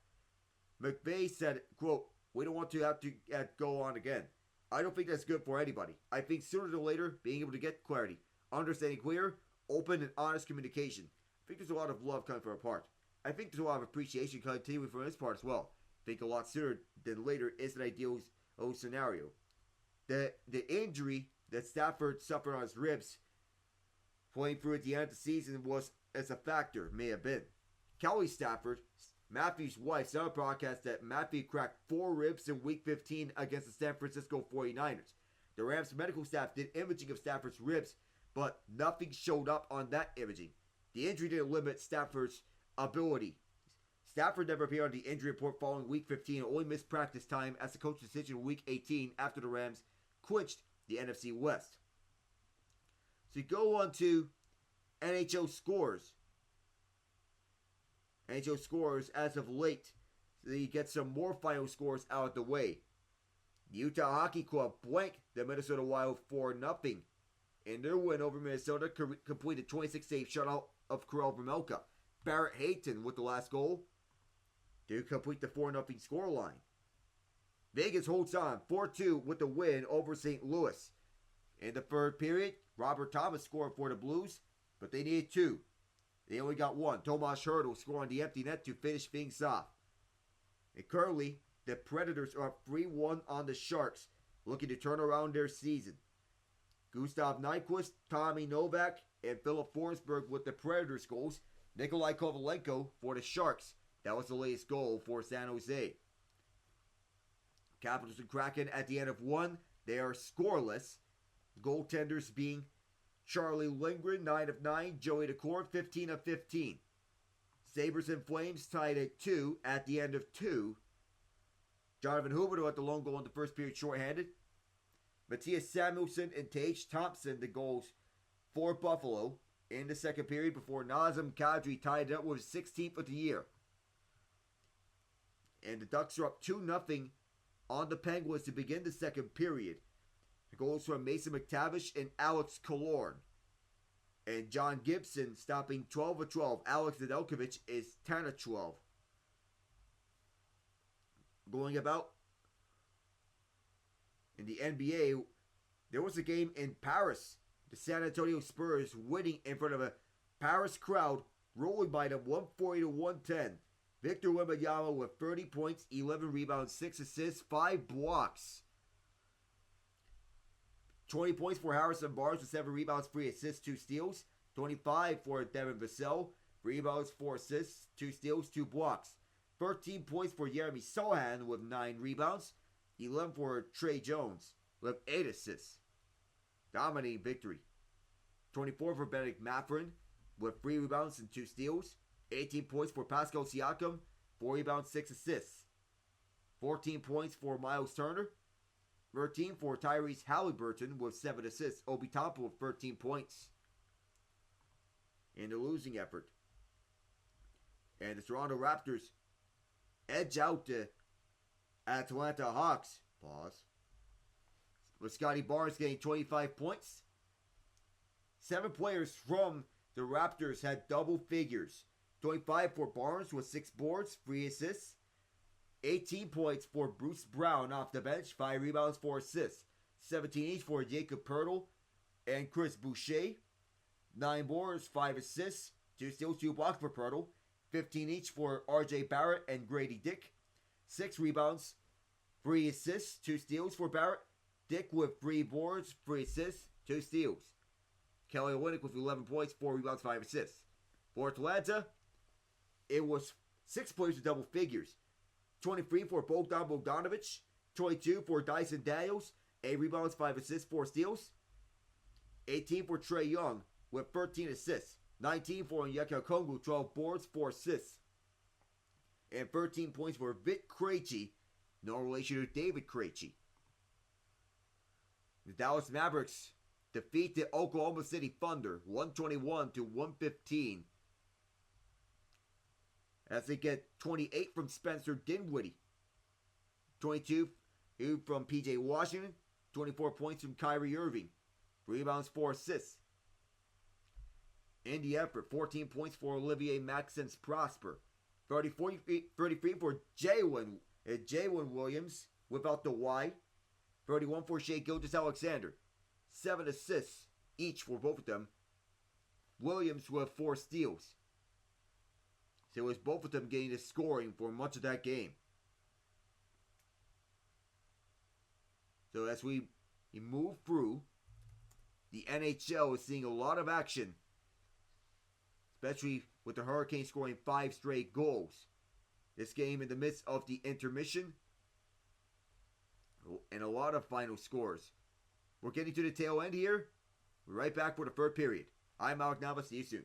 McVay said, quote, "We don't want to have to go on again. I don't think that's good for anybody. I think sooner than later, being able to get clarity, understanding clear, open, and honest communication. I think there's a lot of love coming from our part. I think there's a lot of appreciation continuing from his part as well. I think a lot sooner than later is an ideal scenario." The injury that Stafford suffered on his ribs playing through at the end of the season was as a factor, may have been. Kelly Stafford, Matthew's wife, said on a broadcast that Matthew cracked 4 ribs in Week 15 against the San Francisco 49ers. The Rams medical staff did imaging of Stafford's ribs, but nothing showed up on that imaging. The injury didn't limit Stafford's ability. Stafford never appeared on the injury report following Week 15 and only missed practice time as the coach's decision in Week 18 after the Rams clinched the NFC West. So you go on to NHL scores. NHL scores as of late. So you get some more final scores out of the way. The Utah Hockey Club blanked the Minnesota Wild 4-0 in their win over Minnesota, completed 26-save shutout of Karel Vejmelka. Barrett Hayton with the last goal to complete the 4-0 scoreline. Vegas holds on 4-2 with the win over St. Louis. In the third period, Robert Thomas scored for the Blues, but they needed 2. They only got 1. Tomas Hertl scoring the empty net to finish things off. And currently, the Predators are up 3-1 on the Sharks, looking to turn around their season. Gustav Nyquist, Tommy Novak, and Philip Forsberg with the Predators goals. Nikolai Kovalenko for the Sharks. That was the latest goal for San Jose. Capitals and Kraken at the end of 1. They are scoreless. Goaltenders being Charlie Lindgren, 9 of 9. Joey Daccord, 15 of 15. Sabres and Flames tied at 2 at the end of 2. Jonathan Huberdeau at the lone goal in the first period shorthanded. Matthias Samuelsson and Tage Thompson the goals for Buffalo in the second period before Nazem Kadri tied it up with his 16th of the year. And the Ducks are up 2-0 on the Penguins to begin the second period. The goals from Mason McTavish and Alex Killorn. And John Gibson stopping 12 of 12. Alex Nedeljkovic is 10 of 12. Going about in the NBA, there was a game in Paris. The San Antonio Spurs winning in front of a Paris crowd, rolling by them 140-110. Victor Wembanyama with 30 points, 11 rebounds, 6 assists, 5 blocks. 20 points for Harrison Barnes with 7 rebounds, 3 assists, 2 steals. 25 for Devin Vassell, 3 rebounds, 4 assists, 2 steals, 2 blocks. 13 points for Jeremy Sohan with 9 rebounds. 11 for Trey Jones with 8 assists. Dominating victory. 24 for Bennedict Mathurin with 3 rebounds and 2 steals. 18 points for Pascal Siakam, 4 rebounds, 6 assists. 14 points for Miles Turner. 13 for Tyrese Halliburton with 7 assists. Obi Toppin with 13 points in the losing effort. And the Toronto Raptors edge out the Atlanta Hawks. With Scotty Barnes getting 25 points. 7 players from the Raptors had double figures. 25 for Barnes with 6 boards, 3 assists. 18 points for Bruce Brown off the bench, 5 rebounds, 4 assists. 17 each for Jakob Poeltl and Chris Boucher. 9 boards, 5 assists, 2 steals, 2 blocks for Poeltl. 15 each for RJ Barrett and Grady Dick. 6 rebounds, 3 assists, 2 steals for Barrett. Dick with 3 boards, 3 assists, 2 steals. Kelly Olynyk with 11 points, 4 rebounds, 5 assists. For Atlanta, it was 6 players with double figures. 23 for Bogdan Bogdanovic, 22 for Dyson Daniels, 8 rebounds, 5 assists, 4 steals. 18 for Trae Young with 13 assists. 19 for Onyeka Okongwu, 12 boards, 4 assists. And 13 points for Vic Krejci, no relation to David Krejci. The Dallas Mavericks defeat the Oklahoma City Thunder 121-115. As they get 28 from Spencer Dinwiddie, 22 from PJ Washington, 24 points from Kyrie Irving, 3 rebounds, 4 assists. In the effort, 14 points for Olivier Maxence Prosper, 33 for Jalen Williams without the Y, 31 for Shai Gilgeous-Alexander, 7 assists each for both of them. Williams with 4 steals. So it was both of them getting the scoring for much of that game. So as we move through, the NHL is seeing a lot of action, especially with the Hurricanes scoring 5 straight goals. This game in the midst of the intermission and a lot of final scores. We're getting to the tail end here. We're right back for the third period. I'm Alec Nava. See you soon.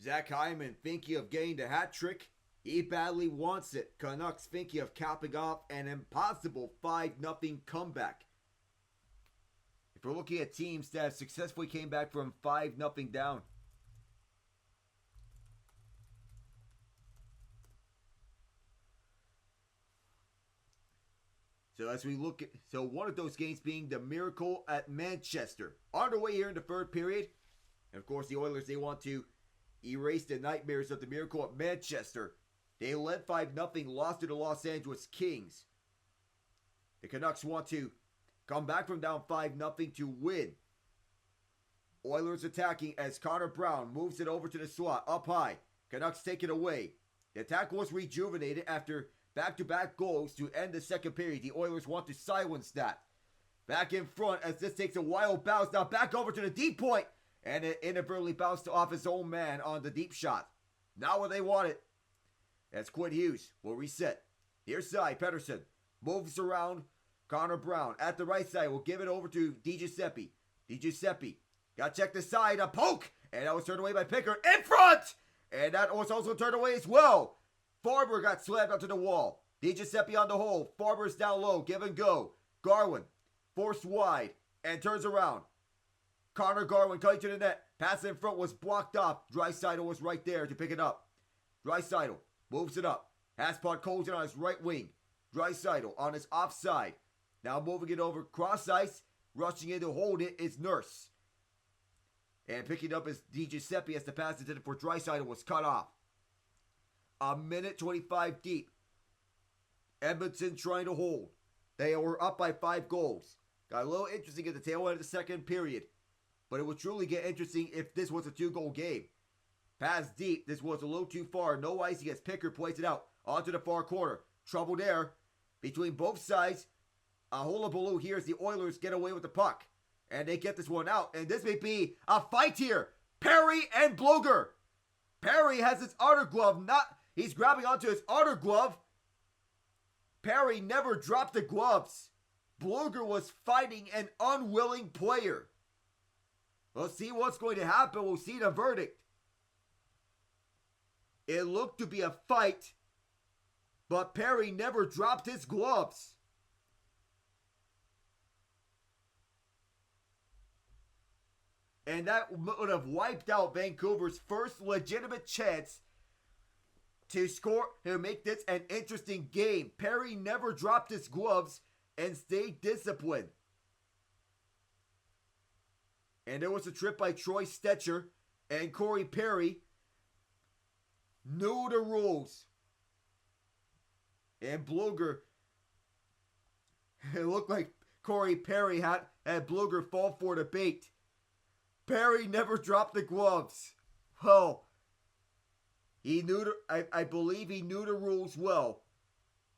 Zach Hyman thinking of getting the hat trick He badly wants it. Canucks thinking of capping off an impossible 5-0 comeback. If we're looking at teams that have successfully came back from 5-0 down. So as we look at, one of those games being the Miracle at Manchester. Underway here in the third period. And of course the Oilers, they want to erase the nightmares of the Miracle at Manchester. They led 5-0, lost to the Los Angeles Kings. The Canucks want to come back from down 5-0 to win. Oilers attacking as Connor Brown moves it over to the slot, up high. Canucks take it away. The attack was rejuvenated after back-to-back goals to end the second period. The Oilers want to silence that. Back in front as this takes a wild bounce. Now back over to the deep point. And it inadvertently bounced off his own man on the deep shot. Not what they wanted. As Quinn Hughes will reset. Near side, Pettersson moves around. Connor Brown at the right side will give it over to DiGiuseppe. DiGiuseppe got checked aside. A poke. And that was turned away by Pickard. In front! And that was also turned away as well. Farber got slammed onto the wall. DiGiuseppe on the hole. Farber's down low. Give and go. Garland forced wide and turns around. Conor Garland cutting to the net. Pass in front was blocked off. Draisaitl was right there to pick it up. Draisaitl moves it up. Has Podkolzin on his right wing. Draisaitl on his offside. Now moving it over cross ice. Rushing in to hold it is Nurse. And picking up is DiGiuseppe as the pass intended for Draisaitl was cut off. A minute 25 deep. Edmonton trying to hold. They were up by 5 goals. Got a little interesting at the tail end of the second period. But it would truly get interesting if this was a 2-goal game. Pass deep. This was a little too far. No icing as Pickard plays it out onto the far corner. Trouble there between both sides. A hullabaloo here as the Oilers get away with the puck. And they get this one out. And this may be a fight here. Perry and Blueger. Perry has his outer glove. He's grabbing onto his outer glove. Perry never dropped the gloves. Blueger was fighting an unwilling player. We'll see what's going to happen. We'll see the verdict. It looked to be a fight, but Perry never dropped his gloves. And that would have wiped out Vancouver's first legitimate chance to score, to make this an interesting game. Perry never dropped his gloves and stayed disciplined. And there was a trip by Troy Stecher, and Corey Perry knew the rules. And Blueger, it looked like Corey Perry had Blueger fall for the bait. Perry never dropped the gloves. Well, he knew I believe he knew the rules well.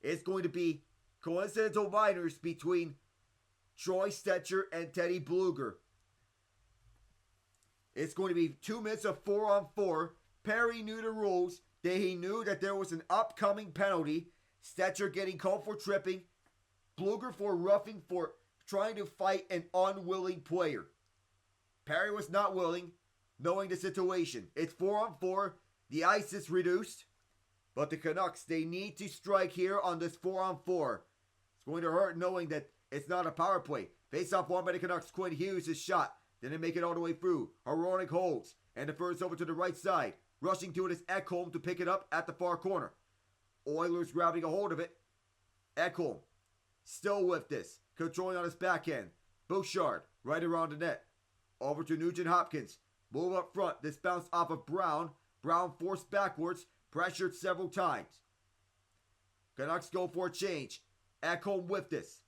It's going to be coincidental minors between Troy Stecher and Teddy Blueger. It's going to be 2 minutes of 4-on-4. Perry knew the rules. He knew that there was an upcoming penalty. Stecher getting called for tripping. Blueger for roughing for trying to fight an unwilling player. Perry was not willing, knowing the situation. It's 4-on-4. The ice is reduced. But the Canucks, they need to strike here on this 4-on-4. It's going to hurt knowing that it's not a power play. Face-off won by the Canucks. Quinn Hughes is shot. Didn't make it all the way through. Hronek holds. And defers over to the right side. Rushing to it is Ekholm to pick it up at the far corner. Oilers grabbing a hold of it. Ekholm still with this. Controlling on his backhand. Bouchard right around the net. Over to Nugent-Hopkins. Move up front. This bounced off of Brown. Brown forced backwards. Pressured several times. Canucks go for a change. Ekholm with this.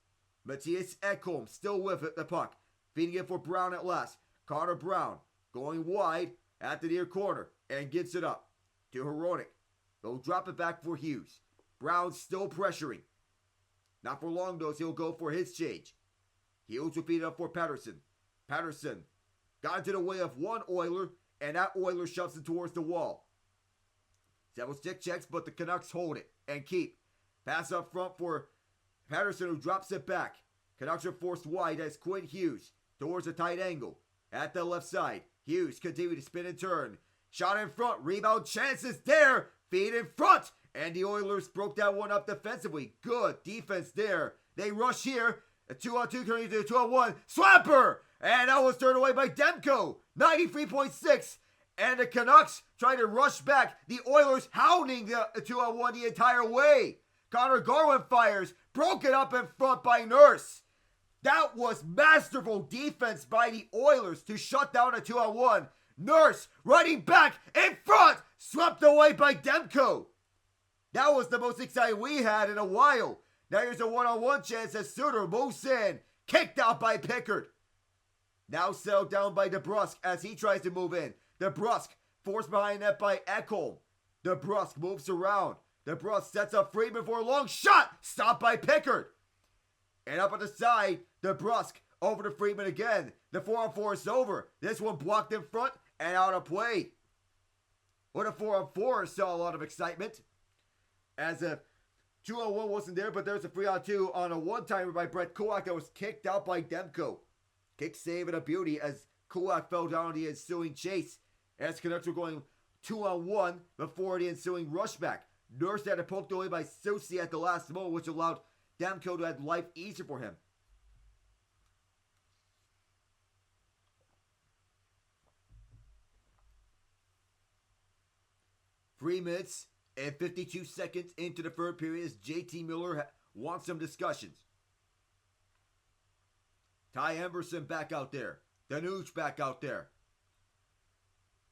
Matthias Ekholm still with it, the puck. Feeding it for Brown at last. Connor Brown going wide at the near corner and gives it up to Hronek. They'll drop it back for Hughes. Brown still pressuring. Not for long though, so he'll go for his change. Hughes will feed it up for Pettersson. Pettersson got into the way of one Oiler, and that Oiler shoves it towards the wall. Several stick checks, but the Canucks hold it and keep. Pass up front for Pettersson, who drops it back. Canucks are forced wide as Quinn Hughes towards a tight angle. At the left side, Hughes continue to spin and turn. Shot in front, rebound chances there. Feed in front, And the Oilers broke that one up defensively. Good defense there. They rush here. A 2-on-2 turning into a 2-on-1. Swapper! And that was turned away by Demko. 93.6. And the Canucks trying to rush back. The Oilers hounding the 2-on-1 the entire way. Conor Garland fires. Broken up in front by Nurse. That was masterful defense by the Oilers to shut down a 2-on-1. Nurse running back in front. Swept away by Demko. That was the most exciting we had in a while. Now here's a one-on-one chance as Suter moves in. Kicked out by Pickard. Now settled down by DeBrusk as he tries to move in. DeBrusk forced behind net by Ekholm. DeBrusk moves around. DeBrusk sets up Friedman for a long shot. Stopped by Pickard. And up at the side, DeBrusk over to Friedman again. The 4-on-4 is over. This one blocked in front and out of play. What a 4-on-4 saw a lot of excitement. As a 2-on-1 wasn't there, but there's a 3-on-2 on a one-timer by Brett Kulak that was kicked out by Demko. Kick save and a beauty as Kulak fell down the ensuing chase. As Canucks were going 2-on-1 before the ensuing rushback. Nurse had it poked away by Susie at the last moment, which allowed Demko to have life easier for him. Three minutes and 52 seconds into the third period as JT Miller wants some discussions. Ty Emberson back out there. Danuge back out there.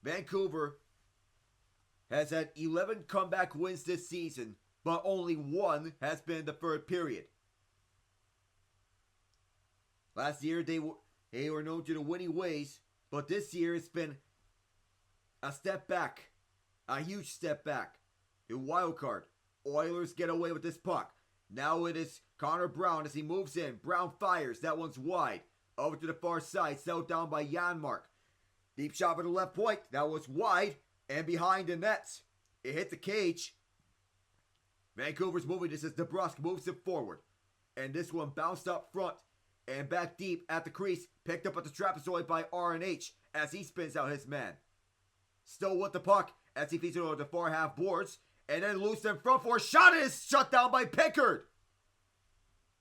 Vancouver has had 11 comeback wins this season, but only one has been in the third period. Last year they were known to the winning ways, but this year it's been a step back. A huge step back. The wild card. Oilers get away with this puck. Now it is Connor Brown as he moves in. Brown fires. That one's wide. Over to the far side. Settled down by Janmark. Deep shot for the left point. That was wide. And behind the nets. It hit the cage. Vancouver's moving this as DeBrusk moves it forward. And this one bounced up front. And back deep at the crease. Picked up at the trapezoid by RNH as he spins out his man. Still with the puck as he feeds it over the far half boards. And then loose in front for a shot is shut down by Pickard.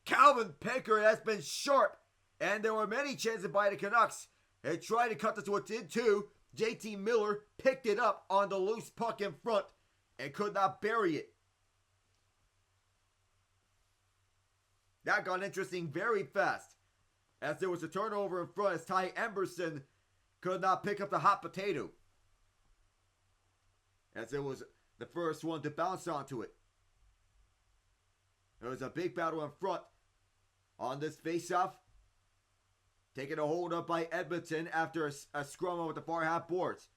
Calvin Pickard has been sharp. And there were many chances by the Canucks. They tried to cut this one in two. JT Miller picked it up on the loose puck in front and could not bury it. That got interesting very fast as there was a turnover in front as Ty Emberson could not pick up the hot potato. As it was the first one to bounce onto it. There was a big battle in front on this faceoff. Taking a hold up by Edmonton after a scrum over the far half boards.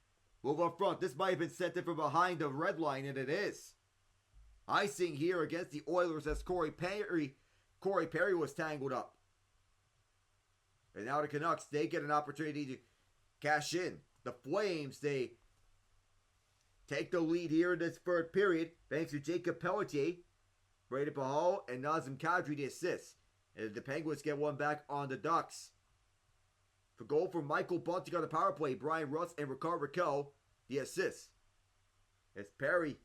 Move up front. This might have been sent in from behind the red line, and it is. Icing here against the Oilers as Corey Perry was tangled up. And now the Canucks, they get an opportunity to cash in. The Flames, they take the lead here in this third period, thanks to Jacob Pelletier, Brady Pahal, and Nazem Kadri the assists. And the Penguins get one back on the Ducks. For goal from Michael Bunting on the power play, Brian Russ and Ricard Raquel, the assists. As Perry,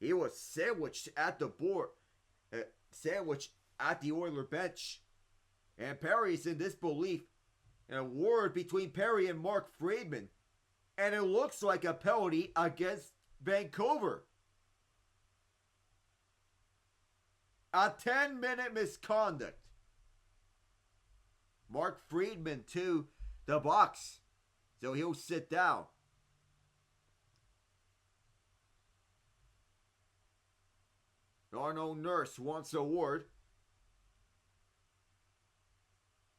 he was sandwiched at the board, sandwiched at the Oiler bench. And Perry's in disbelief. And a word between Perry and Mark Friedman. And it looks like a penalty against Vancouver. A 10-minute misconduct. Mark Friedman to the box. So he'll sit down. Arno Nurse wants a word.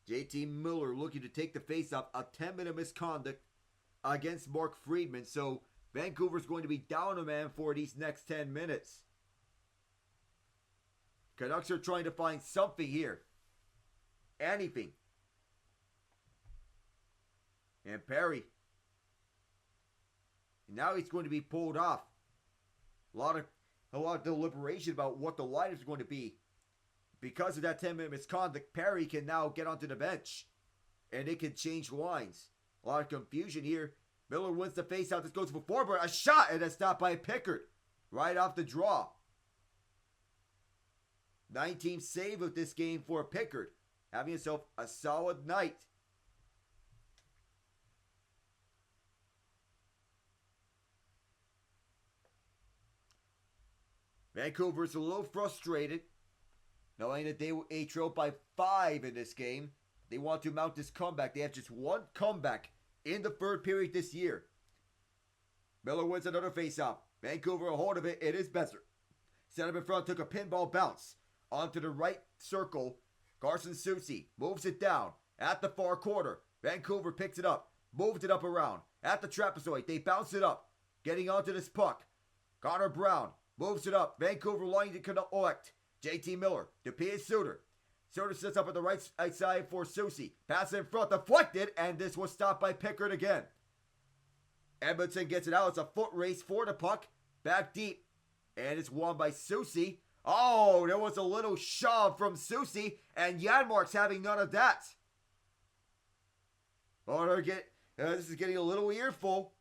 JT Miller looking to take the face-off. A 10-minute misconduct against Mark Friedman. So Vancouver's going to be down a man for these next 10 minutes. Canucks are trying to find something here. Anything. And Perry. Now he's going to be pulled off. A lot of deliberation about what the lineup is going to be. Because of that 10-minute misconduct, Perry can now get onto the bench. And they can change lines. A lot of confusion here. Miller wins the faceout. This goes for forward. A shot and a stop by Pickard. right off the draw. 19th save of this game for Pickard, having himself a solid night. Vancouver's a little frustrated, knowing that they were trailed by 5 in this game. They want to mount this comeback. They have just one comeback in the third period this year. Miller wins another faceoff. Vancouver a hold of it. It is Besser. Set up in front, took a pinball bounce onto the right circle. Carson Soucy moves it down at the far corner. Vancouver picks it up, moves it up around at the trapezoid. They bounce it up, getting onto this puck. Connor Brown moves it up. Vancouver lining to collect. JT Miller to P.A. Suter. Suter sits up at the right side for Soucy. Pass in front, deflected, and this was stopped by Pickard again. Edmonton gets it out. It's a foot race for the puck. Back deep. And it's won by Soucy. Oh, there was a little shove from Soucy, and Janmark's having none of that. Oh, this is getting a little earful.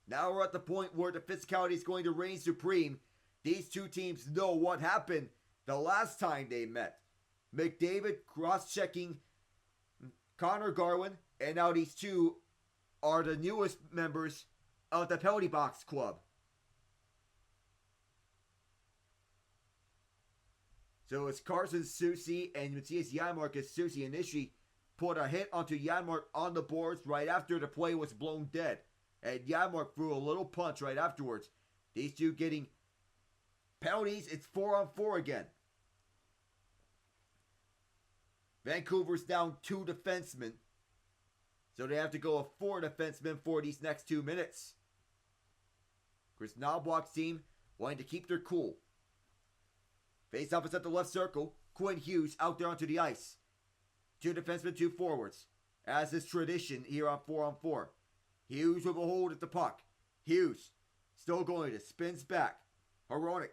Now we're at the point where the physicality is going to reign supreme. These two teams know what happened the last time they met. McDavid cross-checking Conor Garland, and now these two are the newest members of the penalty box club. So it's Carson Soucy and Matthias Janmark as Soucy initially put a hit onto Janmark on the boards right after the play was blown dead. And Janmark threw a little punch right afterwards. These two getting penalties. It's 4-on-4 again. Vancouver's down 2 defensemen. So they have to go a 4 defensemen for these next 2 minutes. Chris Knobloch's team wanting to keep their cool. Face-off is at the left circle. Quinn Hughes out there onto the ice. 2 defensemen, 2 forwards. As is tradition here on 4-on-4. Hughes with a hold at the puck. Hughes still going to spins back. Hronek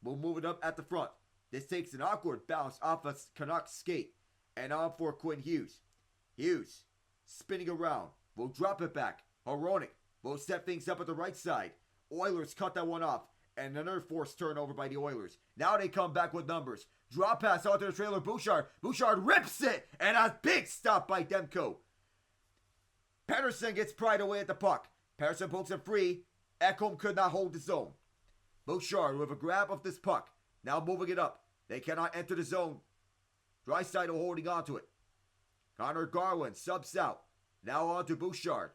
will move it up at the front. This takes an awkward bounce off a Canucks skate. And on for Quinn Hughes. Hughes spinning around. Will drop it back. Hronek will set things up at the right side. Oilers cut that one off. And another forced turnover by the Oilers. Now they come back with numbers. Drop pass out to the trailer. Bouchard. Bouchard rips it. And a big stop by Demko. Pettersson gets pried away at the puck. Pettersson pokes him free. Ekholm could not hold the zone. Bouchard with a grab of this puck. Now moving it up. They cannot enter the zone. Draisaitl holding on to it. Conor Garland subs out. Now on to Bouchard.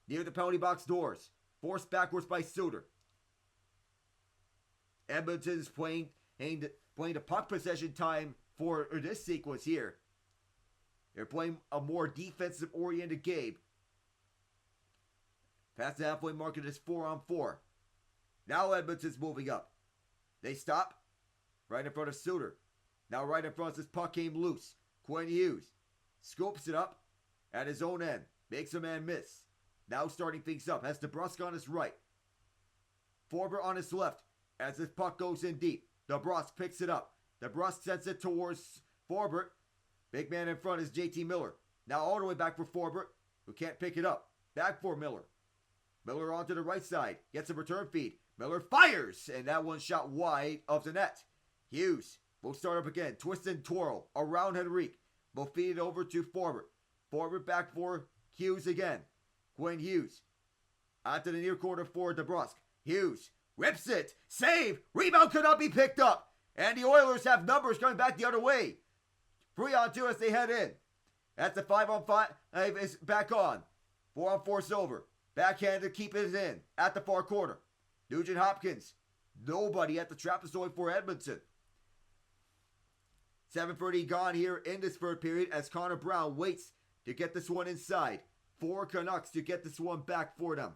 Near the penalty box doors. Forced backwards by Suter. Edmonton is playing the puck possession time for this sequence here. They're playing a more defensive-oriented game. Past the halfway mark, it is 4-on-4. Now Edmonton's moving up. They stop right in front of Suter. Now right in front, this puck came loose. Quinn Hughes scoops it up at his own end. Makes a man miss. Now starting things up. Has DeBrusk on his right. Forbert on his left. As this puck goes in deep. DeBrusk picks it up. DeBrusk sends it towards Forbert. Big man in front is JT Miller. Now all the way back for Forbert, who can't pick it up. Back for Miller. Miller onto the right side. Gets a return feed. Miller fires. And that one shot wide of the net. Hughes will start up again. Twist and twirl around Henrique. Will feed it over to Forbert. Forbert back for Hughes again. Quinn Hughes. Onto the near corner for DeBrusk. Hughes rips it. Save. Rebound could not be picked up. And the Oilers have numbers coming back the other way. 3-on-2 as they head in. That's the 5-on-5 is back on. 4-on-4 is over. Backhand to keep it in at the far corner. Nugent-Hopkins. Nobody at the trapezoid for Edmonton. 7:30 gone here in this third period as Connor Brown waits to get this one inside. 4 Canucks to get this one back for them.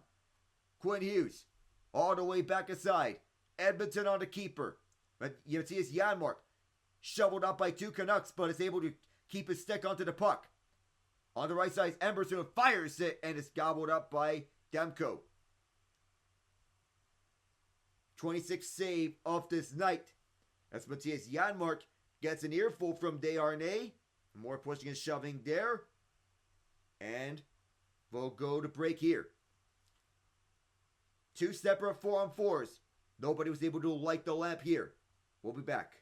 Quinn Hughes all the way back aside. Edmonton on the keeper. But you see it's Janmark shoveled up by 2 Canucks, but is able to keep his stick onto the puck. On the right side, Emberson fires it and is gobbled up by Demko. 26th save of this night. As Matthias Janmark gets an earful from Desharnais. More pushing and shoving there. And we'll go to break here. Two separate 4-on-4s. Nobody was able to light the lamp here. We'll be back.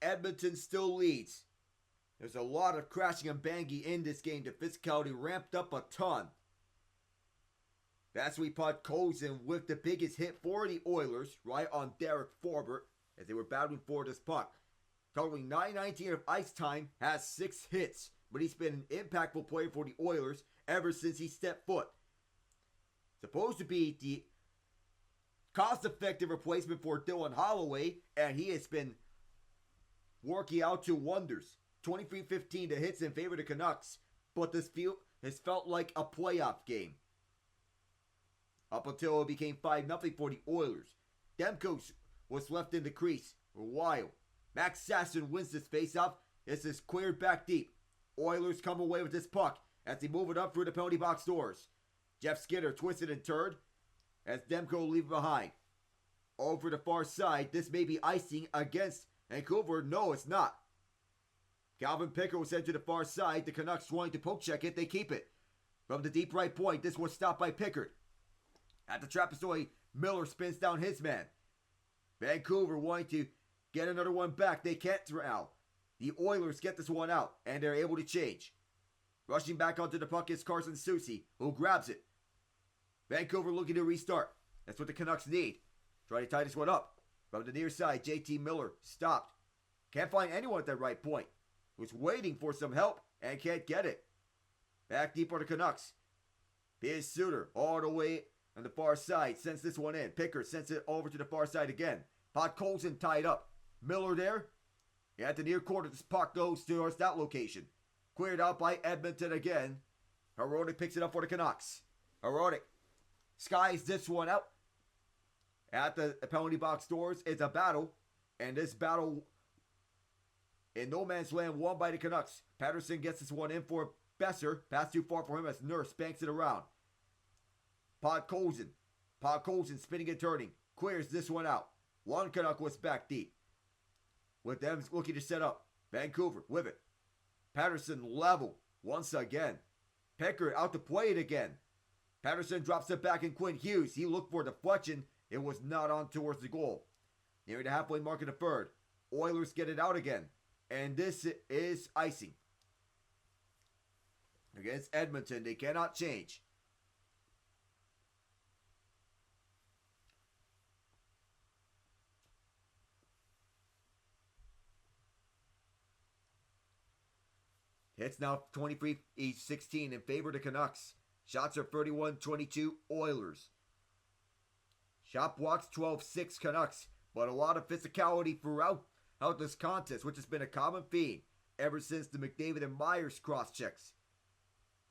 Edmonton still leads. There's a lot of crashing and banging in this game. The physicality ramped up a ton. That's we Podkolzin with the biggest hit for the Oilers, right on Derek Forbert, as they were battling for this puck. Totaling 9:19 of ice time, has 6 hits, but he's been an impactful player for the Oilers ever since he stepped foot. Supposed to be the cost-effective replacement for Dylan Holloway, and he has been working out to wonders. 23-15 to hits in favor of the Canucks, but this field has felt like a playoff game. Up until it became 5-0 for the Oilers. Demko was left in the crease for a while. Max Sasson wins this faceoff. This is cleared back deep. Oilers come away with this puck as they move it up through the penalty box doors. Jeff Skinner twisted and turned as Demko leave behind. Over the far side, this may be icing against Vancouver. No, it's not. Calvin Pickard was sent to the far side. The Canucks wanting to poke check it. They keep it. From the deep right point, this was stopped by Pickard. At the trapezoid, Miller spins down his man. Vancouver wanting to get another one back. They can't now. The Oilers get this one out, and they're able to change. Rushing back onto the puck is Carson Soucy, who grabs it. Vancouver looking to restart. That's what the Canucks need. Try to tie this one up. From the near side, JT Miller stopped. Can't find anyone at that right point. Was waiting for some help and can't get it. Back deep are the Canucks. Here's Suter all the way on the far side. Sends this one in. Pickard sends it over to the far side again. Podkolzin tied up. Miller there. At the near corner, this puck goes towards that location. Cleared out by Edmonton again. Herodic picks it up for the Canucks. Herodic skies this one out. At the penalty box doors, it's a battle. And this battle in no man's land won by the Canucks. Patterson gets this one in for Besser. Pass too far for him as Nurse banks it around. Podkolzin spinning and turning. Clears this one out. One Canuck was back deep. With them looking to set up. Vancouver with it. Patterson level once again. Pickard out to play it again. Patterson drops it back in Quinn Hughes. He looked for a deflection. It was not on towards the goal. Near the halfway mark of the third. Oilers get it out again. And this is icing. Against Edmonton, they cannot change. Hits now 23-16 in favor of the Canucks. Shots are 31-22 Oilers. Shot blocks 12-6 Canucks. But a lot of physicality throughout this contest, which has been a common theme ever since the McDavid and Myers cross-checks.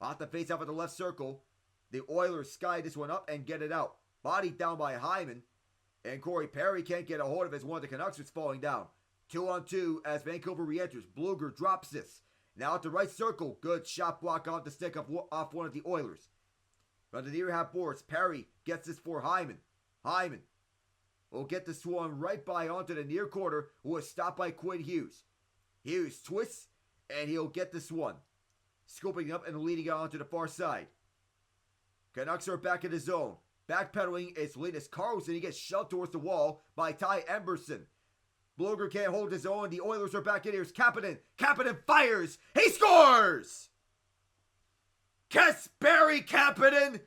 Off the face-off of the left circle, the Oilers sky this one up and get it out. Body down by Hyman. And Corey Perry can't get a hold of it as one of the Canucks is falling down. 2-on-2 as Vancouver re-enters. Blueger drops this. Now at the right circle. Good shot block off the stick off one of the Oilers. From the near half boards, Perry gets this for Hyman. Hyman will get this one right by onto the near corner, who is stopped by Quinn Hughes. Hughes twists, and he'll get this one. Scooping up and leading it onto the far side. Canucks are back in the zone. Backpedaling is Linus Karlsson. He gets shoved towards the wall by Ty Emberson. Blueger can't hold his own. The Oilers are back in. Here's Kapanen. Kapanen fires. He scores! Kasperi Kapanen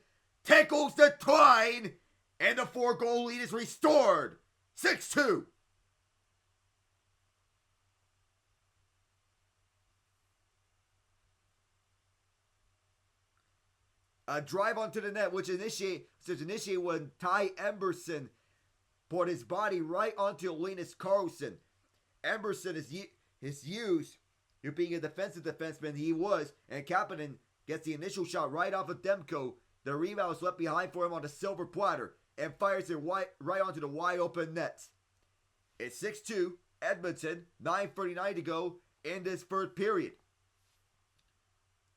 tackles the twine, and the 4-goal lead is restored. 6-2. A drive onto the net, which initiated when Ty Emberson put his body right onto Linus Karlsson. Emberson is used, you're being a defensive defenseman, he was, and Kapanen gets the initial shot right off of Demko. The rebound is left behind for him on the silver platter and fires it right onto the wide open net. It's 6-2, Edmonton, 9:39 to go in this third period.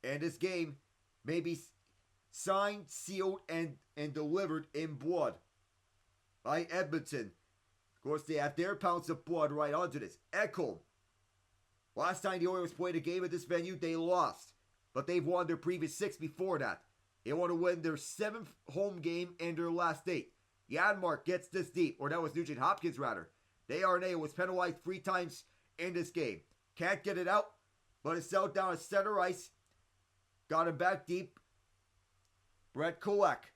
And this game may be signed, sealed, and delivered in blood by Edmonton. Of course, they have their pounds of blood right onto this. Ekholm. Last time the Oilers played a game at this venue, they lost. But they've won their previous 6 before that. They want to win their 7th home game in their last 8. Janmark gets this deep, or that was Nugent-Hopkins rather. Desharnais was penalized 3 times in this game. Can't get it out, but it's out down at center ice. Got him back deep. Brett Kulak.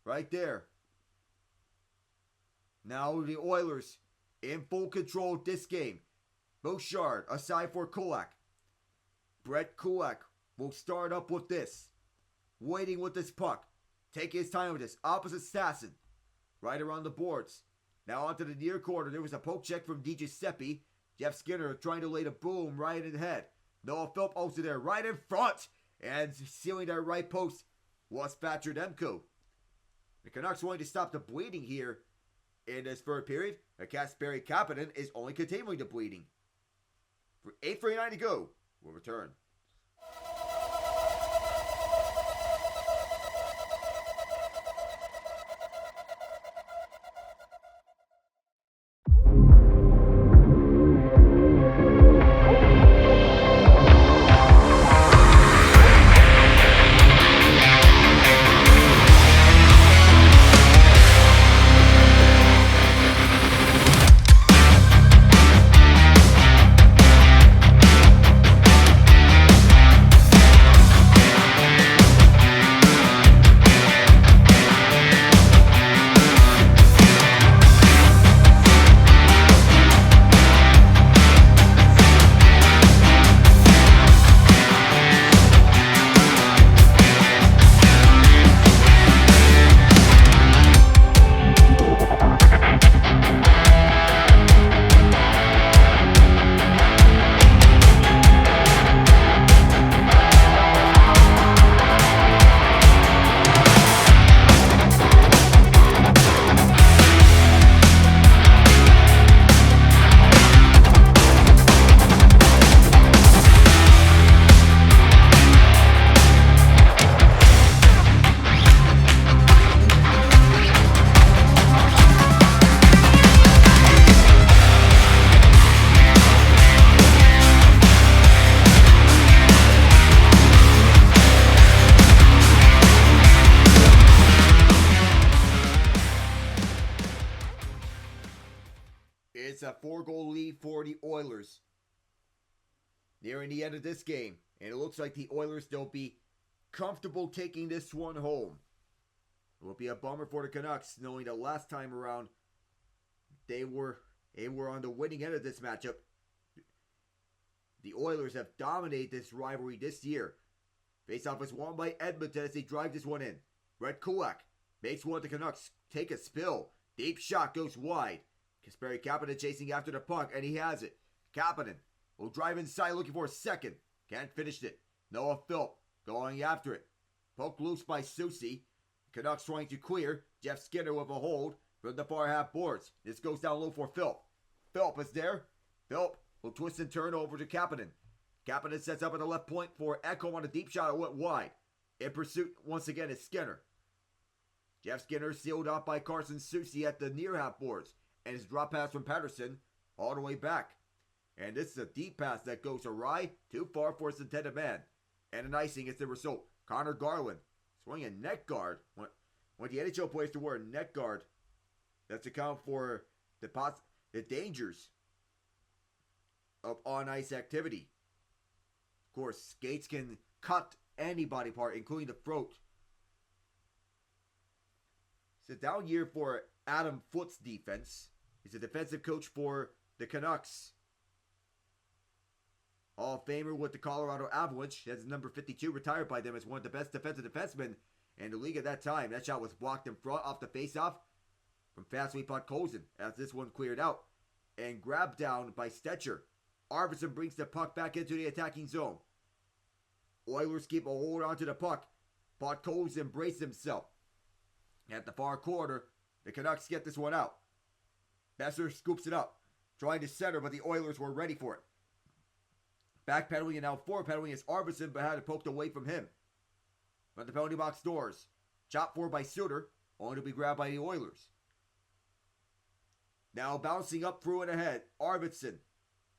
Right there. Now the Oilers in full control of this game. Bouchard aside for Kulak. Brett Kulak will start up with this. Waiting with this puck. Taking his time with this. Opposite Stassin. Right around the boards. Now onto the near corner. There was a poke check from DJ Seppi. Jeff Skinner trying to lay the boom right in the head. Noah Philp also there right in front. And sealing that right post was Thatcher Demko. The Canucks wanting to stop the bleeding here in this third period. Kasperi Kapanen is only continuing the bleeding. For 8:39 to go. We'll return. It's a 4-goal lead for the Oilers. Nearing the end of this game, and it looks like the Oilers will be comfortable taking this one home. It will be a bummer for the Canucks, knowing that last time around they were on the winning end of this matchup. The Oilers have dominated this rivalry this year. Faceoff is won by Edmonton as they drive this one in. Brett Kulak makes one of the Canucks take a spill. Deep shot goes wide. Kasperi Kapanen chasing after the puck, and he has it. Kapanen will drive inside looking for a second. Can't finish it. Noah Philp going after it. Poke loose by Susie. Canucks trying to clear. Jeff Skinner with a hold. from the far half boards. This goes down low for Philp. Philp is there. Philp will twist and turn over to Kapanen. Kapanen sets up at the left point for Echo on a deep shot. It went wide. In pursuit, once again, is Skinner. Jeff Skinner sealed off by Carson Soucy at the near half boards. And his drop pass from Patterson all the way back. And this is a deep pass that goes awry, too far for its intended man. And an icing is the result. Conor Garland swinging a net guard. When the NHL players to wear a net guard, that's account for the dangers of on-ice activity. Of course, skates can cut any body part, including the throat. It's a down year for Adam Foote's defense. He's a defensive coach for the Canucks. Hall of Famer with the Colorado Avalanche. That's number 52, retired by them as one of the best defensive defensemen in the league at that time. That shot was blocked in front off the faceoff from Vasily Podkolzin as this one cleared out. And grabbed down by Stetcher. Arvidsson brings the puck back into the attacking zone. Oilers keep a hold onto the puck. Podkolzin braces himself. At the far corner, the Canucks get this one out. Besser scoops it up, trying to center, but the Oilers were ready for it. Backpedaling and now forward-pedaling is Arvidsson, but had it poked away from him. But the penalty box doors. Chopped forward by Suter, only to be grabbed by the Oilers. Now bouncing up through and ahead, Arvidsson.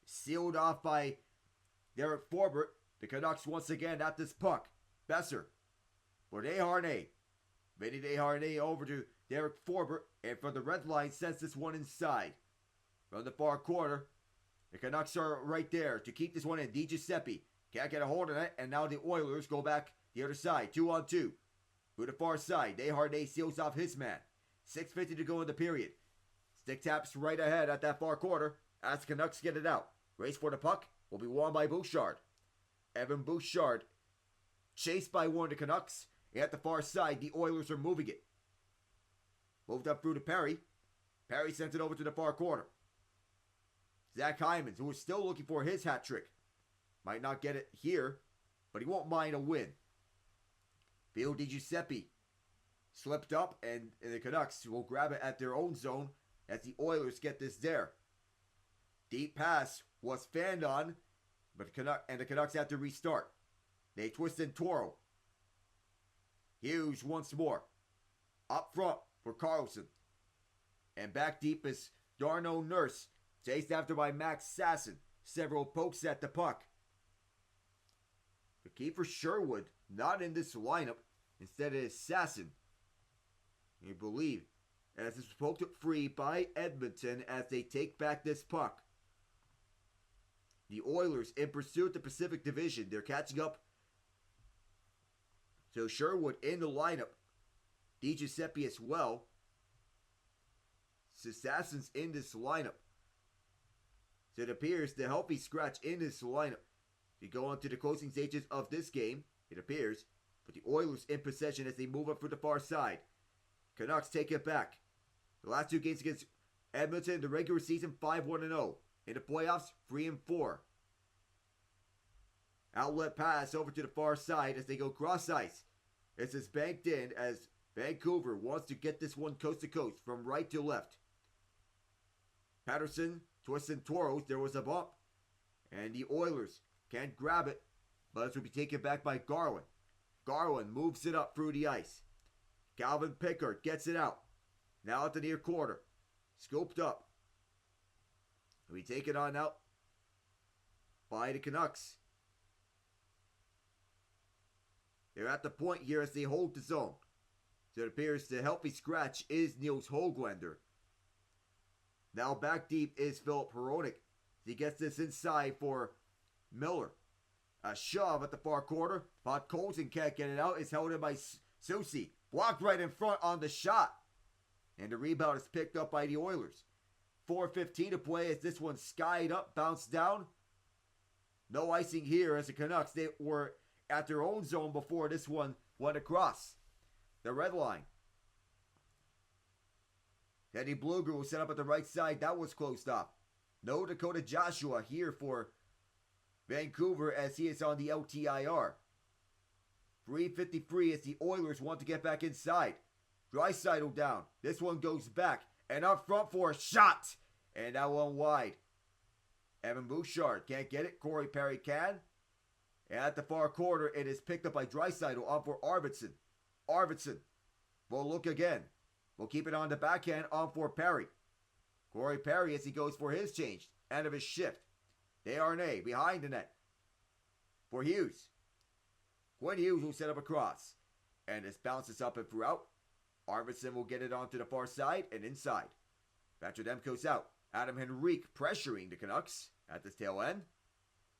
Sealed off by Derek Forbert. The Canucks once again at this puck. Besser. For Desharnais. Vinny Desharnais over to Derek Forbert. And from the red line sends this one inside. From the far corner. The Canucks are right there to keep this one in. DiGiuseppe can't get a hold of it. And now the Oilers go back the other side. 2-on-2. To the far side. Desharnais seals off his man. 6:50 to go in the period. Stick taps right ahead at that far corner as the Canucks get it out. Race for the puck will be won by Bouchard. Evan Bouchard chased by one of the Canucks. At the far side, the Oilers are moving it. Moved up through to Perry. Perry sends it over to the far corner. Zach Hyman, who is still looking for his hat trick. Might not get it here, but he won't mind a win. Bill DiGiuseppe slipped up, and the Canucks will grab it at their own zone as the Oilers get this there. Deep pass was fanned on, but the Canucks have to restart. They twist in Toro. Hughes once more. Up front for Carlson. And back deep is Darnell Nurse. Chased after by Max Sasson. Several pokes at the puck. But Kiefer Sherwood not in this lineup. Instead it is Sasson. You believe. As it's poked up free by Edmonton as they take back this puck. The Oilers in pursuit of the Pacific Division. They're catching up. So Sherwood in the lineup. DiGiuseppe as well. So Sasson's in this lineup. So it appears the healthy scratch in this lineup. We go on to the closing stages of this game, it appears. But the Oilers in possession as they move up for the far side. Canucks take it back. The last two games against Edmonton in the regular season, 5-1-0. In the playoffs, 3-4. Outlet pass over to the far side as they go cross ice. This is banked in as Vancouver wants to get this one coast to coast from right to left. Patterson twisting Toros. There was a bump. And the Oilers can't grab it, but it will be taken back by Garland. Garland moves it up through the ice. Calvin Pickard gets it out. Now at the near quarter. Scooped up. We take it on out by the Canucks. They're at the point here as they hold the zone. So it appears the healthy scratch is Niels Höglander. Now back deep is Philip Hronek. He gets this inside for Miller. A shove at the far corner. Podkolzin can't get it out. It's held in by Soucy. Blocked right in front on the shot. And the rebound is picked up by the Oilers. 4:15 to play as this one skied up, bounced down. No icing here as the Canucks, they were at their own zone before this one went across the red line. Teddy Blueger was set up at the right side. That was closed off. No Dakota Joshua here for Vancouver as he is on the LTIR. 3:53 as the Oilers want to get back inside. Draisaitl down. This one goes back And up front for a shot. And that one wide. Evan Bouchard can't get it. Corey Perry can. And at the far corner, it is picked up by Draisaitl on for Arvidsson. Arvidsson will look again. Will keep it on the backhand on for Perry. Corey Perry as he goes for his change. End of his shift. Desharnais behind the net. For Hughes. Quinn Hughes will set up a cross. And this bounces up and throughout. Arvidsson will get it onto the far side and inside. Patrick Demko's out. Adam Henrique pressuring the Canucks at this tail end.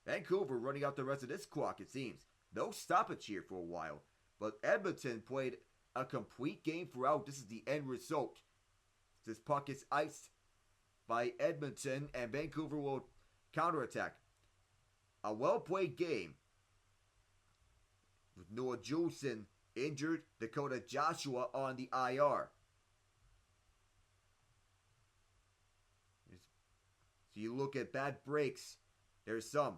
Vancouver running out the rest of this clock, it seems. No stoppage here for a while. But Edmonton played a complete game throughout. This is the end result. This puck is iced by Edmonton, and Vancouver will counterattack. A well-played game. With Noah Juleson injured, Dakota Joshua on the IR. So you look at bad breaks, there's some.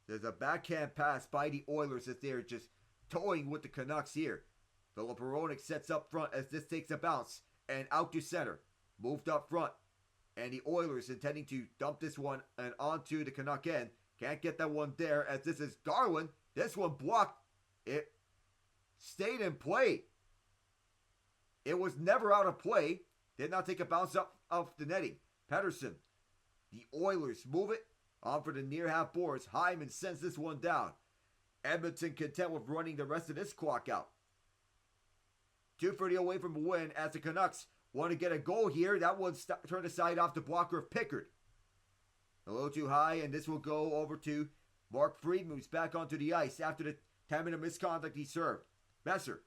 There's a backhand pass by the Oilers as they're just toying with the Canucks here. Filip Hronek sets up front as this takes a bounce and out to center. Moved up front. And the Oilers intending to dump this one and onto the Canuck end. Can't get that one there as this is Garland. This one blocked. It stayed in play. It was never out of play. Did not take a bounce up off the netting. Pettersson. The Oilers move it on for the near half boards. Hyman sends this one down. Edmonton content with running the rest of this clock out. 2:30 away from a win as the Canucks want to get a goal here. That one turned aside off the blocker of Pickard. A little too high, and this will go over to Mark Friedman, who's back onto the ice after the 10-minute misconduct he served. Messer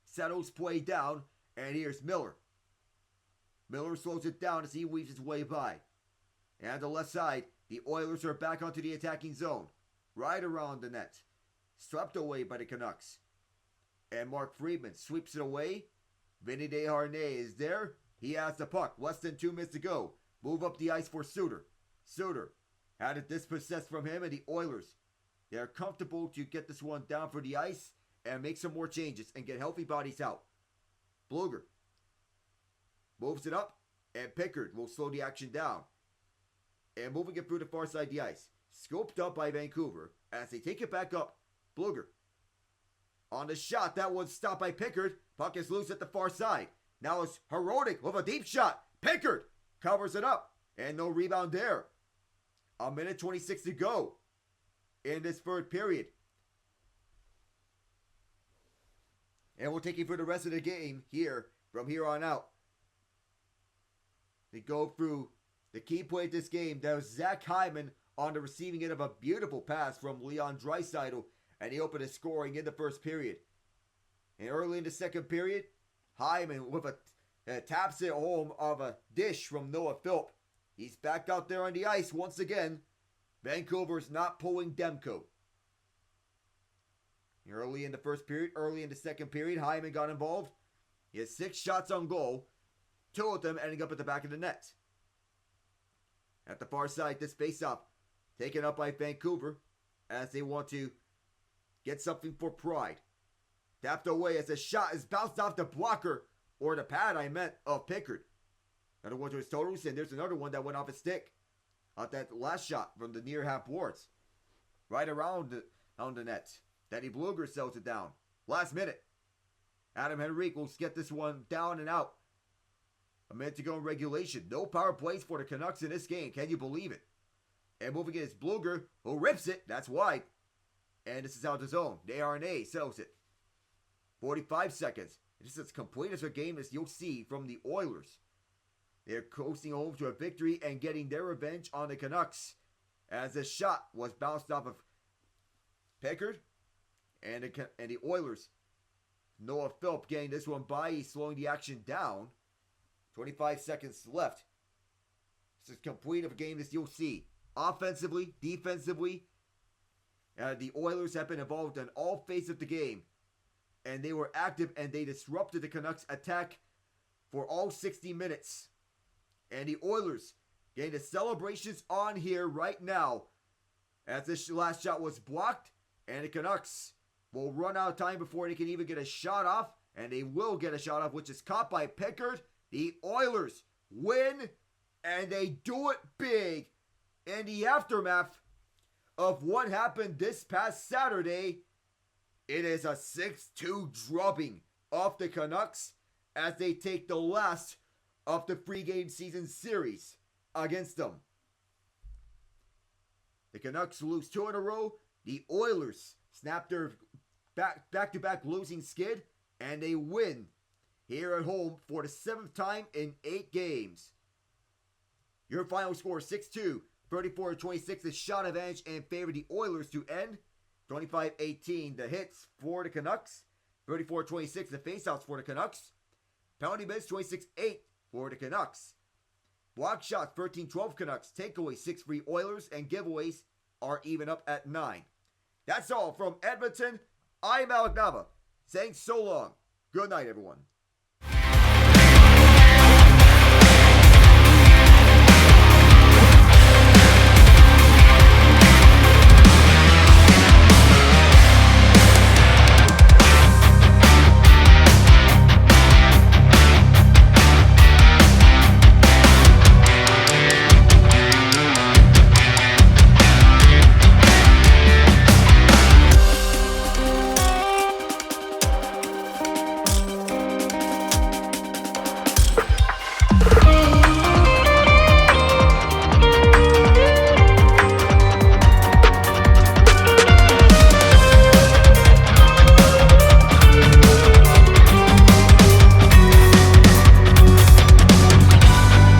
settles play down, and here's Miller. Miller slows it down as he weaves his way by. And on the left side, the Oilers are back onto the attacking zone. Right around the net. Swept away by the Canucks. And Mark Friedman sweeps it away. Vinny Desharnais is there. He has the puck. Less than 2 minutes to go. Move up the ice for Suter. Suter had it dispossessed from him, and the Oilers, they're comfortable to get this one down for the ice and make some more changes and get healthy bodies out. Bluger moves it up, and Pickard will slow the action down. And moving it through the far side of the ice. Scooped up by Vancouver as they take it back up. Bluger on the shot. That one's stopped by Pickard. Puck is loose at the far side. Now it's Hronek with a deep shot. Pickard covers it up. And no rebound there. 1:26 to go in this third period. And we'll take you through the rest of the game here from here on out. They go through the key play of this game. That was Zach Hyman on the receiving end of a beautiful pass from Leon Draisaitl. And he opened his scoring in the first period. And early in the second period, Hyman with a taps it home of a dish from Noah Philp. He's back out there on the ice once again. Vancouver's not pulling Demko. Early in the first period, early in the second period, Hyman got involved. He has 6 shots on goal. 2 of them ending up at the back of the net. At the far side, this face-off taken up by Vancouver as they want to get something for pride. Tapped away as the shot is bounced off the blocker, or the pad I meant, of Pickard. Another one to his totals, and there's another one that went off his stick. Off that last shot from the near half boards. Right around on the net. Danny Bluger sells it down. Last minute. Adam Henrique will get this one down and out. A minute to go in regulation. No power plays for the Canucks in this game. Can you believe it? And moving in is Bluger, who rips it. That's wide. And this is out of the zone. Desharnais sells it. 45 seconds. This is as complete as a game as you'll see from the Oilers. They're coasting home to a victory and getting their revenge on the Canucks. As the shot was bounced off of Pickard. And the Oilers. Noah Philp getting this one by. He's slowing the action down. 25 seconds left. This is complete of a game as you'll see. Offensively, defensively, the Oilers have been involved in all phases of the game. And they were active and they disrupted the Canucks attack for all 60 minutes. And the Oilers getting the celebrations on here right now as this last shot was blocked. And the Canucks will run out of time before they can even get a shot off. and they will get a shot off, which is caught by Pickard. The Oilers win, and they do it big. In the aftermath of what happened this past Saturday, it is a 6-2 drubbing of the Canucks as they take the last of the 3-game season series against them. The Canucks lose 2 in a row. The Oilers snap their back-to-back losing skid, and they win here at home for the 7th time in 8 games. Your final score 6-2, 34-26, the shot advantage in favor of the Oilers to end. 25-18, the hits for the Canucks. 34-26, the faceouts for the Canucks. Penalty minutes, 26-8 for the Canucks. Block shots, 13-12 Canucks. Takeaways, 6-3 Oilers. And giveaways are even up at 9. That's all from Edmonton. I'm Alec Nava, saying so long. Good night, everyone.